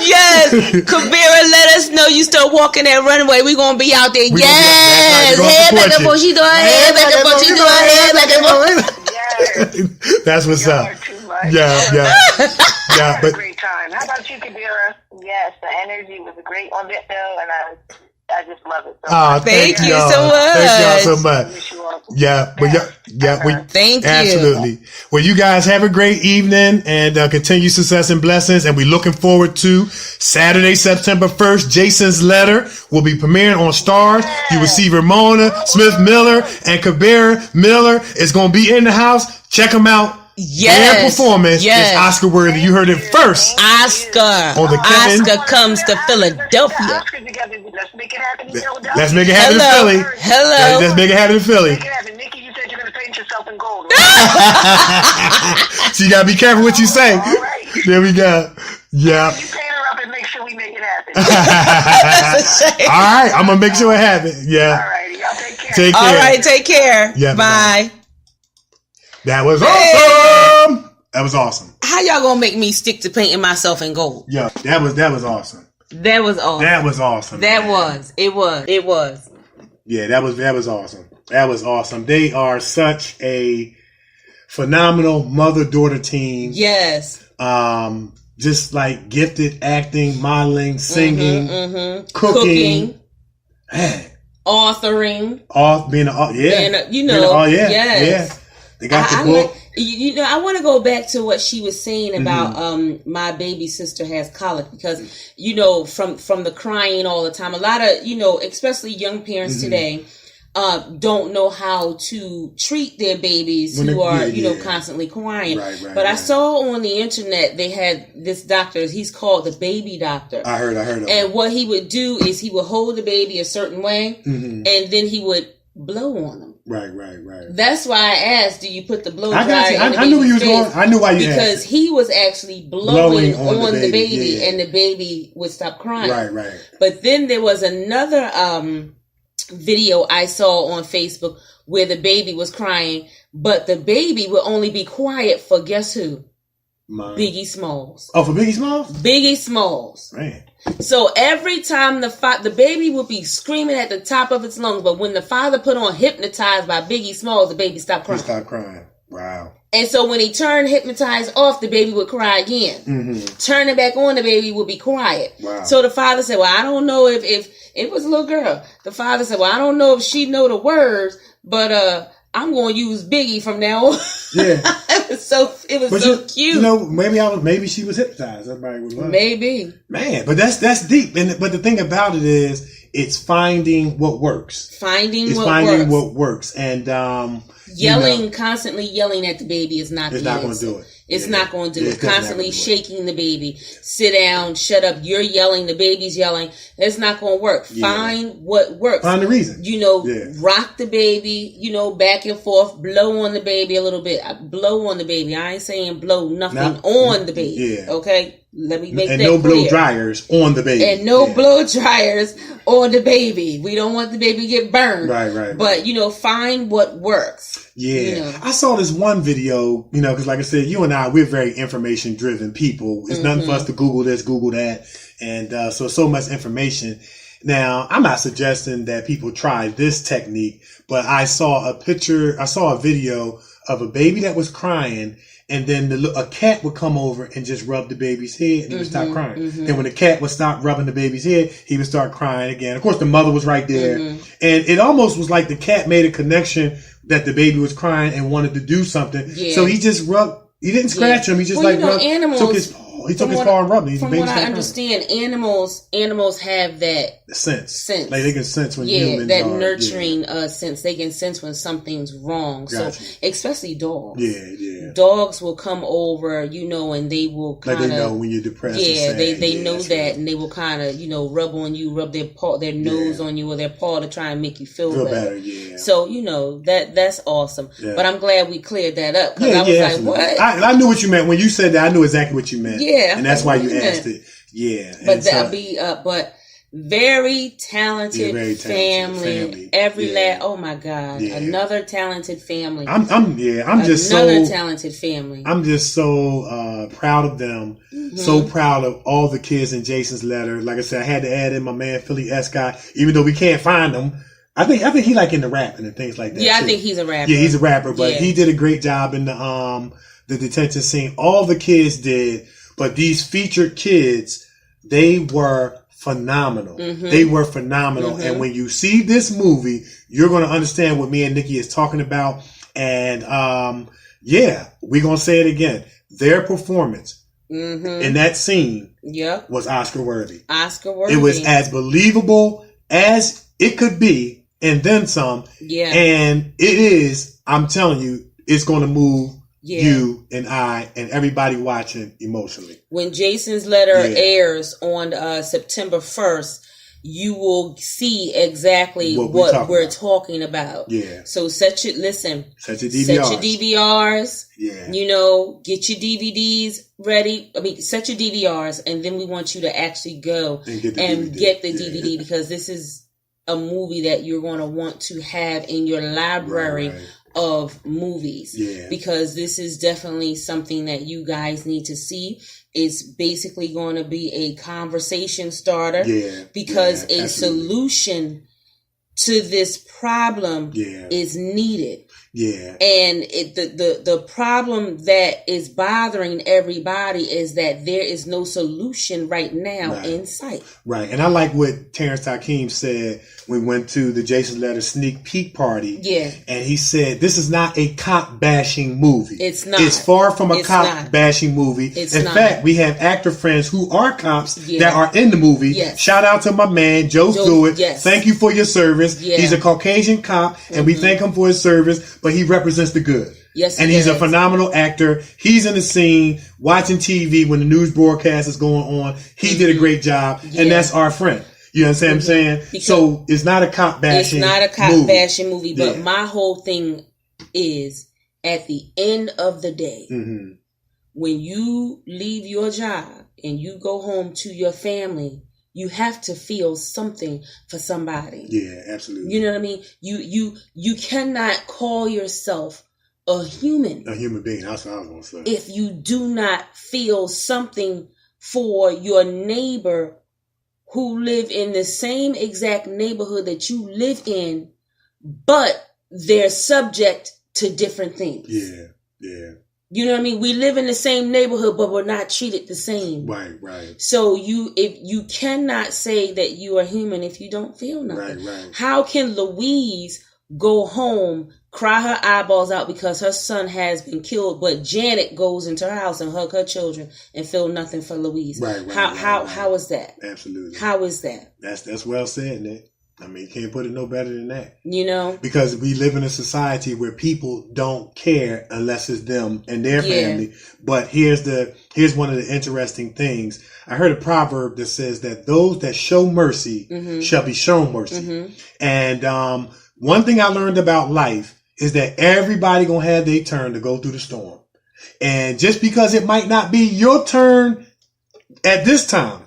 Yes. Kabera, let us know you start walking that runway. We gonna be out there. Yes. Head back and forth. She threw her head back and forth. She threw her head back and forth.
That's what's up. Yeah. But
great time. How about you, Kabera?
Yes, the energy was great on that though, and
I just love it. So
thank you so much.
Thank y'all so much. Yeah,
thank you.
Absolutely. Well, you guys have a great evening and continued success and blessings. And we're looking forward to Saturday, September 1st. Jason's Letter will be premiering on Stars. You will see Romona Smith-Miller and Kabera Miller is going to be in the house. Check them out.
Yes.
Their performance is Oscar worthy. You heard it first.
Oscar.
On the Kevin.
Oscar comes to Philadelphia.
Let's make it happen in Philadelphia.
Let's make it happen in Philly.
Hello.
Let's make it happen in Philly.
Make it happen. Nikki, you said you're going to paint yourself in gold.
So you got to be careful what you say.
All right.
There we go. Yeah.
You paint her up and make sure we make it happen.
All right. I'm going to make sure it happens. Yeah.
All right. Y'all take care.
Take care.
All right. Take care.
Yeah,
bye.
That was awesome. That was awesome.
How y'all gonna make me stick to painting myself in gold?
Yeah, that was awesome.
That was awesome.
That was awesome.
That was. It was.
Yeah, that was awesome. That was awesome. They are such a phenomenal mother-daughter team.
Yes.
Just like gifted acting, modeling, singing, cooking. Man.
Authoring.
Yes. They got the book.
I want to go back to what she was saying about my baby sister has colic because from the crying all the time, a lot of especially young parents today don't know how to treat their babies who are constantly crying. But I saw on the internet they had this doctor. He's called the baby doctor.
I heard of him.
And what he would do is he would hold the baby a certain way, and then he would blow on them.
Right.
That's why I asked, do you put the blow dryer
I knew where you was going. I knew why you asked.
Because he was actually blowing on the baby and the baby would stop crying.
Right.
But then there was another video I saw on Facebook where the baby was crying, but the baby would only be quiet for guess who? Biggie Smalls.
Oh, for Biggie Smalls?
Biggie Smalls.
Man.
So every time the baby would be screaming at the top of its lungs, but when the father put on Hypnotized by Biggie Smalls, the baby stopped crying.
He stopped crying. Wow.
And so when he turned Hypnotized off, the baby would cry again. Turn it back on, the baby would be quiet.
Wow.
So the father said, well, I don't know if it was a little girl. The father said, well, I don't know if she know the words, but I'm going to use Biggie from now on. Yeah. It was so cute.
Maybe she was hypnotized. Everybody would love.
Maybe.
Man, but that's deep. But the thing about it is, it's finding what works.
Finding
what works. And
constantly yelling at the baby is not.
It's not going to do it.
It's not going to do it. Constantly shaking the baby. Sit down. Shut up. You're yelling. The baby's yelling. It's not going to work. Yeah. Find what works.
Find the reason.
Rock the baby. Back and forth. Blow on the baby a little bit. Blow on the baby. I ain't saying blow nothing on the baby. Yeah. Okay. Let me make that clear.
And no blow dryers on the baby.
And no blow dryers on the baby. We don't want the baby to get burned.
Right.
But, find what works.
Yeah. I saw this one video, because like I said, you and I, we're very information driven people. It's nothing for us to Google this, Google that. And so much information. Now, I'm not suggesting that people try this technique, but I saw a video of a baby that was crying. And then a cat would come over and just rub the baby's head and he would stop crying. Then when the cat would stop rubbing the baby's head, he would start crying again. Of course, the mother was right there. And it almost was like the cat made a connection that the baby was crying and wanted to do something. Yeah. So he just rubbed. He didn't scratch him. He just rubbed.
Animals,
took his paw and rubbed him.
From what I understand, animals have that
sense. Like they can sense when humans
that nurturing sense. They can sense when something's wrong. Gotcha. So especially dogs.
Yeah.
Dogs will come over, and they will kind of.
Like they know when you're depressed.
Yeah, they know that, and they will kind of rub on you, rub their nose on you or their paw to try and make you feel better. Yeah. So that's awesome. Yeah. But I'm glad we cleared that up because I was like,
absolutely.
what?
I knew what you meant when you said that. I knew exactly what you meant.
Yeah,
and that's why you asked it. Yeah,
but very talented family. Oh my God, another talented family.
Another
talented family.
I'm just so proud of them. So proud of all the kids in Jason's Letter. Like I said, I had to add in my man Philly S. Guy, even though we can't find him. I think he like into rapping and things like that.
Yeah,
too.
I think he's a rapper.
Yeah, he's a rapper, but he did a great job in the detention scene. All the kids did, but these featured kids, they were phenomenal. They were phenomenal. And when you see this movie, you're going to understand what me and Nikki is talking about. And yeah, we're going to say it again. Their performance in that scene was Oscar worthy. Oscar worthy. It was as believable as it could be, and then some. Yeah. And it is, I'm telling you, it's going to move you and I and everybody watching emotionally.
When Jason's letter airs on September 1st, you will see exactly what we're talking about. Yeah. So set your DVRs. Yeah. You know, get your DVDs ready. I mean, set your DVRs, and then we want you to actually go and get the DVD because this is a movie that you're going to want to have in your library of movies. Yeah. Because this is definitely something that you guys need to see. It's basically going to be a conversation starter because a solution to this problem is needed. Yeah. And the problem that is bothering everybody is that there is no solution right now in sight.
Right. And I like what Terrence Hakeem said when we went to the Jason Letter sneak peek party. Yeah. And he said, this is not a cop bashing movie. It's not. It's far from a cop bashing movie. In fact, we have actor friends who are cops that are in the movie. Yes. Shout out to my man, Joe Stewart. Yes. Thank you for your service. Yeah. He's a Caucasian cop and we thank him for his service, but he represents the good. Yes, and he's a phenomenal actor. He's in the scene watching TV when the news broadcast is going on. He did a great job, and that's our friend. You understand what I'm saying? Because so it's not a cop bashing movie. It's not a cop bashing movie, but my whole thing is at the end of the day, when you leave your job and you go home to your family, you have to feel something for somebody. Yeah, absolutely. You know what I mean? You cannot call yourself a human. A human being. That's what I was going to say. If you do not feel something for your neighbor who live in the same exact neighborhood that you live in, but they're subject to different things. Yeah, yeah. You know what I mean? We live in the same neighborhood, but we're not treated the same. Right, right. So if you cannot say that you are human if you don't feel nothing. Right, right. How can Louise go home, cry her eyeballs out because her son has been killed, but Janet goes into her house and hug her children and feel nothing for Louise? Right, right. How is that? Absolutely. How is that? That's well said, Nick. I mean, you can't put it no better than that. You know? Because we live in a society where people don't care unless it's them and their family. But here's one of the interesting things. I heard a proverb that says that those that show mercy shall be shown mercy. And one thing I learned about life is that everybody gonna have their turn to go through the storm. And just because it might not be your turn at this time,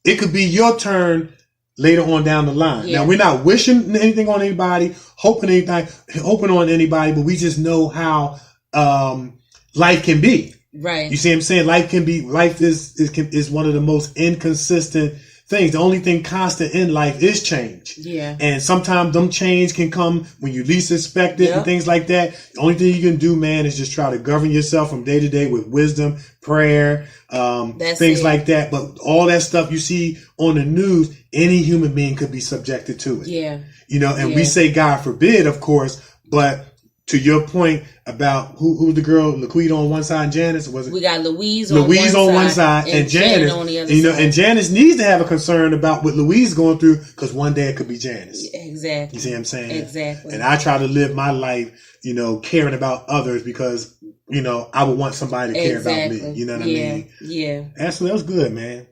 it could be your turn later on down the line. Yeah. Now, we're not wishing anything on anybody, hoping on anybody, but we just know how life can be. Right. You see what I'm saying? Life is one of the most inconsistent things. The only thing constant in life is change. Yeah. And sometimes them change can come when you least expect it and things like that. The only thing you can do, man, is just try to govern yourself from day to day with wisdom, prayer, things like that. But all that stuff you see on the news, any human being could be subjected to it. Yeah. You know, and we say God forbid, of course, but to your point about who's the girl, Laquita on one side and Janice, was it? We got Louise on one side and Janice on the other side. And Janice needs to have a concern about what Louise is going through because one day it could be Janice. Exactly. You see what I'm saying? Exactly. And I try to live my life, you know, caring about others because, you know, I would want somebody to care about me. You know what I mean? Yeah. Absolutely. That was good, man.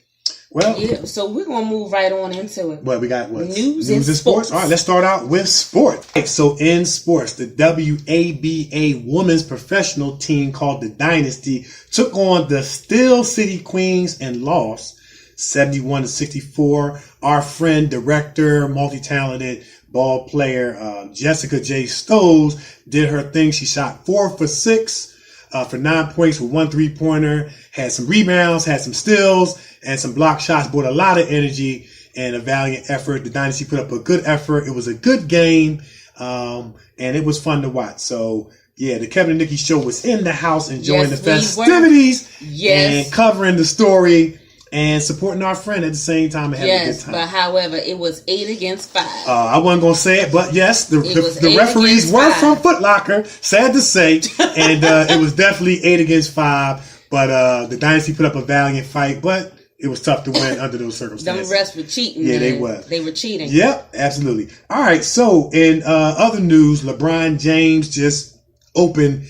Well, so we're going to move right on into it. Well, we got what? News and sports. All right, let's start out with sports. So in sports, the WABA women's professional team called the Dynasty took on the Steel City Queens and lost 71-64. Our friend, director, multi-talented ball player, Jessica J. Stoles did her thing. She shot 4 for 6 for 9 points with 1 3-pointer, had some rebounds, had some steals, and some block shots, brought a lot of energy and a valiant effort. The Dynasty put up a good effort. It was a good game, and it was fun to watch. So, yeah, the Kevin and Nikee Show was in the house enjoying the festivities and covering the story and supporting our friend at the same time and having a good time.
But however, it was 8 against 5.
I wasn't going to say it, but yes, the referees were from Foot Locker, sad to say, and it was definitely 8 against 5, but the Dynasty put up a valiant fight, but it was tough to win under those circumstances.
Them refs were cheating.
Yeah,
man.
they were.
They were cheating.
Yep, absolutely. All right, so in other news, LeBron James just opened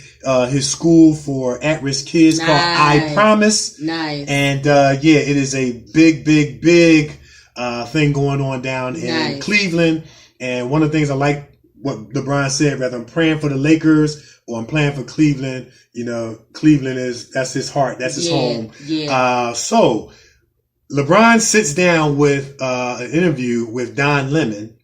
his school for at-risk kids called I Promise.
Nice.
And it is a big thing going on down in Cleveland. And one of the things I like what LeBron said, rather I'm praying for the Lakers or I'm playing for Cleveland, Cleveland that's his heart, that's his home.
Yeah.
So LeBron sits down with an interview with Don Lemon,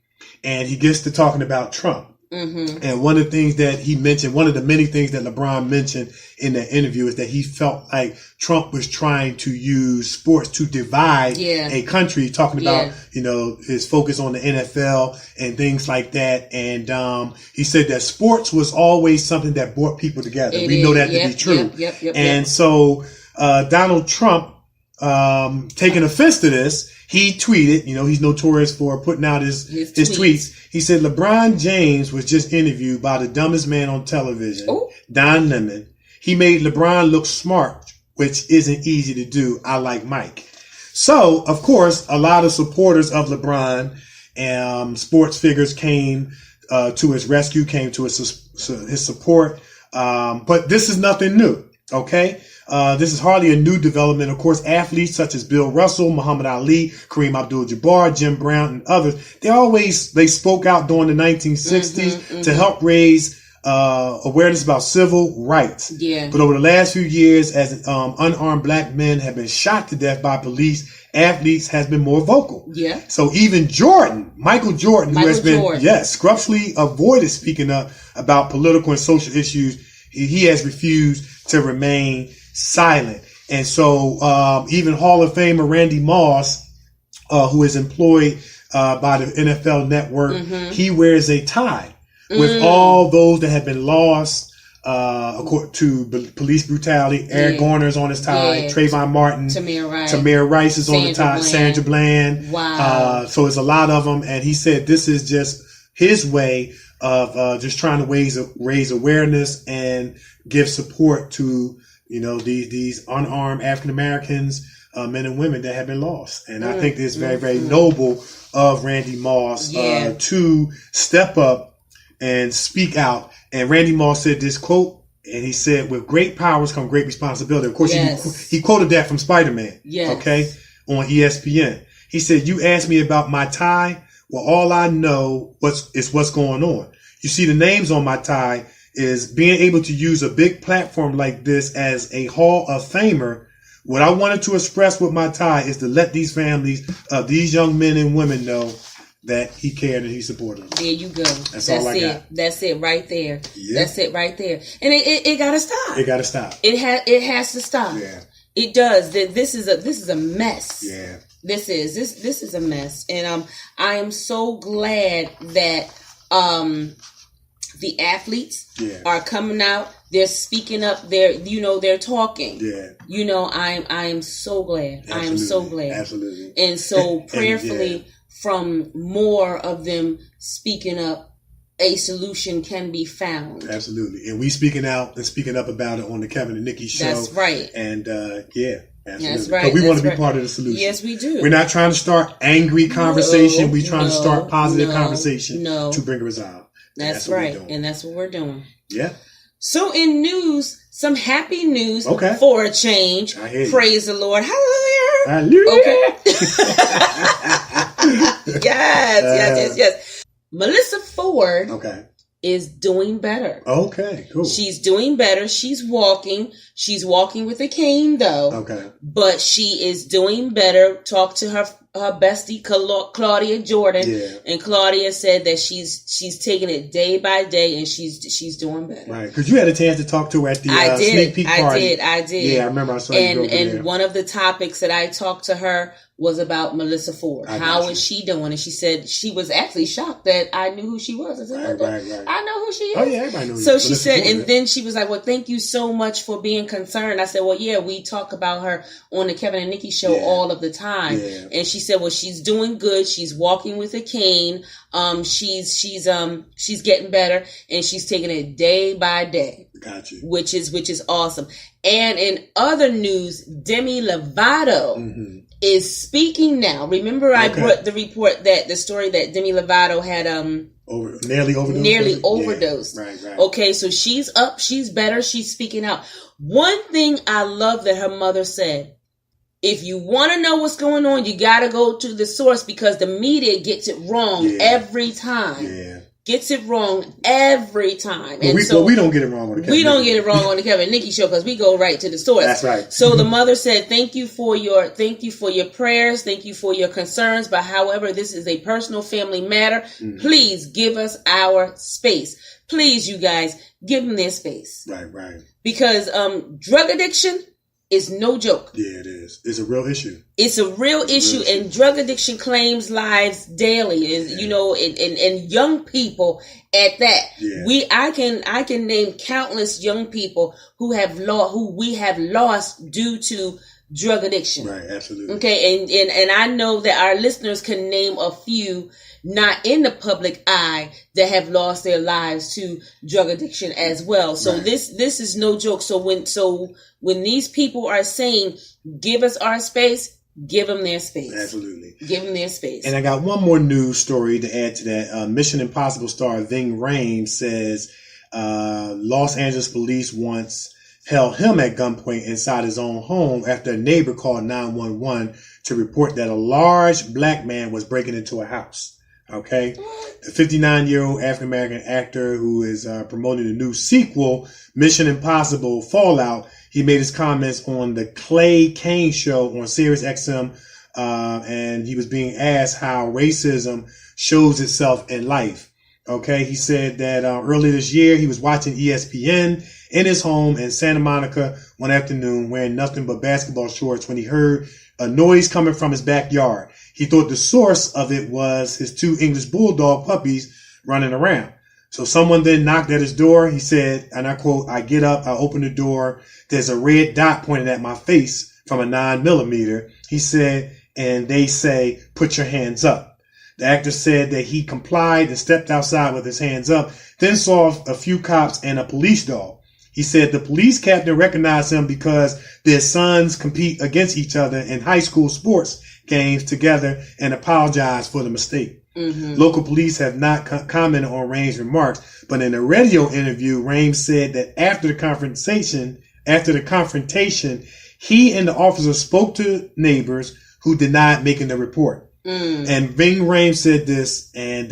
and he gets to talking about Trump. Mm-hmm. And one of the things that he mentioned, one of the many things that LeBron mentioned in that interview is that he felt like Trump was trying to use sports to divide a country, talking about, his focus on the NFL and things like that. And he said that sports was always something that brought people together. We know that to be true. And so Donald Trump, taking offense to this, he tweeted, he's notorious for putting out his tweets. He said, LeBron James was just interviewed by the dumbest man on television, Don Lemon. He made LeBron look smart, which isn't easy to do. I like Mike. So, of course, a lot of supporters of LeBron, sports figures came to his rescue, came to his support. But this is nothing new. Okay. This is hardly a new development. Of course, athletes such as Bill Russell, Muhammad Ali, Kareem Abdul-Jabbar, Jim Brown, and others, they spoke out during the 1960s to help raise awareness about civil rights. Yeah. But over the last few years, as unarmed black men have been shot to death by police, athletes has been more vocal. Yeah. So even Michael Jordan, who has been scrupulously avoided speaking up about political and social issues, he has refused to remain silent. And so even Hall of Famer Randy Moss, who is employed by the NFL Network, he wears a tie with all those that have been lost according to police brutality. Eric Garner's on his tie. Trayvon Martin. Tamir Rice is on the tie. Sandra Bland. Wow. So it's a lot of them. And he said this is just his way of just trying to raise awareness and give support to these unarmed African Americans, men and women that have been lost. And I think it's very, very noble of Randy Moss to step up and speak out. And Randy Moss said this quote, and he said, "With great powers come great responsibility." Of course, he quoted that from Spider-Man. Okay, on ESPN. He said, "You asked me about my tie. Well, all I know is what's going on. You see, the names on my tie is being able to use a big platform like this as a Hall of Famer. What I wanted to express with my tie is to let these families of these young men and women know that he cared and he supported them." There you go. That's all I got.
That's it right there. Yeah. That's it right there. And it gotta stop.
It gotta stop.
It has to stop. Yeah. It does. This is a mess. Yeah. This is a mess. And I am so glad that the athletes are coming out. They're speaking up. They're talking. Yeah. I am so glad. Absolutely. I am so glad. Absolutely. And so prayerfully, from more of them speaking up, a solution can be found.
Absolutely. And we speaking out and speaking up about it on the Kevin and Nikee Show.
That's right.
And absolutely.
That's right.
But we want to be part of the solution.
Yes, we do.
We're not trying to start angry conversation. We're trying to start positive conversation to bring a resolve.
That's right. And that's what we're doing.
Yeah.
So in news, some happy news for a change. Praise the Lord. Hallelujah.
Hallelujah.
Okay. Yes. Melissa Ford is doing better.
Okay, cool.
She's doing better. She's walking. She's walking with a cane though. Okay. But she is doing better. Talked to bestie Claudia Jordan, and Claudia said that she's taking it day by day, and she's doing better.
Right, because you had a chance to talk to her at the sneak peek party.
I did.
Yeah, I remember. I saw you.
And one of the topics that I talked to her was about Melissa Ford. How is she doing? And she said she was actually shocked that I knew who she was. I said, right. I know who she is.
Oh yeah, everybody knows.
So she said, and then she was like, "Well, thank you so much for being concerned." I said, "Well, yeah, we talk about her on the Kevin and Nikee show all of the time." Yeah. And she said, "Well, she's doing good. She's walking with a cane. She's getting better, and she's taking it day by day."
Gotcha.
Which is awesome. And in other news, Demi Lovato is speaking now. Remember, I brought the story that Demi Lovato had nearly overdosed.
Right.
Okay, so she's up, she's better, she's speaking out. One thing I love that her mother said: if you want to know what's going on, you got to go to the source, because the media gets it wrong every time.
Yeah.
Gets it wrong every time.
And we don't get it wrong on the Kevin.
We don't get it wrong on the Kevin Nikee show, because we go right to the source.
That's right.
So the mother said, thank you for your prayers, thank you for your concerns, but however, this is a personal family matter. Please give us our space. Please, you guys, give them their space.
Right.
Because drug addiction is no joke.
Yeah, it is. It's a real issue.
It's a real issue, and drug addiction claims lives daily, and and young people at that. Yeah. I can name countless young people who we have lost due to drug addiction.
Right, absolutely.
Okay, and I know that our listeners can name a few not in the public eye that have lost their lives to drug addiction as well. So this is no joke. So when these people are saying, give us our space, give them their space.
Absolutely.
Give them their space.
And I got one more news story to add to that. Mission Impossible star Ving Rhames says Los Angeles police once held him at gunpoint inside his own home after a neighbor called 911 to report that a large black man was breaking into a house. Okay. The 59-year-old African-American actor who is promoting the new sequel, Mission Impossible Fallout, he made his comments on the Clay Kane show on Sirius XM, and he was being asked how racism shows itself in life. Okay. He said that earlier this year he was watching ESPN in his home in Santa Monica one afternoon wearing nothing but basketball shorts when he heard a noise coming from his backyard. He thought the source of it was his 2 English bulldog puppies running around. So someone then knocked at his door. He said, and I quote, "I get up, I open the door. There's a red dot pointed at my face from a 9mm. He said, and they say, put your hands up. The actor said that he complied and stepped outside with his hands up, then saw a few cops and a police dog. He said the police captain recognized him because their sons compete against each other in high school sports games together and apologized for the mistake." Local police have not commented on Rhames' remarks, but in a radio interview, Rhames said that after the confrontation, he and the officer spoke to neighbors who denied making the report. And Ving Rhames said this, and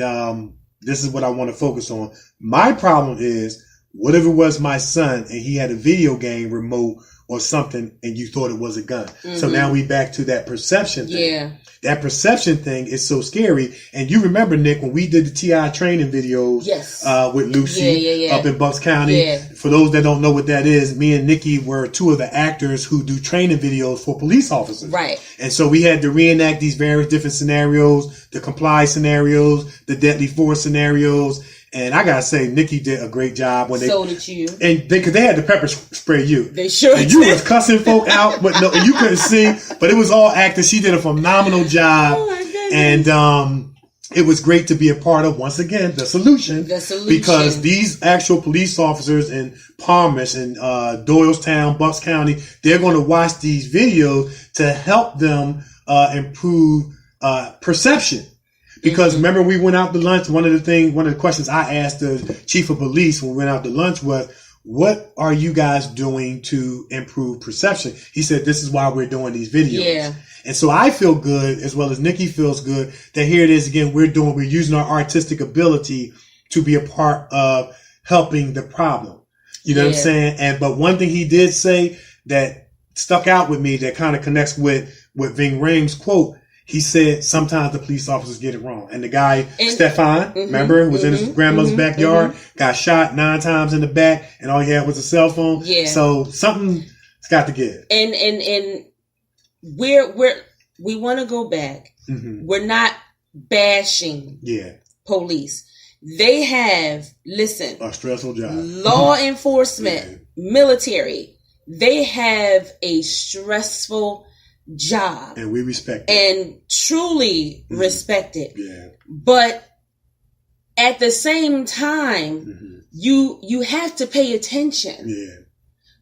this is what I want to focus on. My problem is, what if it was my son and he had a video game remote or something and you thought it was a gun? So now we back to that perception thing.
Yeah.
That perception thing is so scary. And you remember, Nick, when we did the TI training videos with Lucy up in Bucks County. Yeah. For those that don't know what that is, me and Nikki were 2 of the actors who do training videos for police officers. Right. And so we had to reenact these various different scenarios, the comply scenarios, the deadly force scenarios. And I gotta say, Nikki did a great job when
so did you.
And cause they had to pepper spray you.
They sure
and
did.
You was cussing folk out, but no, you couldn't see. But it was all acting. She did a phenomenal job. Oh my goodness. And it was great to be a part of, once again, the solution. The solution. Because these actual police officers in Palmas and Doylestown, Bucks County, they're going to watch these videos to help them improve perception. Because remember, we went out to lunch. One of the questions I asked the chief of police when we went out to lunch was, what are you guys doing to improve perception? He said, this is why we're doing these videos. Yeah. And so I feel good, as well as Nikki feels good, that here it is again, we're using our artistic ability to be a part of helping the problem. You know what I'm saying? But one thing he did say that stuck out with me that kind of connects with Ving Rhames' quote, He said sometimes the police officers get it wrong. And the guy, Stefan, remember, who was in his grandmother's backyard, got shot 9 times in the back, and all he had was a cell phone.
Yeah.
So something's got to give.
And we want to go back. We're not bashing police. They have, listen,
a stressful job.
Law enforcement, military, they have a stressful job.
And we respect it.
And truly respect it.
Yeah.
But at the same time, you have to pay attention.
Yeah.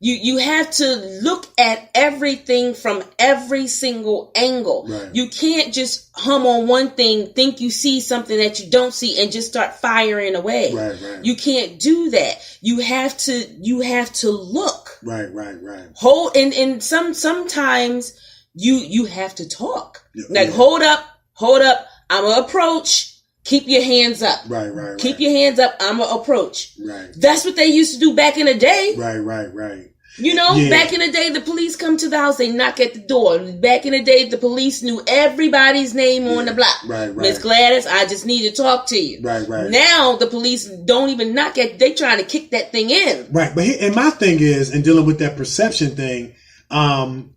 You have to look at everything from every single angle.
Right.
You can't just hum on one thing, think you see something that you don't see, and just start firing away.
Right.
You can't do that. You have to look.
Right.
Hold and sometimes you have to talk.
Yeah.
Hold up. I'm gonna approach. Keep your hands up.
Right.
Keep your hands up. I'm gonna approach.
Right.
That's what they used to do back in the day.
Right.
You know, back in the day, the police come to the house, they knock at the door. Back in the day, the police knew everybody's name on the block.
Right.
Miss Gladys, I just need to talk to you.
Right.
Now, the police don't even knock at, they trying to kick that thing in.
Right. But and my thing is, in dealing with that perception thing,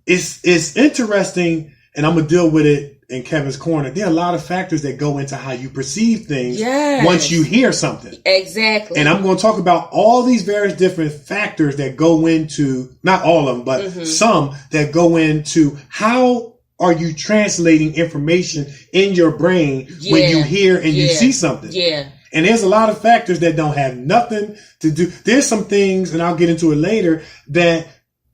it's interesting, and I'm going to deal with it in Kevin's Corner. There are a lot of factors that go into how you perceive things once you hear something.
Exactly.
And I'm going to talk about all these various different factors that go into, not all of them, but some that go into how are you translating information in your brain when you hear and you see something.
Yeah.
And there's a lot of factors that don't have nothing to do. There's some things, and I'll get into it later, that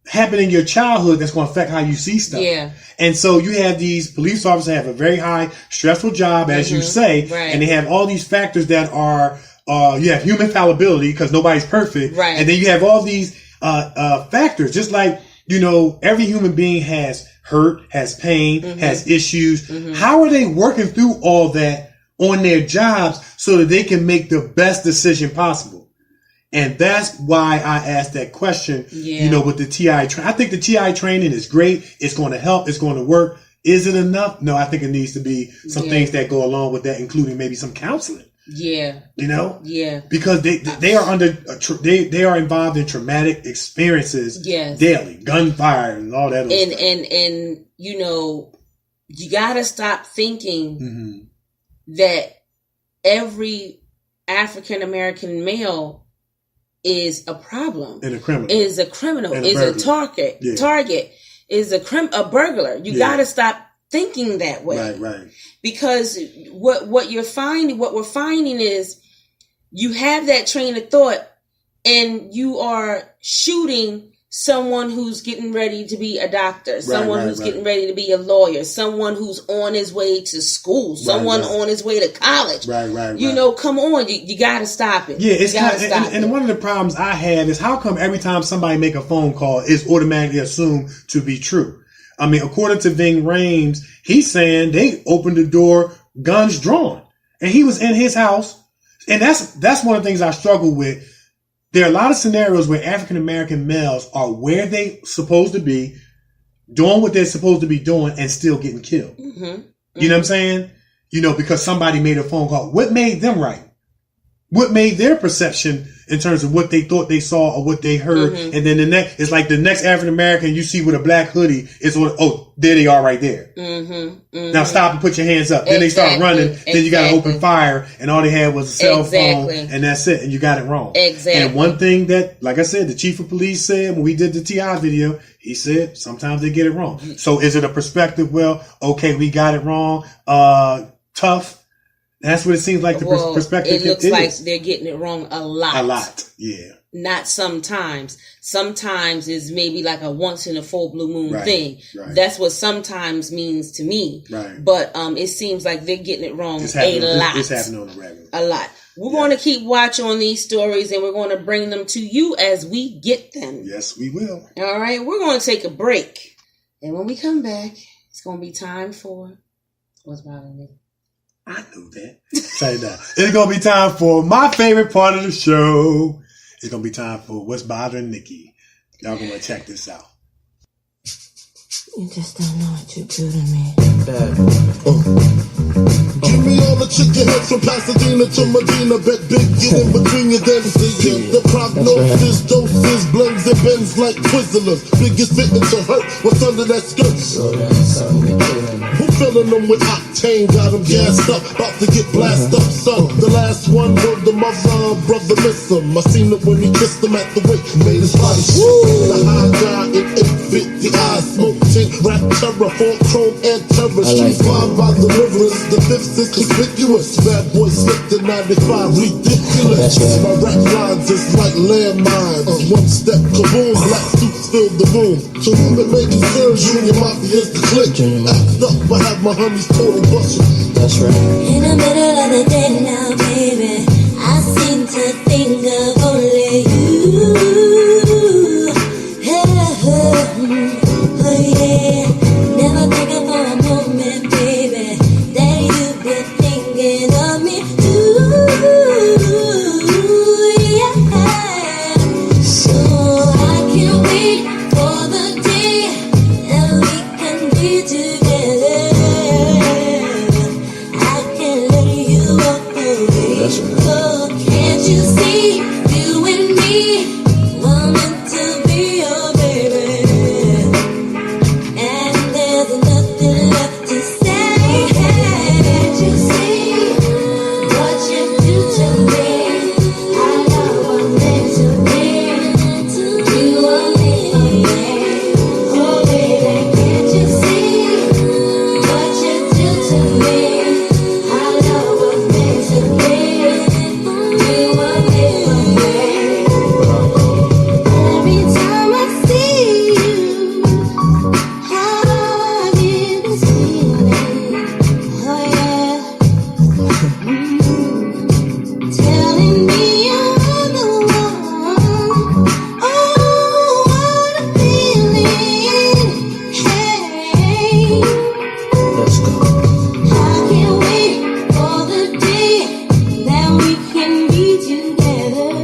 happen in your childhood that's going to affect how you see stuff.
Yeah.
And so you have these police officers have a very high stressful job, as you say, and they have all these factors that are, you have human fallibility because nobody's perfect.
Right.
And then you have all these, factors, just like, you know, every human being has hurt, has pain, has issues. How are they working through all that on their jobs so that they can make the best decision possible? And that's why I asked that question, you know, with the TI training. I think the TI training is great. It's going to help. It's going to work. Is it enough? No, I think it needs to be some things that go along with that, including maybe some counseling.
Yeah.
You know?
Yeah.
Because they are they are involved in traumatic experiences daily, gunfire and all that other stuff.
And you know, you got to stop thinking that every African American male is a problem.
And a criminal.
Is a criminal. Is a target. Target. Is a burglar. You got to stop thinking that way.
Right.
Because what we're finding is you have that train of thought and you are shooting someone who's getting ready to be a doctor, someone who's getting ready to be a lawyer, someone who's on his way to school, someone on his way to college. You know, come on, you got to stop it.
Yeah, it's and one of the problems I have is how come every time somebody make a phone call, it's automatically assumed to be true. I mean, according to Ving Rhames, he's saying they opened the door, guns drawn, and he was in his house, and that's one of the things I struggle with. There are a lot of scenarios where African American males are where they supposed to be, doing what they're supposed to be doing, and still getting killed. You know what I'm saying? You know, because somebody made a phone call. What made them right? What made their perception in terms of what they thought they saw or what they heard? And then it's like the next African American you see with a black hoodie is there they are right there. Now stop and put your hands up. Then they start running. Then you got to open fire, and all they had was a cell phone, and that's it. And you got it wrong. And one thing that, like I said, the chief of police said when we did the TI video, he said sometimes they get it wrong. So is it a perspective? Well, okay, we got it wrong. Tough. That's what it seems like the perspective is.
It looks like they're getting it wrong a lot.
A lot, yeah.
Not sometimes. Sometimes is maybe like a once in a full blue moon thing.
Right.
That's what sometimes means to me.
Right.
But it seems like they're getting it wrong a lot.
It's happening on the regular.
A lot. We're going to keep watch on these stories, and we're going to bring them to you as we get them.
Yes, we will.
All right. We're going to take a break. And when we come back, it's going to be time for What's Bothering Nikee.
I knew that. Say it now. It's going to be time for my favorite part of the show. It's going to be time for What's Bothering Nikee. Y'all going to check this out.
You just don't know what you do to me.
Give me all the chicken heads from Pasadena to Medina. Bet big, get in between your damn seat. The prognosis, doses, blends and bends like Twizzlers. Biggest fitting to hurt, what's under that skirt? Who filling them with octane? Got them gassed up, about to get blasted up, son. The last one word the mother, brother miss him. I seen it when he kissed him at the wake, made his body shake. The high guy in 850 eyes, smoke tint, rap terror, full chrome and terror. She's fine by the rivers, the fifth is conspicuous. Bad boy slipped in 95, ridiculous. My rap lines is like landmines. One step, kaboom, black suits fill the room. So whom it may concern, Junior Mafia is the clique. Act up, I have my honeys totally busted. That's right.
In the middle of the day now, baby, I seem to think of only you. Oh yeah, never thinking for a moment, baby, that you've been thinking of me too. Yeah, so I can't wait for the day that we can be together. I can't let you walk away. Oh, can't you see, you and me were meant to be your baby, and there's nothing left to say. Can't you see what you do to me? I know what meant to be. You are me for me. Oh baby, can't you see what you do to me? I know what meant to be. You are me for me. Every time I see you, I get this feeling. Oh yeah. Telling me you're the one. Oh, what a feeling. Hey,
Let's go.
I can't wait for the day that we can be together.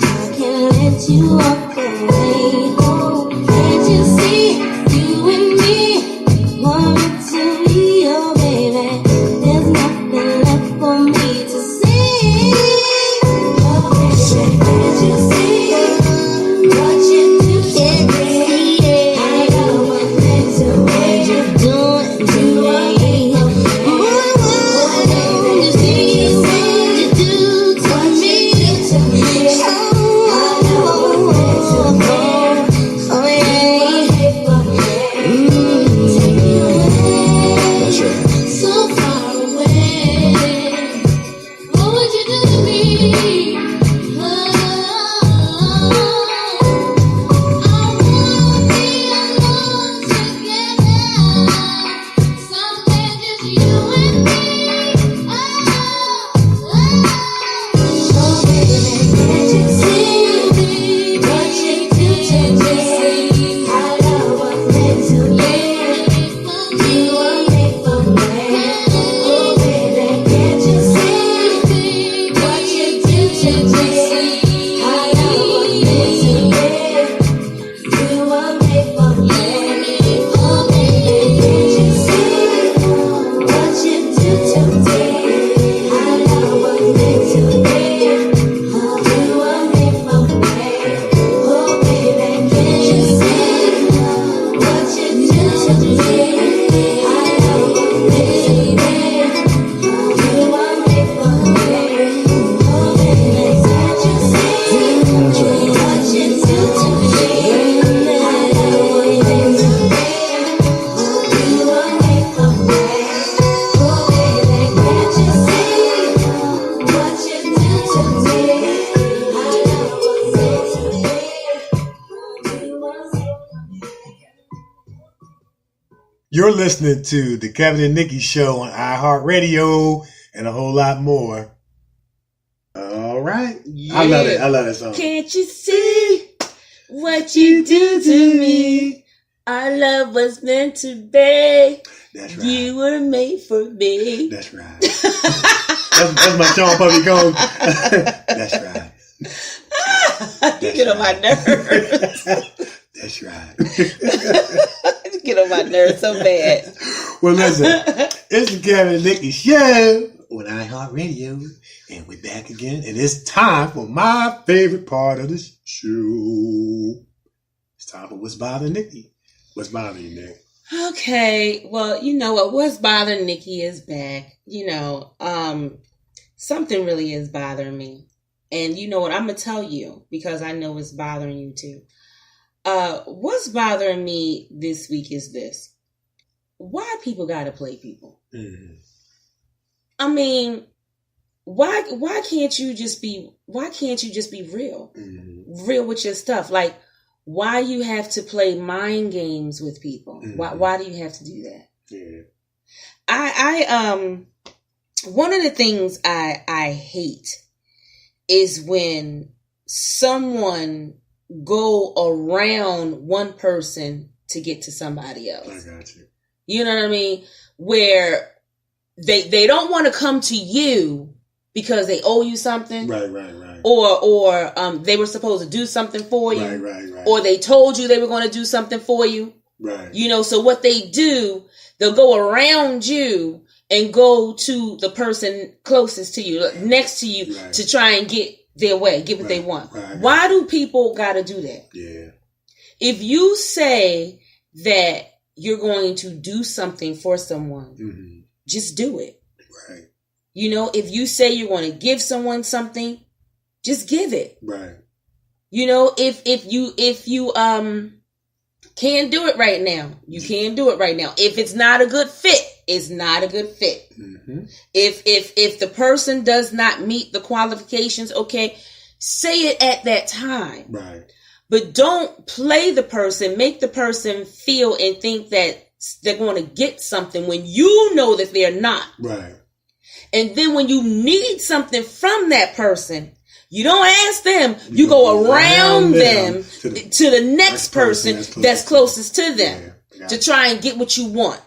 I can't let you walk away. Oh, can't you see, you and me were meant to be your baby. There's nothing left for me to say. Oh baby, can't you see what you do to me? I know what meant to be. You're doing to me. Oh baby, can't you see what you do to me? I know what meant to be. Oh yeah. Take me away.
That's right.
So far away. What would you do to me? Oh, I wanna be alone together. Somewhere just you and me. Oh baby, can't you see what you do to me? I know what meant to be. You are made for me. Oh baby, can't you see what you do to me? I know what meant to be. You are made for me. Oh baby, can't you see what you do to me? I know what meant to be. You are made for me. Oh baby, can't you see what you do to me? I know what meant to be. You are made for me. Oh baby, can't you see what you do to me? I know what meant to be. You are made for me. Oh baby, can't you see what you do to me? I know what meant to be. You are made for me.
You're listening to the Kevin and Nikki Show on iHeartRadio and a whole lot more. All right.
Yeah.
I love it. I love that song.
Can't you see what you do to me? Our love was meant to be.
That's right.
You were made for me.
That's right. that's my Sean Puffy Cone. That's right.
You get on my nerves.
That's That's right.
Get on my nerves so bad.
Well, listen, it's the Kevin-Nikee Show on iHeartRadio, and we're back again, and it's time for my favorite part of the show. It's time for What's Bothering Nikee. What's bothering you, Nick?
Okay, well, you know what? What's bothering Nikee is back. You know, something really is bothering me. And you know what? I'm going to tell you because I know it's bothering you too. What's bothering me this week is this. Why people got to play people? Mm-hmm. I mean, why can't you just be real? Mm-hmm. Real with your stuff. Like, why you have to play mind games with people? Mm-hmm. Why do you have to do that? Yeah. I one of the things I hate is when someone go around one person to get to somebody else.
I got you.
You know what I mean? Where they don't want to come to you because they owe you something.
Right.
Or they were supposed to do something for you.
Right.
Or they told you they were going to do something for you.
Right.
You know, so what they do, they'll go around you and go to the person closest to you, next to you, right, to try and get their way, get what they want. Right. Why do people got to do that?
Yeah.
If you say that you're going to do something for someone, mm-hmm, just do it.
Right.
You know, if you say you're going to give someone something, just give it.
Right.
You know, if you can't do it right now, you can't do it right now. If it's not a good fit, it's not a good fit. Mm-hmm. If the person does not meet the qualifications, okay, say it at that time.
Right.
But don't play the person, make the person feel and think that they're going to get something when you know that they're not.
Right.
And then when you need something from that person, you don't ask them. You go around them to the next person that's closest to them, to try and get what you want.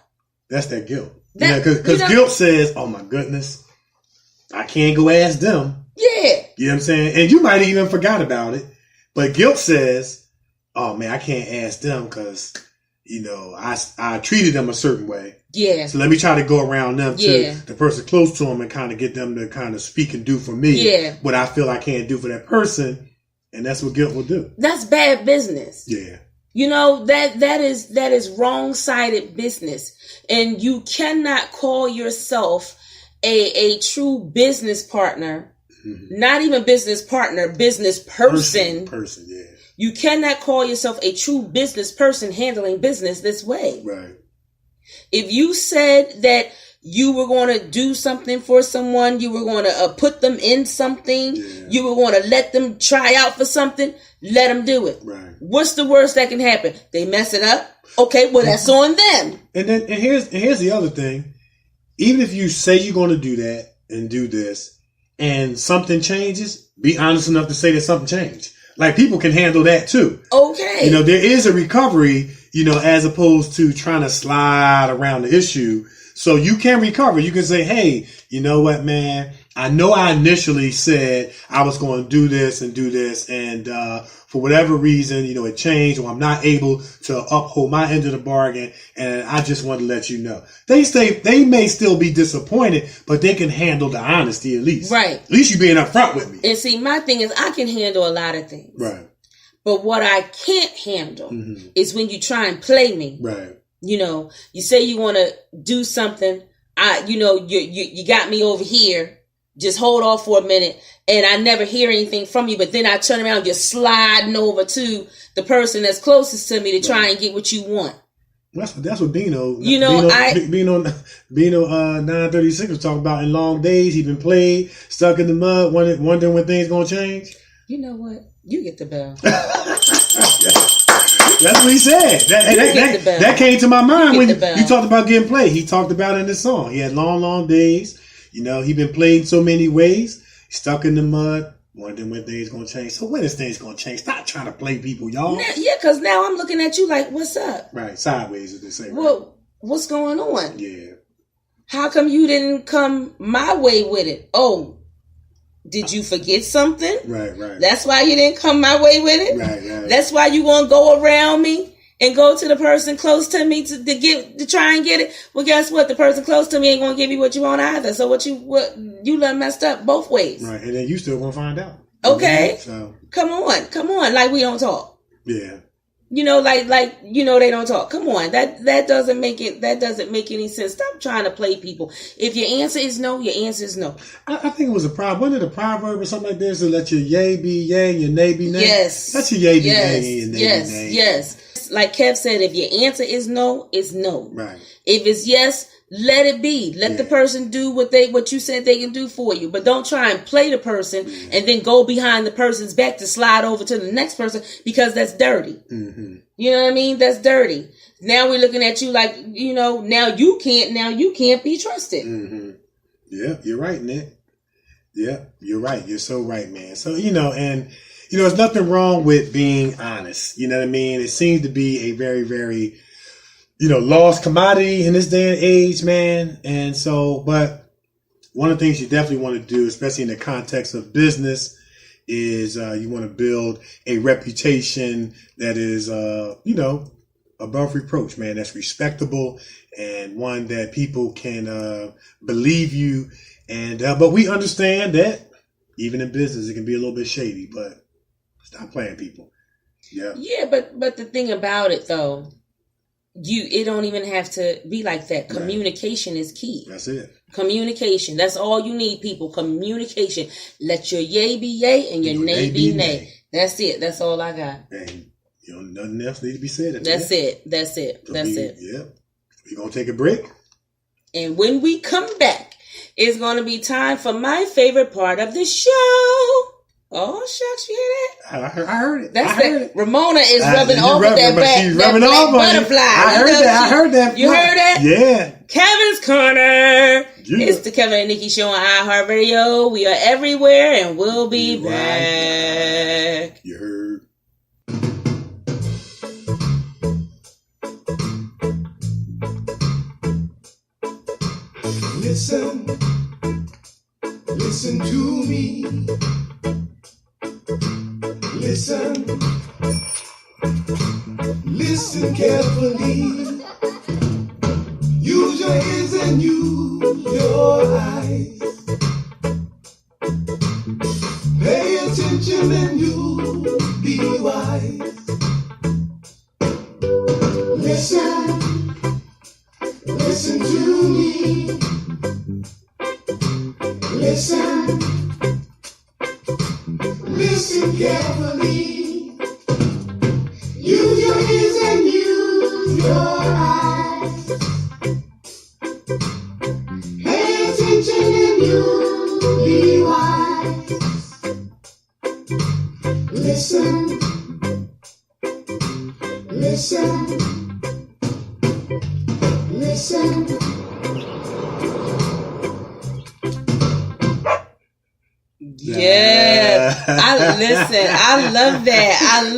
That's that guilt. Because guilt says, oh my goodness, I can't go ask them.
Yeah.
You know what I'm saying? And you might even forgot about it. But guilt says, oh man, I can't ask them because, you know, I treated them a certain way.
Yeah.
So let me try to go around them to the person close to them and kind of get them to kind of speak and do for me what I feel I can't do for that person. And that's what guilt will do.
That's bad business.
Yeah.
You know, that is wrong-sided business. And you cannot call yourself a true business partner, mm-hmm, not even business partner, business person.
Person, yeah.
You cannot call yourself a true business person handling business this way.
Right.
If you said that you were going to do something for someone, you were going to put them in something, you were going to let them try out for something, let them do it.
Right.
What's the worst that can happen? They mess it up. Okay, well, that's on them.
And here's the other thing. Even if you say you're going to do that and do this and something changes, be honest enough to say that something changed. Like, people can handle that too.
Okay.
You know, there is a recovery, you know, as opposed to trying to slide around the issue. So you can recover. You can say, hey, you know what, man? I know I initially said I was going to do this, and for whatever reason, you know, it changed, or I'm not able to uphold my end of the bargain, and I just want to let you know. They may still be disappointed, but they can handle the honesty at least.
Right.
At least you being upfront with me.
And see, my thing is, I can handle a lot of things.
Right.
But what I can't handle is when you try and play me.
Right.
You know, you say you want to do something. You got me over here. Just hold off for a minute, and I never hear anything from you. But then I turn around, you're sliding over to the person that's closest to me to try and get what you want.
That's what Bino.
You know,
Bino 936 was talking about in long days. He been played, stuck in the mud, wondering when things gonna change.
You know what? You get the bell.
That's what he said. That came to my mind when you talked about getting played. He talked about it in this song. He had long days. You know, he been played so many ways. Stuck in the mud, wondering when things gonna change. So when is things gonna change? Stop trying to play people, y'all.
Because now I'm looking at you like, what's up?
Right, sideways as they say.
Well, what's going on?
Yeah.
How come you didn't come my way with it? Oh, Did you forget something?
Right.
That's why you didn't come my way with it?
Right.
That's why you want to go around me and go to the person close to me to try and get it? Well, guess what? The person close to me ain't going to give you what you want either. So you done messed up both ways.
Right. And then you still going to find out.
Okay.
So
Come on. Like we don't talk.
Yeah.
They don't talk. Come on. That doesn't make any sense. Stop trying to play people. If your answer is no, your answer is no.
I think it was a proverb. Wasn't it a proverb or something like this? To let your yay be yay and your nay be nay?
Yes.
Let your yay be yay and your nay be nay.
Yes. Like Kev said, if your answer is no, it's no.
Right.
If it's yes, let it be. Let the person do what you said they can do for you. But don't try and play the person and then go behind the person's back to slide over to the next person, because that's dirty.
Mm-hmm.
You know what I mean? That's dirty. Now we're looking at you like, now you can't be trusted.
Mm-hmm. Yeah, you're right, Nick. Yeah, you're right. You're so right, man. So, there's nothing wrong with being honest. You know what I mean? It seems to be a very, very, lost commodity in this day and age, man. And so, but one of the things you definitely want to do, especially in the context of business, is you want to build a reputation that is, above reproach, man. That's respectable and one that people can believe you. And but we understand that even in business, it can be a little bit shady. But stop playing people. Yeah. Yeah,
but the thing about it, though, it don't even have to be like that. Communication is key.
That's it.
Communication. That's all you need, people. Communication. Let your yay be yay and your nay be nay. That's it. That's all I got.
And nothing else needs to be said.
That's it.
Yeah. We're going to take a break.
And when we come back, it's going to be time for my favorite part of the show. Oh, shucks, you hear that?
I heard it.
That's
heard it.
Ramona is rubbing off with that back.
She's rubbing off on
butterfly.
I heard that.
You heard that?
Yeah.
Kevin's Corner.
Yeah.
It's the Kevin and Nikee Show on iHeartRadio. We are everywhere, and we'll be back.
You heard.
Listen to me. Listen carefully. Use your ears and use your eyes. Pay attention and you'll be wise. Listen to me. Listen carefully. Use your ears and use your eyes. Pay attention and you'll be wise. Listen.
Yeah, I love that. I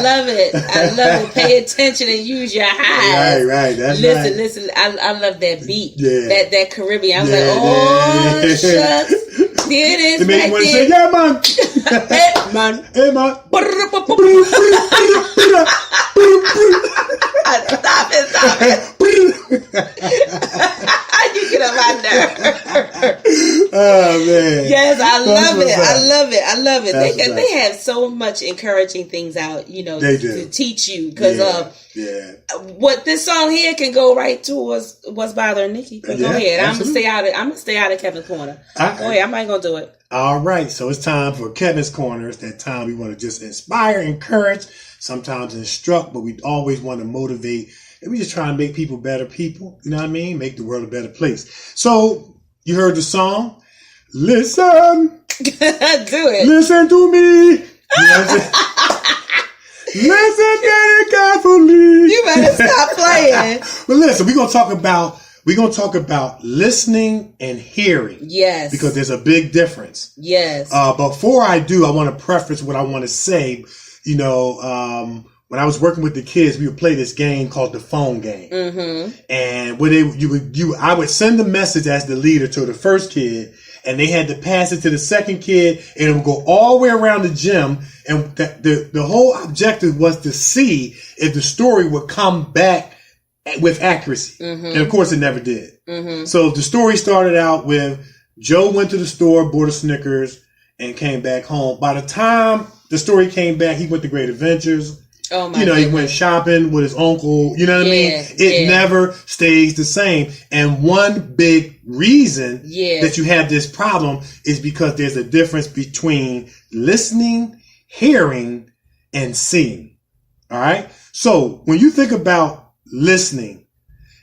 love it. Pay attention and use your eyes.
Right. That's
listen. I love that beat.
Yeah.
That Caribbean. I was like, oh shucks. There it is.
It made me want to say, yeah, man. Hey, man.
Stop it. You get on my nerve.
Oh, man.
Yes, I love it. They have so much encouraging things out, to teach you. Because what this song here can go right towards what's bothering Nikee. But go ahead. I'm gonna stay out of Kevin's Corner. Go ahead. I'm not gonna do it.
All right. So it's time for Kevin's Corner. It's that time we want to just inspire, encourage, sometimes instruct, but we always want to motivate. And we just try and make people better people. You know what I mean? Make the world a better place. So you heard the song. Listen.
Do it.
Listen to me. You know what I'm saying? Listen very carefully.
You better stop playing.
But listen, we're gonna talk about listening and hearing.
Yes.
Because there's a big difference.
Yes.
Before I do, I want to preface what I want to say. When I was working with the kids, we would play this game called the phone game. Mm-hmm. And I would send the message as the leader to the first kid, and they had to pass it to the second kid, and it would go all the way around the gym. And the whole objective was to see if the story would come back with accuracy. And of course, it never did. So the story started out with Joe went to the store, bought a Snickers, and came back home. By the time the story came back, he went to Great Adventures.
Oh my
he went shopping with his uncle. You know what I mean? It never stays the same. And one big reason that you have this problem is because there's a difference between listening, hearing, and seeing. All right. So when you think about listening,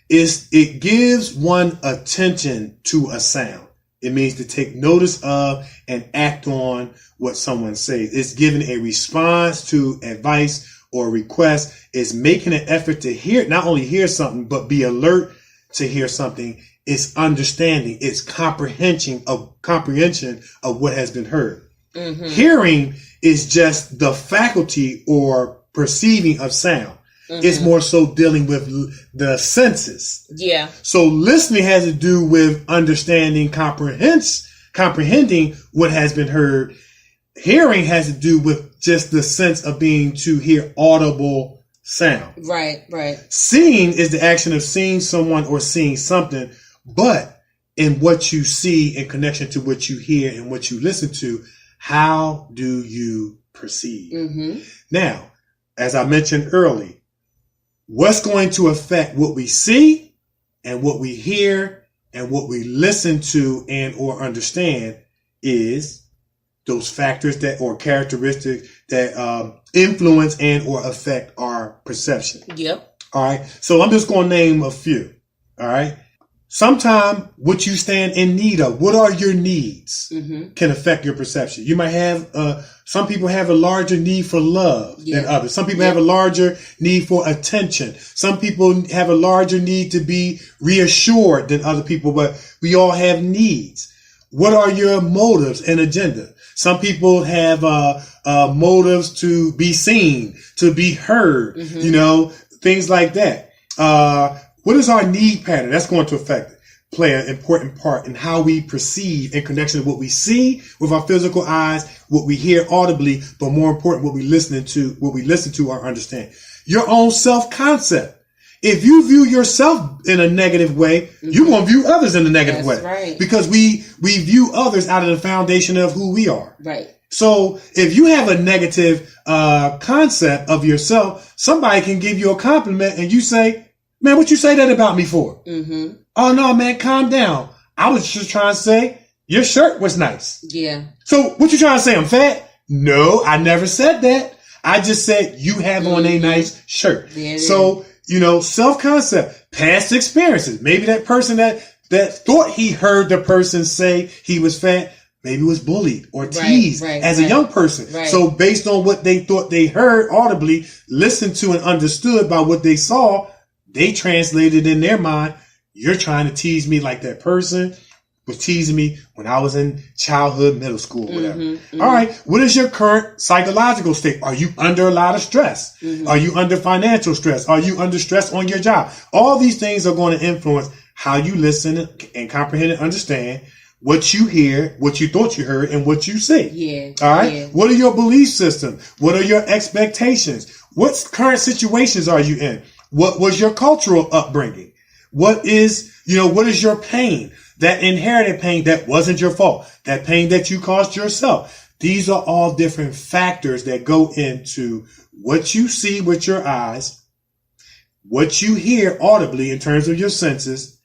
it gives one attention to a sound. It means to take notice of and act on what someone says. It's giving a response to advice or request. It's making an effort to hear, not only hear something, but be alert to hear something. It's understanding. It's comprehension of what has been heard. Hearing is just the faculty or perceiving of sound. It's more so dealing with the senses. Yeah. So listening has to do with understanding, comprehending what has been heard. Hearing has to do with just the sense of being to hear audible sound. Right. Seeing is the action of seeing someone or seeing something, but in what you see in connection to what you hear and what you listen to, how do you perceive? Now, as I mentioned earlier, what's going to affect what we see and what we hear and what we listen to and or understand is those factors that or characteristics that influence and or affect our perception. Yep. All right. So I'm just going to name a few. All right. Sometime what you stand in need of, what are your needs, can affect your perception. You might have, some people have a larger need for love than others. Some people have a larger need for attention. Some people have a larger need to be reassured than other people, but we all have needs. What are your motives and agenda? Some people have, motives to be seen, to be heard, things like that. What is our need pattern? That's going to play an important part in how we perceive in connection to what we see with our physical eyes, what we hear audibly, but more important, what we listen to or understand. Your own self-concept. If you view yourself in a negative way, you're going to view others in a negative way. Right. Because we view others out of the foundation of who we are. Right. So if you have a negative concept of yourself, somebody can give you a compliment and you say, man, what you say that about me for? Oh, no, man, calm down. I was just trying to say your shirt was nice. Yeah. So what you trying to say? I'm fat? No, I never said that. I just said you have on a nice shirt. Yeah, so, self-concept, past experiences. Maybe that person that thought he heard the person say he was fat, maybe was bullied or teased as a young person. Right. So based on what they thought they heard audibly, listened to and understood by what they saw, they translated in their mind, you're trying to tease me like that person was teasing me when I was in childhood, middle school, whatever. All right. What is your current psychological state? Are you under a lot of stress? Are you under financial stress? Are you under stress on your job? All these things are going to influence how you listen and comprehend and understand what you hear, what you thought you heard, and what you see. Yeah. All right. Yeah. What are your belief systems? What are your expectations? What current situations are you in? What was your cultural upbringing? What is your pain? That inherited pain that wasn't your fault. That pain that you caused yourself. These are all different factors that go into what you see with your eyes, what you hear audibly in terms of your senses,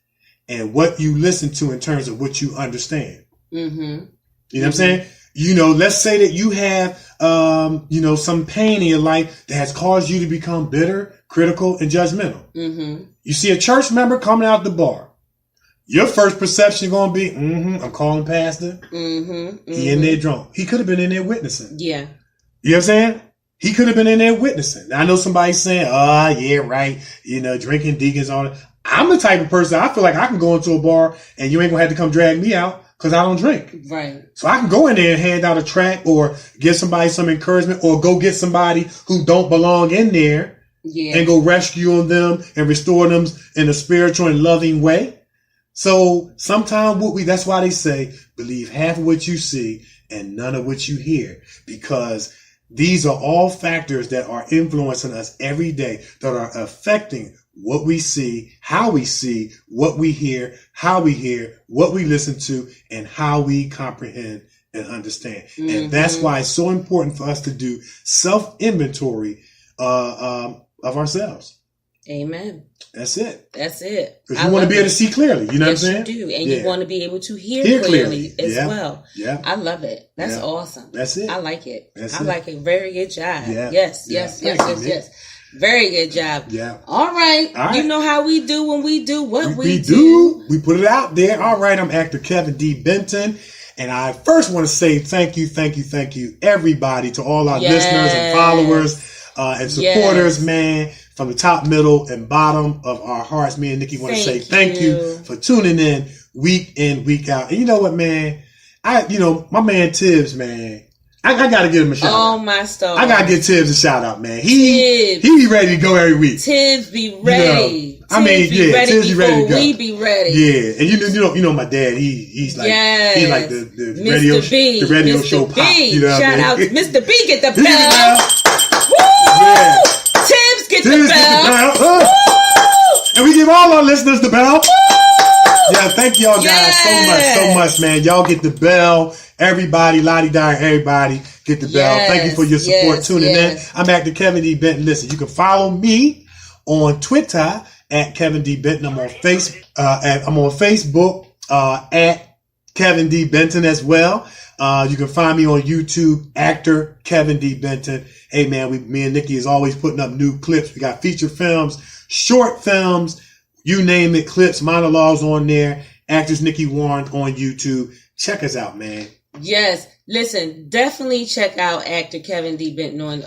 and what you listen to in terms of what you understand. You know what I'm saying? Let's say that you have, some pain in your life that has caused you to become bitter, critical, and judgmental. You see a church member coming out the bar. Your first perception is going to be, I'm calling pastor. He in there drunk. He could have been in there witnessing. Yeah. You know what I'm saying? He could have been in there witnessing. I know somebody's saying, yeah, right. Drinking deacons, all that. I'm the type of person, I feel like I can go into a bar and you ain't going to have to come drag me out because I don't drink. Right. So I can go in there and hand out a tract or give somebody some encouragement or go get somebody who don't belong in there and go rescue them and restore them in a spiritual and loving way. So sometimes that's why they say Believe half of what you see and none of what you hear, because these are all factors that are influencing us every day, that are affecting what we see, how we see, what we hear, how we hear, what we listen to, and how we comprehend and understand. And that's why it's so important for us to do self-inventory of ourselves.
Amen.
That's it.
That's it.
Because you want to be able to see clearly. You know what I'm saying?
You do. And you want to be able to hear clearly as well.
Yeah.
I love it. That's awesome.
That's it.
I like it.
That's
I like it. Very good job.
Yeah.
Yes.
Thank you.
Very good job.
Yeah.
All right. You know how we do when we do what we
do. We put it out there. All right. I'm actor Kevin-D-Benton. And I first want to say thank you, everybody, to all our listeners and followers and supporters, man. From the top, middle, and bottom of our hearts, me and Nikki want to say thank you for tuning in, week out. And you know what, man? My man Tibbs, man. I gotta give him a shout out.
Oh, my star.
I gotta give Tibbs a shout out, man. He be ready to go every week.
Tibbs be ready.
Tibbs be ready to go.
We be ready.
Yeah, and you know my dad. He's like he's like the radio
B.
the radio
Mr.
show
B.
pop. You know
Shout out to Mr. B. Get the bell.
Woo! Yeah.
Tibbs get the bell.
And we give all our listeners the bell. Yeah, thank y'all guys so much, man. Y'all get the bell. Everybody, lottie-die, everybody get the bell. Thank you for your support tuning in. I'm actor Kevin-D-Benton. Listen, you can follow me on Twitter at Kevin-D-Benton. I'm on Facebook at Kevin-D-Benton as well. You can find me on YouTube, actor Kevin-D-Benton. Hey man, me and Nikki is always putting up new clips. We got feature films, short films, you name it, clips, monologues on there. Actress-Nikee-Warren on YouTube. Check us out, man.
Yes. Listen, definitely check out actor Kevin-D-Benton on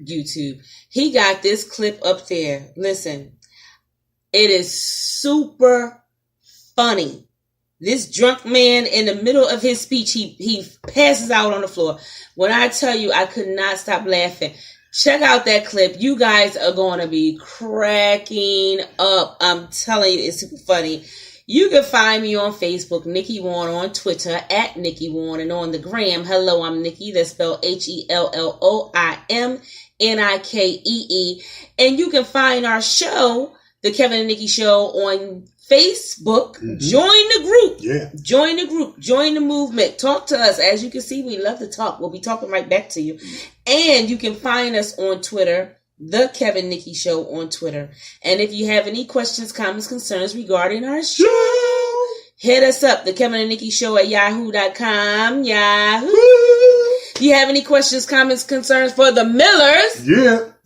YouTube. He got this clip up there. Listen, it is super funny. This drunk man, in the middle of his speech, he passes out on the floor. When I tell you, I could not stop laughing. Check out that clip. You guys are going to be cracking up. I'm telling you, it's super funny. You can find me on Facebook, Nikki Warren, on Twitter, at Nikki Warren, and on the gram, hello, I'm Nikki. That's spelled HELLOIMNIKEE. And you can find our show, The Kevin and Nikee Show, on Facebook. Join the group. Yeah. Join the group. Join the movement. Talk to us. As you can see, we love to talk. We'll be talking right back to you. And you can find us on Twitter, The Kevin-Nikee Show on Twitter. And if you have any questions, comments, concerns regarding our show, hit us up, the-kevin-and-nikee-show at yahoo.com. Yahoo! If you have any questions, comments, concerns for the Millers,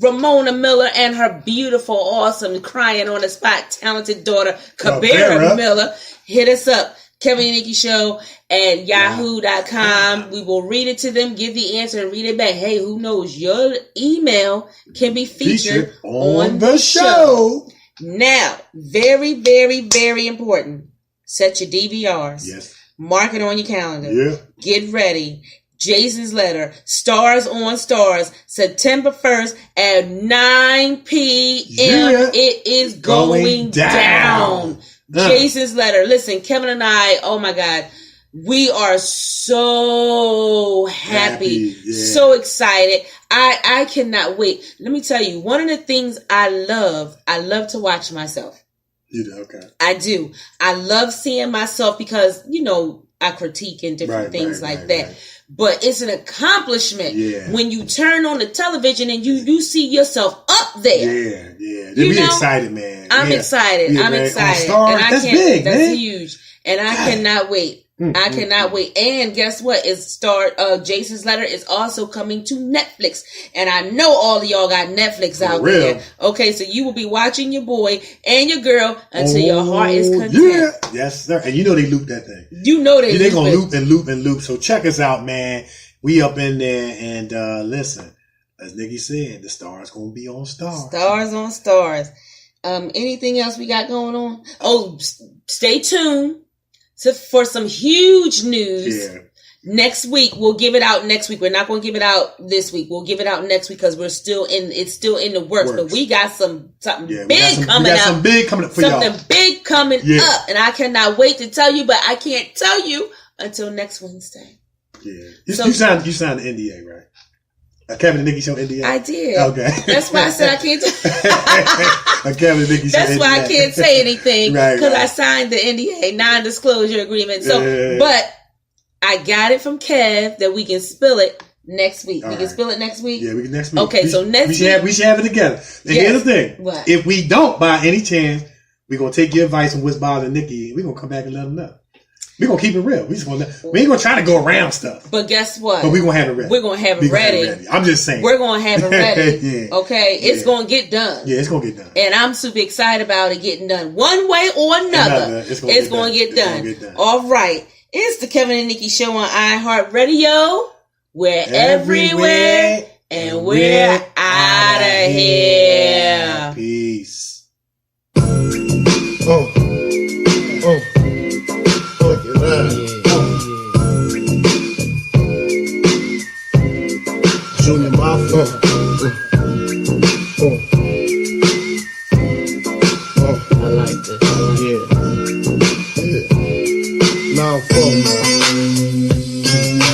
Romona Miller and her beautiful, awesome, crying on the spot, talented daughter, Kabera Miller, hit us up, Kevin-and-Nikee Show at yahoo.com. We will read it to them, give the answer, and read it back. Hey, who knows? Your email can be featured on the show. Now, very, very, very important. Set your DVRs. Yes. Mark it on your calendar. Yeah. Get ready. Jason's Letter, Stars on Stars, September 1st at 9 p.m. Yeah. It is going down. Jason's Letter. Listen, Kevin and I, oh my God, we are so happy. So excited. I cannot wait. Let me tell you, one of the things I love to watch myself.
You do? Okay.
I do. I love seeing myself because, you know, I critique and different things like that. Right. But it's an accomplishment when you turn on the television and you see yourself up there.
Yeah. They be excited, man.
I'm excited. I'm excited.
And that's big,
that's
man.
huge. And I cannot wait. I cannot wait. And guess what? Jason's Letter is also coming to Netflix. And I know all of y'all got Netflix out there. Okay, so you will be watching your boy and your girl until your heart is content.
Yeah. Yes, sir. And you know they loop that thing.
You know they
gonna loop and loop and loop. So check us out, man. We up in there and listen, as Nikki said, the stars gonna be on stars.
Stars on stars. Anything else we got going on? Oh, stay tuned for some huge news. Next week. We'll give it out next week. We're not going to give it out this week. We'll give it out next week because it's still in the works. But we got something big coming up.
Something big coming up for y'all.
Something big coming up. And I cannot wait to tell you, but I can't tell you until next Wednesday.
Yeah. You signed the NDA, right? A Kevin-Nikee Show NDA?
I did.
Okay.
That's why I said I can't.
A Kevin-Nikee Show
That's
NDA.
why I can't say anything because
right.
I signed the NDA, non-disclosure agreement. So, but I got it from Kev that we can spill it next week. We can spill it next week?
Yeah, we can next week.
Okay, so next week.
We should have it together. And here's the thing.
What?
If we don't, by any chance, we're going to take your advice on what's bothering Nikki, and we're going to come back and let them know. We're going to keep it real. We ain't going to try to go around stuff.
But guess what?
But we're going to have it ready.
We're going to have it ready.
I'm just saying.
We're going to have it ready.
Yeah.
Okay? It's going to get done.
Yeah, it's going to get done.
And I'm super excited about it getting done. One way or another, it's going to get done. All right. It's the Kevin and Nikee Show on iHeartRadio. We're everywhere. And we're out of here.
Peace.
Junior Mafia.
I like this.
Yeah. Now for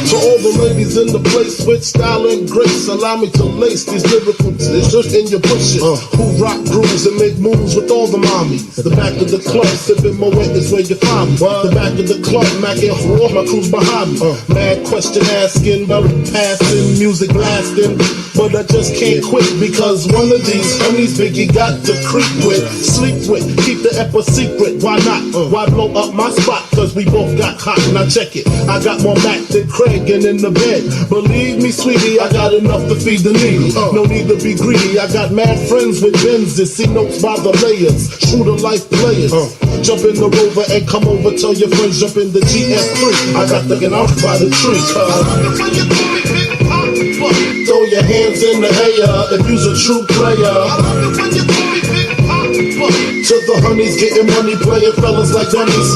to all the ladies in the place with style and grace, allow me to lace these lyrical tissues in your bushes. Who rock grooves and make moves with all the mommies. The back of the club, sipping my wet is where you find me. The back of the club, macking for my crew's behind me. Mad question asking, belly passing, music blasting. But I just can't quit because one of these homies Biggie got to creep with, sleep with, keep the ep a secret. Why not? Why blow up my spot? Cause we both got hot. Now check it. I got more Mac than Craig and in the bed. Believe me, sweetie, I got enough to feed the needy. No need to be greedy. I got mad friends with Benzes, see notes by the layers. True to life players. Jump in the Rover and come over. Tell your friends jump in the GS3. I got the out by the tree. Throw your hands in the air if you's a true player. To the honeys getting money, playing fellas like dummies.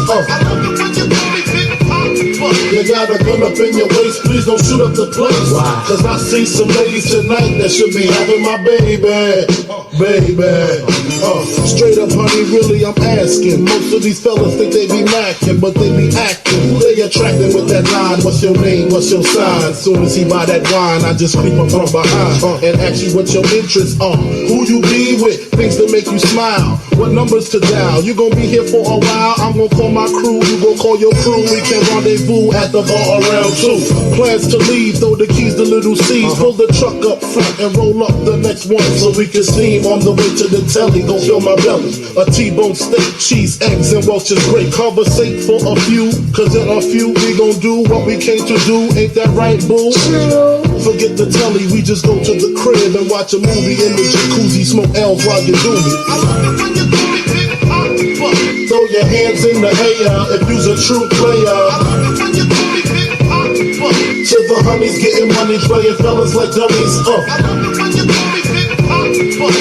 You got a gun up in your waist, please don't shoot up the place. Cause I see some ladies tonight that should be having my baby. Straight up, honey, really I'm asking. Most of these fellas think they be macking, but they be acting. Who they attracting with that line? What's your name? What's your sign? Soon as he buy that wine, I just creep up from behind and ask you what your interests are. Who you be with? Things that make you smile. What numbers to dial? You gon' be here for a while. I'm gon' call my crew. You gon' call your crew. We can rendezvous at the bar around 2. Plans to leave, throw the keys to little C's. Pull the truck up front and roll up the next one so we can steam on the way to the telly. Gon' fill my belly. A T-bone steak, cheese, eggs, and Welch's grape. Conversate for a few, cause in a few we gon' do what we came to do. Ain't that right, boo? Forget the telly, we just go to the crib and watch a movie in the jacuzzi. Smoke L's while you do me. Throw your hands in the air if you's a true player. To the honeys getting money, playing fellas like dummies.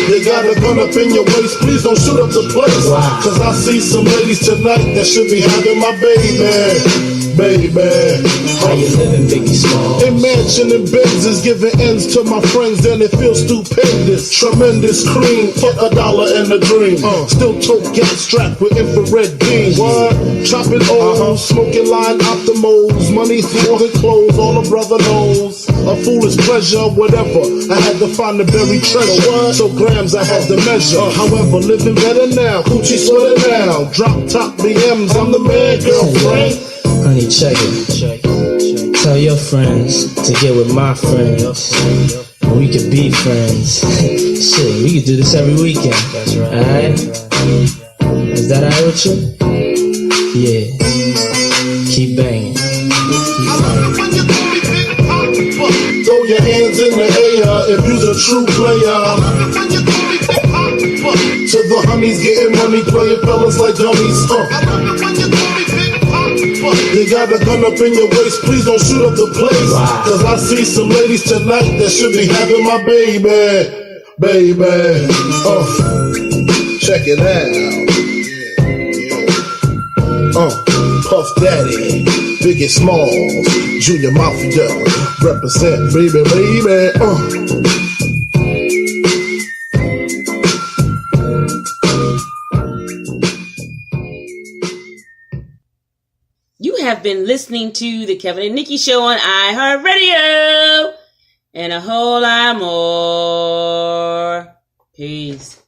You got a gun up in your waist, please don't shoot up the place. Cause I see some ladies tonight that should be having my baby.
How you living, Biggie Small?
In mansion and Benzes, giving ends to my friends, and it feels stupendous. Tremendous cream, put $1 in a dream. Still tote gas strapped with infrared beams. Chopping O's, smoking line optimals. Money, food, and clothes, all a brother knows. A foolish pleasure, whatever. I had to find the buried treasure. So grams I had to measure. However, living better now. Coochie sweater now. Drop top BMs, I'm the man, girlfriend.
Honey, check it. Tell your friends to get with my friends. And we could be friends. Shit, we could do this every weekend. That's right. Alright? Is that alright with you? Yeah. Keep banging.
Throw your hands in the air if you's a true player. To the honeys getting money, playing fellas like dummies. You got a gun up in your waist, please don't shoot up the place. Cause I see some ladies tonight that should be having my baby. Check it out. Puff Daddy, Biggie Smalls, Junior Mafia, represent, baby.
have been listening to the Kevin and Nikee Show on iHeartRadio and a whole lot more. Peace.